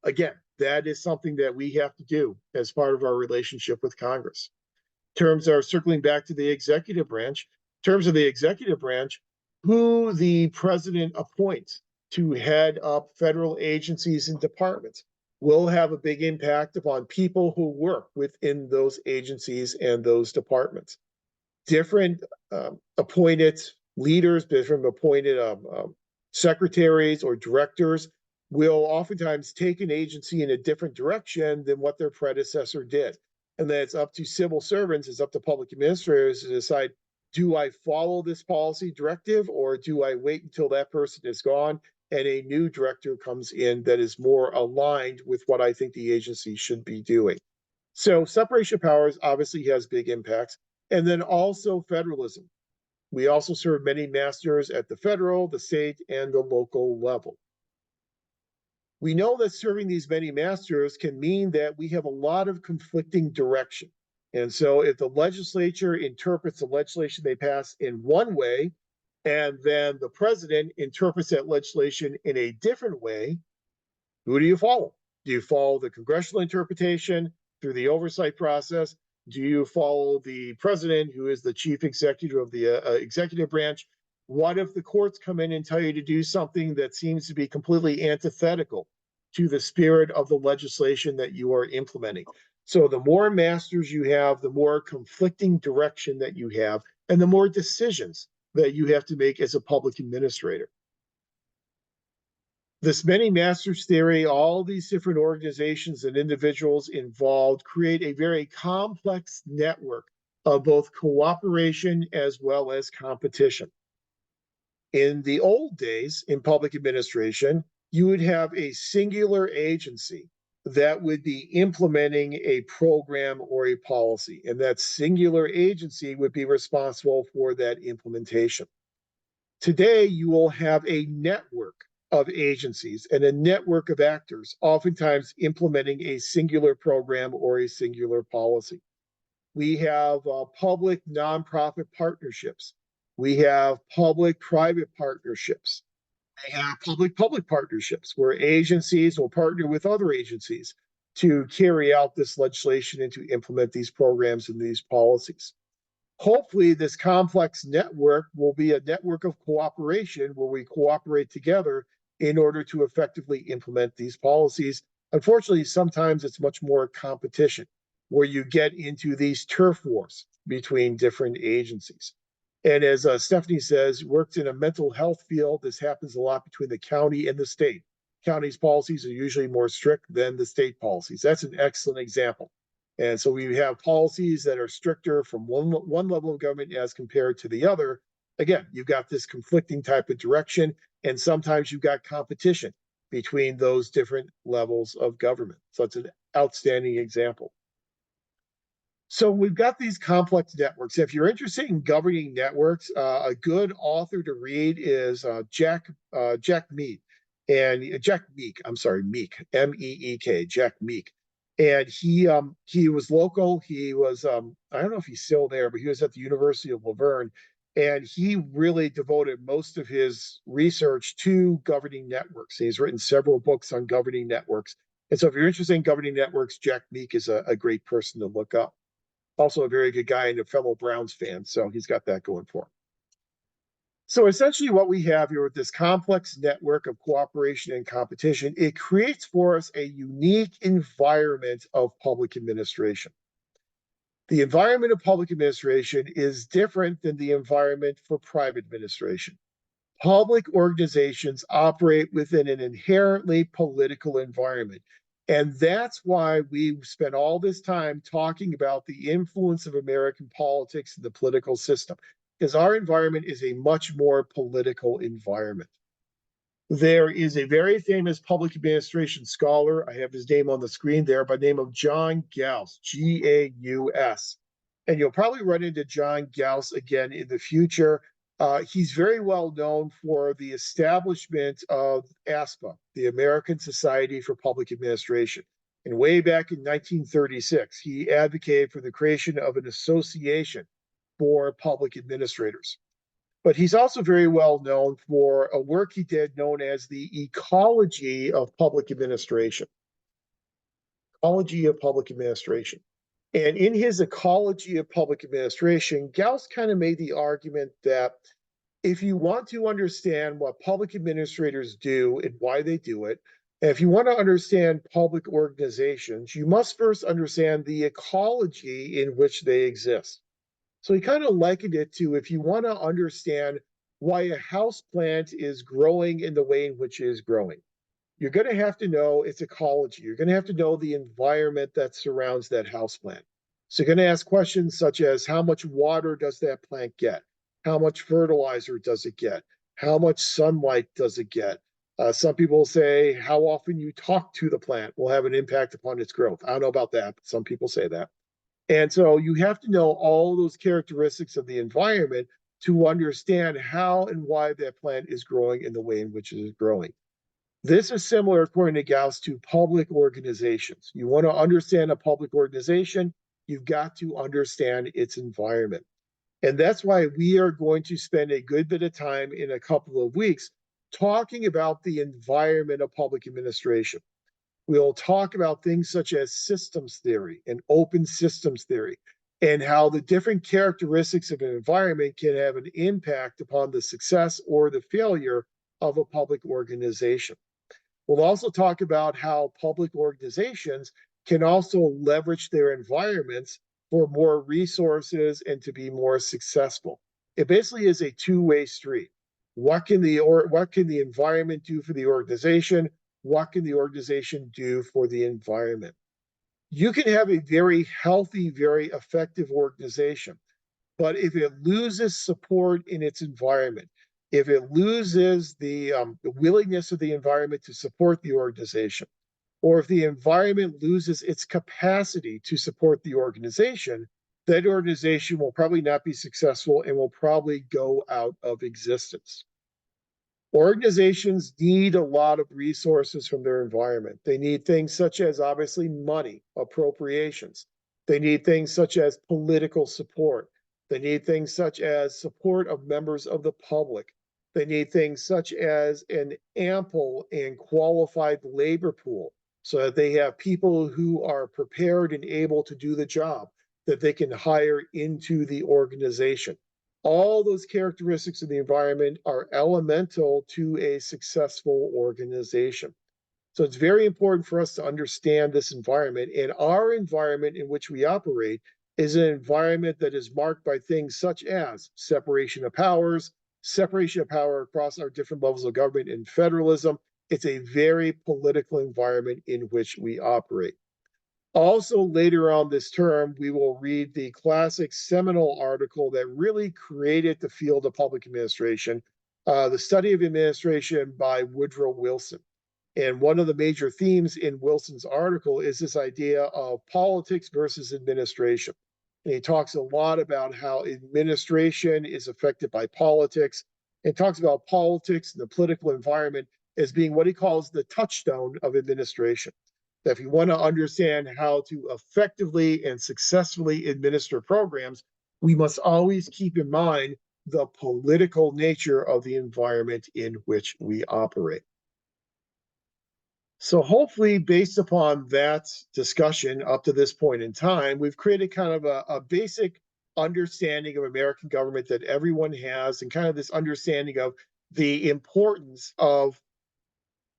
Again, that is something that we have to do as part of our relationship with Congress. In terms of circling back to the executive branch, in terms of the executive branch, who the president appoints to head up federal agencies and departments will have a big impact upon people who work within those agencies and those departments. Different appointed leaders, different appointed secretaries or directors will oftentimes take an agency in a different direction than what their predecessor did. And then it's up to civil servants, it's up to public administrators to decide, do I follow this policy directive or do I wait until that person is gone and a new director comes in that is more aligned with what I think the agency should be doing? So separation of powers obviously has big impacts. And then also federalism. We also serve many masters at the federal, the state, and the local level. We know that serving these many masters can mean that we have a lot of conflicting direction. And so if the legislature interprets the legislation they pass in one way, and then the president interprets that legislation in a different way, who do you follow? Do you follow the congressional interpretation through the oversight process? Do you follow the president, who is the chief executive of the executive branch? What if the courts come in and tell you to do something that seems to be completely antithetical to the spirit of the legislation that you are implementing? So the more masters you have, the more conflicting direction that you have, and the more decisions that you have to make as a public administrator. This many masters theory, all these different organizations and individuals involved create a very complex network of both cooperation as well as competition. In the old days in public administration, you would have a singular agency that would be implementing a program or a policy, and that singular agency would be responsible for that implementation. Today, you will have a network of agencies and a network of actors, oftentimes implementing a singular program or a singular policy. We have public nonprofit partnerships. We have public-private partnerships. We have public-public partnerships where agencies will partner with other agencies to carry out this legislation and to implement these programs and these policies. Hopefully, this complex network will be a network of cooperation where we cooperate together in order to effectively implement these policies. Unfortunately, sometimes it's much more competition where you get into these turf wars between different agencies. And as Stephanie says, works in a mental health field, this happens a lot between the county and the state. County's policies are usually more strict than the state policies. That's an excellent example. And so we have policies that are stricter from one level of government as compared to the other. Again, you've got this conflicting type of direction, and sometimes you've got competition between those different levels of government. So it's an outstanding example. So we've got these complex networks. If you're interested in governing networks, a good author to read is Jack Meek, and Jack Meek. I'm sorry, Meek, M-E-E-K, Jack Meek. And he was local. He was I don't know if he's still there, but he was at the University of Laverne, and he really devoted most of his research to governing networks. He's written several books on governing networks. And so if you're interested in governing networks, Jack Meek is a great person to look up. Also a very good guy and a fellow Browns fan, so he's got that going for him. So essentially what we have here with this complex network of cooperation and competition, it creates for us a unique environment of public administration. The environment of public administration is different than the environment for private administration. Public organizations operate within an inherently political environment. And that's why we've spent all this time talking about the influence of American politics in the political system, because our environment is a much more political environment. There is a very famous public administration scholar, I have his name on the screen there, by the name of John Gauss, G-A-U-S. And you'll probably run into John Gauss again in the future. He's very well known for the establishment of ASPA, the American Society for Public Administration. And way back in 1936, he advocated for the creation of an association for public administrators. But he's also very well known for a work he did known as the ecology of public administration. Ecology of public administration. And in his ecology of public administration, Gauss kind of made the argument that if you want to understand what public administrators do and why they do it, and if you want to understand public organizations, you must first understand the ecology in which they exist. So he kind of likened it to if you want to understand why a house plant is growing in the way in which it is growing, you're going to have to know its ecology. You're going to have to know the environment that surrounds that house plant. So you're going to ask questions such as how much water does that plant get? How much fertilizer does it get? How much sunlight does it get? Some people say how often you talk to the plant will have an impact upon its growth. I don't know about that, but some people say that. And so you have to know all those characteristics of the environment to understand how and why that plant is growing in the way in which it is growing. This is similar, according to Gauss, to public organizations. You want to understand a public organization, you've got to understand its environment. And that's why we are going to spend a good bit of time in a couple of weeks talking about the environment of public administration. We'll talk about things such as systems theory and open systems theory, and how the different characteristics of an environment can have an impact upon the success or the failure of a public organization. We'll also talk about how public organizations can also leverage their environments for more resources and to be more successful. It basically is a two-way street. What can the environment do for the organization? What can the organization do for the environment? You can have a very healthy, very effective organization, but if it loses support in its environment, if it loses the willingness of the environment to support the organization, or if the environment loses its capacity to support the organization, that organization will probably not be successful and will probably go out of existence. Organizations need a lot of resources from their environment. They need things such as, obviously, money, appropriations. They need things such as political support. They need things such as support of members of the public. They need things such as an ample and qualified labor pool so that they have people who are prepared and able to do the job that they can hire into the organization. All those characteristics of the environment are elemental to a successful organization. So it's very important for us to understand this environment. And our environment in which we operate is an environment that is marked by things such as separation of powers, separation of power across our different levels of government, and federalism. It's a very political environment in which we operate. Also, later on this term, we will read the classic seminal article that really created the field of public administration, The Study of Administration by Woodrow Wilson. And one of the major themes in Wilson's article is this idea of politics versus administration. And he talks a lot about how administration is affected by politics, and talks about politics and the political environment as being what he calls the touchstone of administration. That if you want to understand how to effectively and successfully administer programs, we must always keep in mind the political nature of the environment in which we operate. So hopefully, based upon that discussion up to this point in time, we've created kind of a basic understanding of American government that everyone has, and kind of this understanding of the importance of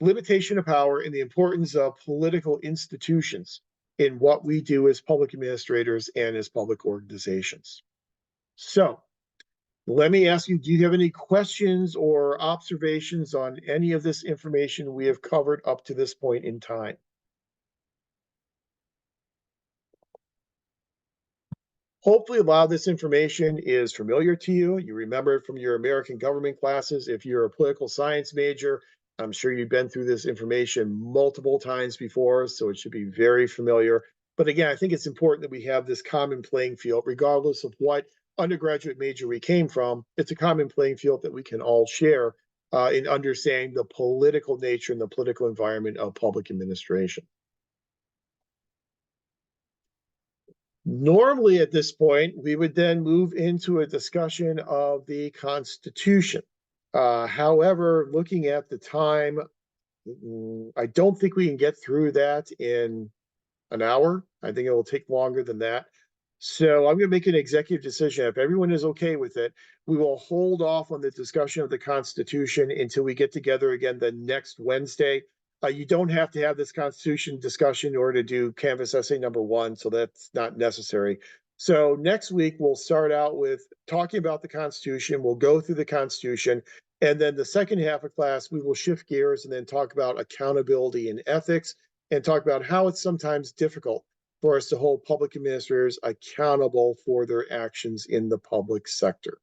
limitation of power and the importance of political institutions in what we do as public administrators and as public organizations. So let me ask you, do you have any questions or observations on any of this information we have covered up to this point in time? Hopefully, a lot of this information is familiar to you. You remember it from your American government classes. If you're a political science major, I'm sure you've been through this information multiple times before, so it should be very familiar. But again, I think it's important that we have this common playing field, regardless of what undergraduate major we came from. It's a common playing field that we can all share in understanding the political nature and the political environment of public administration. Normally, at this point, we would then move into a discussion of the Constitution. However, looking at the time, I don't think we can get through that in an hour. I think it will take longer than that. So I'm going to make an executive decision. If everyone is okay with it, we will hold off on the discussion of the Constitution until we get together again the next Wednesday. You don't have to have this Constitution discussion in order to do Canvas essay number 1, so that's not necessary. So next week, we'll start out with talking about the Constitution. We'll go through the Constitution. And then the second half of class, we will shift gears and then talk about accountability and ethics and talk about how it's sometimes difficult for us to hold public administrators accountable for their actions in the public sector.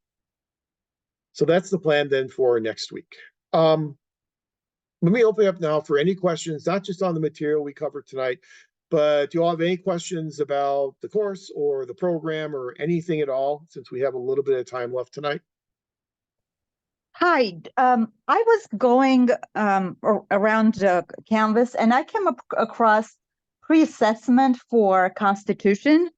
So that's the plan then for next week. Let me open up now for any questions, not just on the material we covered tonight, but do you all have any questions about the course or the program or anything at all, since we have a little bit of time left tonight? Hi, I was going around Canvas and I came across pre-assessment for Constitution.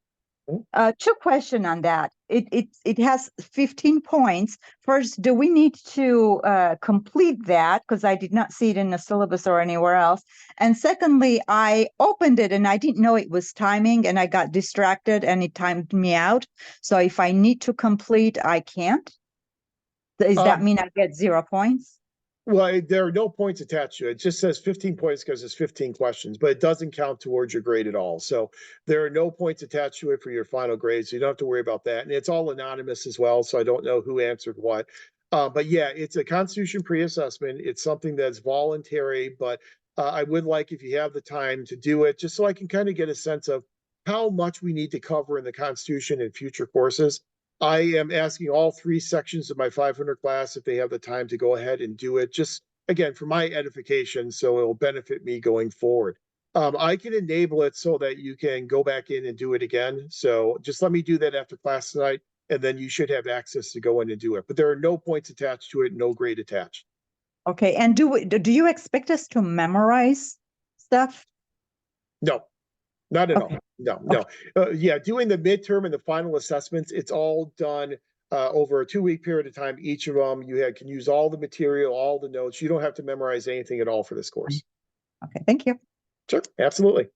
Two questions on that. It has 15 points. First, do we need to complete that? Because I did not see it in the syllabus or anywhere else. And secondly, I opened it and I didn't know it was timing and I got distracted and it timed me out. So if I need to complete, I can't. Does that mean I get 0 points? Well, there are no points attached to it. It just says 15 points because it's 15 questions, but it doesn't count towards your grade at all. So there are no points attached to it for your final grade. So you don't have to worry about that. And it's all anonymous as well. So I don't know who answered what. But yeah, it's a Constitution pre-assessment. It's something that's voluntary, but I would like, if you have the time, to do it just so I can kind of get a sense of how much we need to cover in the Constitution in future courses. I am asking all 3 sections of my 500 class if they have the time to go ahead and do it, just again, for my edification, so it will benefit me going forward. I can enable it so that you can go back in and do it again. So just let me do that after class tonight, and then you should have access to go in and do it. But there are no points attached to it, no grade attached. Okay, and do you expect us to memorize stuff? No, not at all. Okay. No. Yeah, doing the midterm and the final assessments, it's all done over a 2-week period of time. Each of them, can use all the material, all the notes. You don't have to memorize anything at all for this course. Okay, thank you. Sure, absolutely.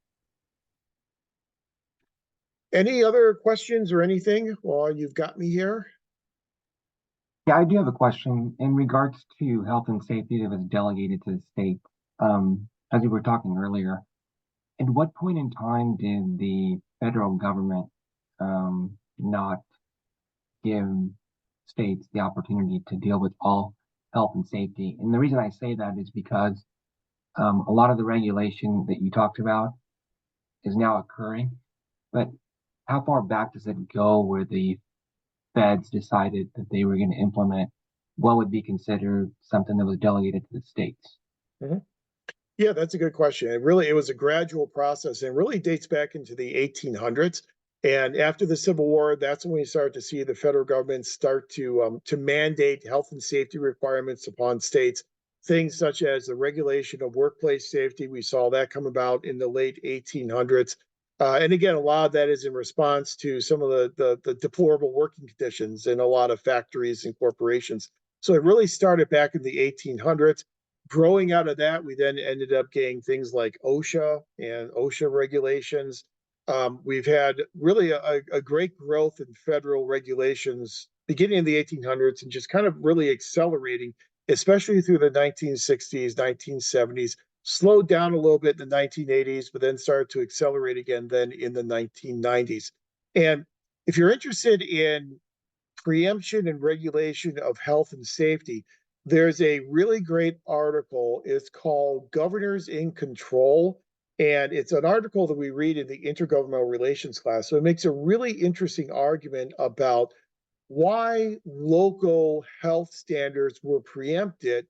Any other questions or anything while you've got me here? Yeah, I do have a question in regards to health and safety that was delegated to the state. As we were talking earlier, at what point in time did the federal government not give states the opportunity to deal with all health and safety? And the reason I say that is because a lot of the regulation that you talked about is now occurring, but how far back does it go where the feds decided that they were going to implement what would be considered something that was delegated to the states? Mm-hmm. Yeah, that's a good question. It was a gradual process and really dates back into the 1800s. And after the Civil War, that's when we start to see the federal government start to mandate health and safety requirements upon states. Things such as the regulation of workplace safety, we saw that come about in the late 1800s. And again, a lot of that is in response to some of the deplorable working conditions in a lot of factories and corporations. So it really started back in the 1800s. Growing out of that, we then ended up getting things like OSHA and OSHA regulations. We've had really a great growth in federal regulations beginning in the 1800s and just kind of really accelerating, especially through the 1960s, 1970s, slowed down a little bit in the 1980s, but then started to accelerate again then in the 1990s. And if you're interested in preemption and regulation of health and safety, there's a really great article. It's called Governors in Control. And it's an article that we read in the intergovernmental relations class. So it makes a really interesting argument about why local health standards were preempted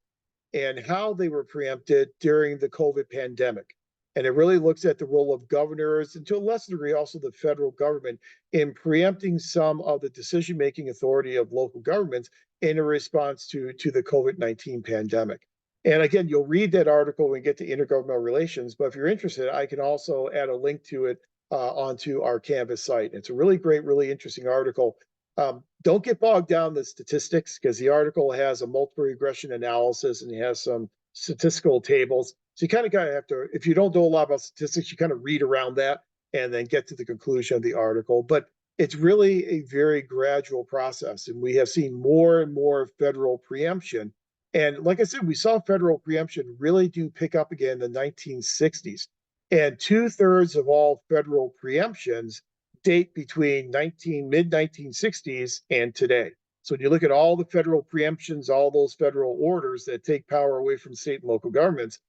and how they were preempted during the COVID pandemic. And it really looks at the role of governors and to a lesser degree also the federal government in preempting some of the decision-making authority of local governments in a response to the COVID-19 pandemic. And again, you'll read that article when we get to intergovernmental relations, but if you're interested, I can also add a link to it onto our Canvas site. It's a really great, really interesting article. Don't get bogged down in the statistics because the article has a multiple regression analysis and it has some statistical tables. So you kind of have to, if you don't know a lot about statistics, you kind of read around that and then get to the conclusion of the article. But it's really a very gradual process. And we have seen more and more federal preemption. And like I said, we saw federal preemption really do pick up again in the 1960s. And 2/3 of all federal preemptions date between mid 1960s and today. So when you look at all the federal preemptions, all those federal orders that take power away from state and local governments,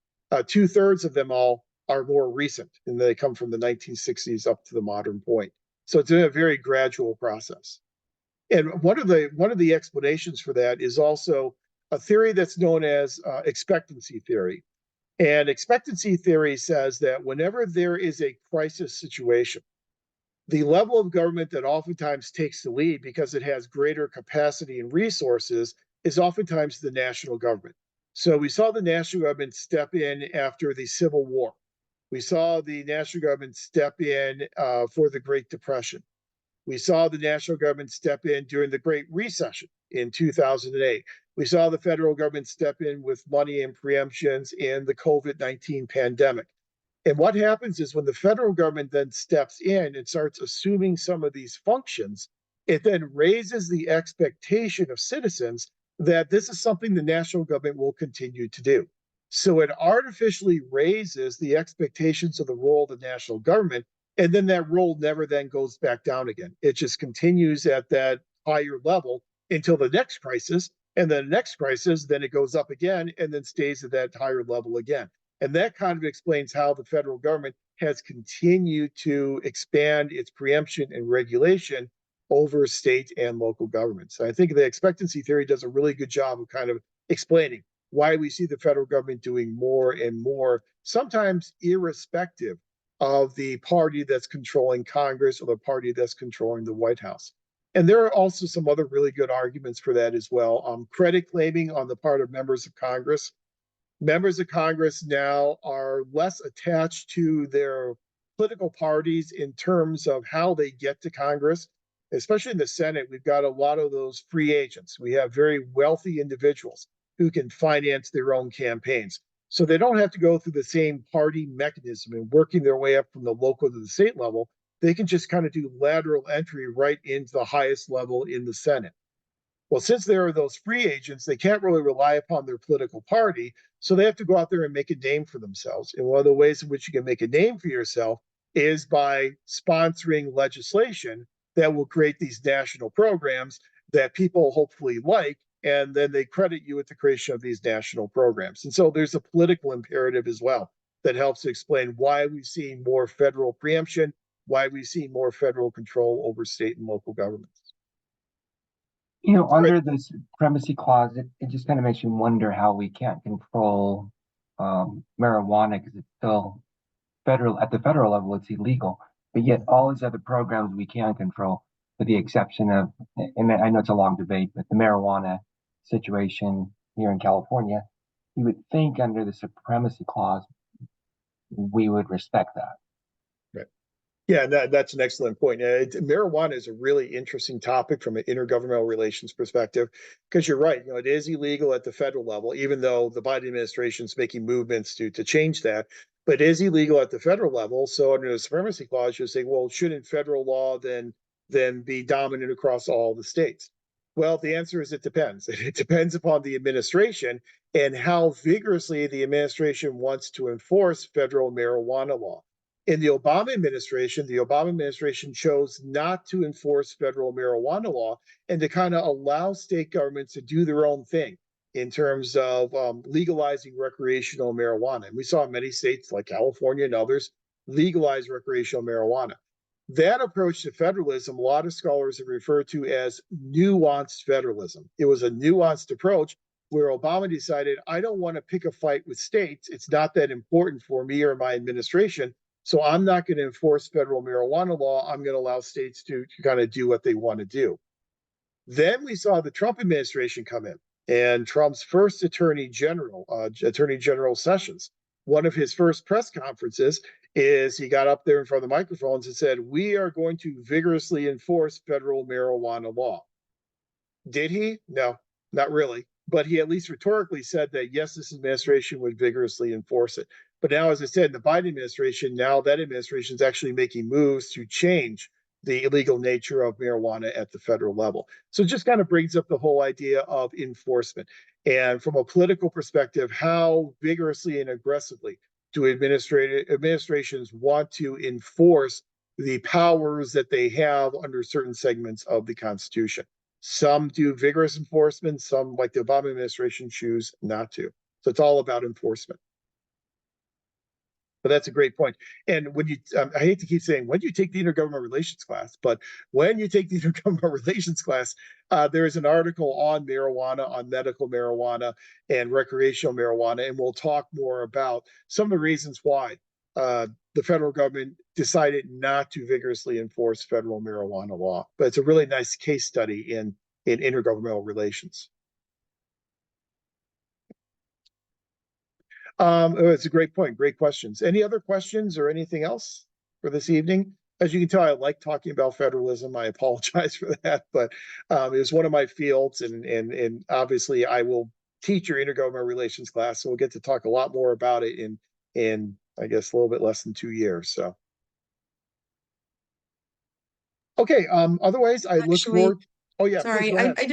2/3 of them all are more recent, and they come from the 1960s up to the modern point. So it's a very gradual process. And one of the explanations for that is also a theory that's known as expectancy theory. And expectancy theory says that whenever there is a crisis situation, the level of government that oftentimes takes the lead because it has greater capacity and resources is oftentimes the national government. So we saw the national government step in after the Civil War. We saw the national government step in for the Great Depression. We saw the national government step in during the Great Recession in 2008. We saw the federal government step in with money and preemptions in the COVID-19 pandemic. And what happens is when the federal government then steps in and starts assuming some of these functions, it then raises the expectation of citizens that this is something the national government will continue to do. So it artificially raises the expectations of the role of the national government. And then that role never then goes back down again. It just continues at that higher level until the next crisis. And then the next crisis, then it goes up again and then stays at that higher level again. And that kind of explains how the federal government has continued to expand its preemption and regulation over state and local governments. I think the expectancy theory does a really good job of kind of explaining why we see the federal government doing more and more, sometimes irrespective of the party that's controlling Congress or the party that's controlling the White House. And there are also some other really good arguments for that as well. Credit claiming on the part of members of Congress. Members of Congress now are less attached to their political parties in terms of how they get to Congress. Especially in the Senate, we've got a lot of those free agents. We have very wealthy individuals who can finance their own campaigns. So they don't have to go through the same party mechanism and working their way up from the local to the state level. They can just kind of do lateral entry right into the highest level in the Senate. Well, since there are those free agents, they can't really rely upon their political party. So they have to go out there and make a name for themselves. And one of the ways in which you can make a name for yourself is by sponsoring legislation that will create these national programs that people hopefully like. And then they credit you with the creation of these national programs. And so there's a political imperative as well that helps to explain why we've seen more federal preemption, why we've seen more federal control over state and local governments. You know, under the supremacy clause, it just kind of makes you wonder how we can't control marijuana because it's still at the federal level, it's illegal. But yet all these other programs we can control, with the exception of, and I know it's a long debate, but the marijuana situation here in California, you would think under the supremacy clause, we would respect that. Yeah, that's an excellent point. Marijuana is a really interesting topic from an intergovernmental relations perspective, because you're right. It is illegal at the federal level, even though the Biden administration is making movements to change that. But it is illegal at the federal level. So under the supremacy clause, you're saying, well, shouldn't federal law then be dominant across all the states? Well, the answer is it depends. It depends upon the administration and how vigorously the administration wants to enforce federal marijuana law. In the Obama administration chose not to enforce federal marijuana law and to kind of allow state governments to do their own thing in terms of legalizing recreational marijuana. And we saw many states like California and others legalize recreational marijuana. That approach to federalism, a lot of scholars have referred to as nuanced federalism. It was a nuanced approach where Obama decided, I don't want to pick a fight with states. It's not that important for me or my administration. So I'm not going to enforce federal marijuana law. I'm going to allow states to kind of do what they want to do. Then we saw the Trump administration come in, and Trump's first Attorney General Sessions, one of his first press conferences is he got up there in front of the microphones and said, we are going to vigorously enforce federal marijuana law. Did he? No, not really. But he at least rhetorically said that, yes, this administration would vigorously enforce it. But now, as I said, the Biden administration, now that administration is actually making moves to change the illegal nature of marijuana at the federal level. So it just kind of brings up the whole idea of enforcement. And from a political perspective, how vigorously and aggressively do administrations want to enforce the powers that they have under certain segments of the Constitution? Some do vigorous enforcement, some, like the Obama administration, choose not to. So it's all about enforcement. But that's a great point. And when you, I hate to keep saying, when you take the intergovernmental relations class, but when you take the intergovernmental relations class, there is an article on marijuana, on medical marijuana and recreational marijuana. And we'll talk more about some of the reasons why the federal government decided not to vigorously enforce federal marijuana law. But it's a really nice case study in intergovernmental relations. It's a great point. Great questions. Any other questions or anything else for this evening? As you can tell, I like talking about federalism. I apologize for that, but it was one of my fields, and obviously I will teach your intergovernmental relations class, so we'll get to talk a lot more about it in I guess a little bit less than 2 years. So, okay. Otherwise, I look Actually, forward. Oh yeah, please sorry, go ahead. I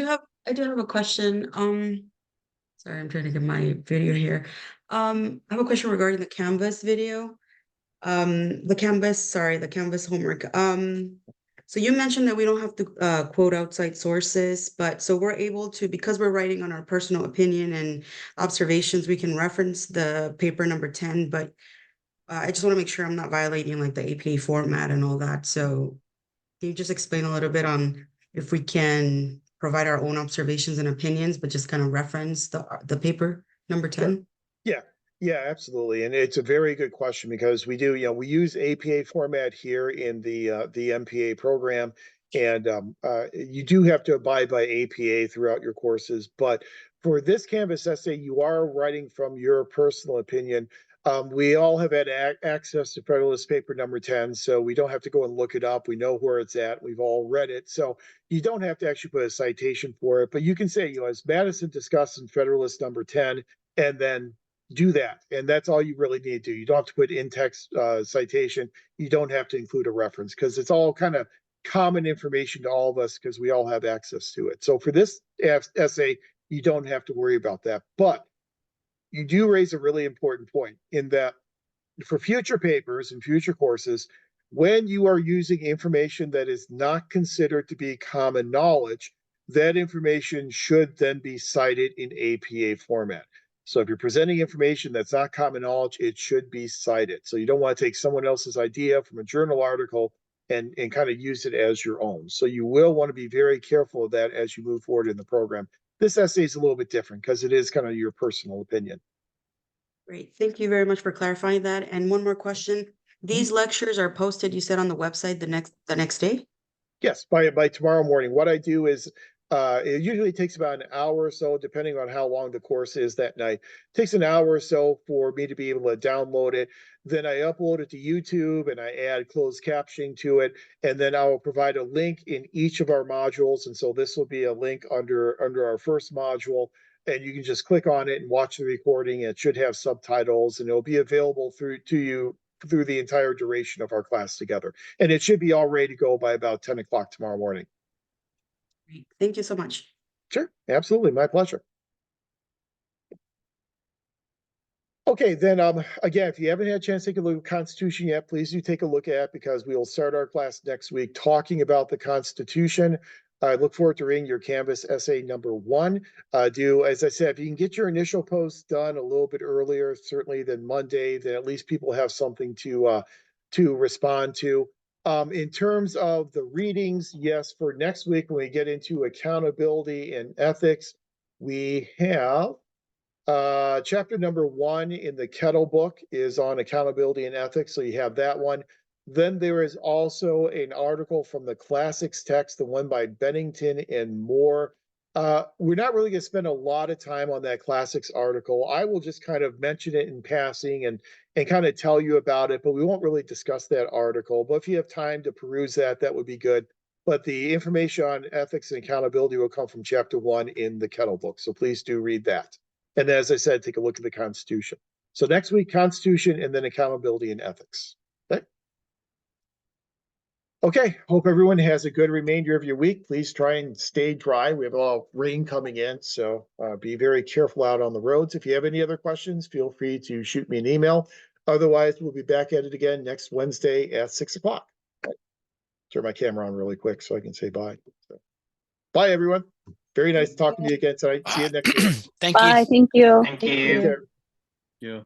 do have a question. Sorry, I'm trying to get my video here. I have a question regarding the Canvas video. The Canvas homework. So you mentioned that we don't have to quote outside sources, but so we're able to, because we're writing on our personal opinion and observations, we can reference the paper number 10, but I just want to make sure I'm not violating like the APA format and all that. So can you just explain a little bit on if we can provide our own observations and opinions, but just kind of reference the paper number 10? Yeah, yeah, absolutely. And it's a very good question because we do, we use APA format here in the MPA program. And you do have to abide by APA throughout your courses. But for this Canvas essay, you are writing from your personal opinion. We all have had access to Federalist Paper number 10, so we don't have to go and look it up. We know where it's at. We've all read it. So you don't have to actually put a citation for it. But you can say, as Madison discussed in Federalist number 10, and then do that. And that's all you really need to do. You don't have to put in-text citation. You don't have to include a reference because it's all kind of common information to all of us because we all have access to it. So for this essay, you don't have to worry about that. But you do raise a really important point in that for future papers and future courses, when you are using information that is not considered to be common knowledge, that information should then be cited in APA format. So if you're presenting information that's not common knowledge, it should be cited. So you don't want to take someone else's idea from a journal article and kind of use it as your own. So you will want to be very careful of that as you move forward in the program. This essay is a little bit different because it is kind of your personal opinion. Great. Thank you very much for clarifying that. And one more question. These lectures are posted, you said, on the website the next day? Yes, by tomorrow morning. What I do is it usually takes about an hour or so, depending on how long the course is that night. It takes an hour or so for me to be able to download it. Then I upload it to YouTube and I add closed captioning to it. And then I will provide a link in each of our modules. And so this will be a link under our first module. And you can just click on it and watch the recording. It should have subtitles and it'll be available to you through the entire duration of our class together. And it should be all ready to go by about 10 o'clock tomorrow morning. Great. Thank you so much. Sure, absolutely, my pleasure. Okay, then again, if you haven't had a chance to take a look at the Constitution yet, please do take a look at it because we will start our class next week talking about the Constitution. I look forward to reading your Canvas essay number 1. As I said, if you can get your initial post done a little bit earlier, certainly than Monday, then at least people have something to respond to. In terms of the readings, yes, for next week, when we get into accountability and ethics, we have chapter number 1 in the Kettle book is on accountability and ethics. So you have that one. Then there is also an article from the classics text, the one by Bennington and Moore. We're not really going to spend a lot of time on that classics article. I will just kind of mention it in passing and kind of tell you about it, but we won't really discuss that article. But if you have time to peruse that, that would be good. But the information on ethics and accountability will come from chapter 1 in the Kettle book. So please do read that. And then, as I said, take a look at the Constitution. So next week, Constitution and then accountability and ethics. Okay. Okay, hope everyone has a good remainder of your week. Please try and stay dry. We have a lot of rain coming in, so be very careful out on the roads. If you have any other questions, feel free to shoot me an email. Otherwise, we'll be back at it again next Wednesday at 6 o'clock. Turn my camera on really quick so I can say bye. So, bye, everyone. Very nice talking to you again tonight. See you next week. Thank you. Bye. Thank you. Thank Take you. care. Yeah.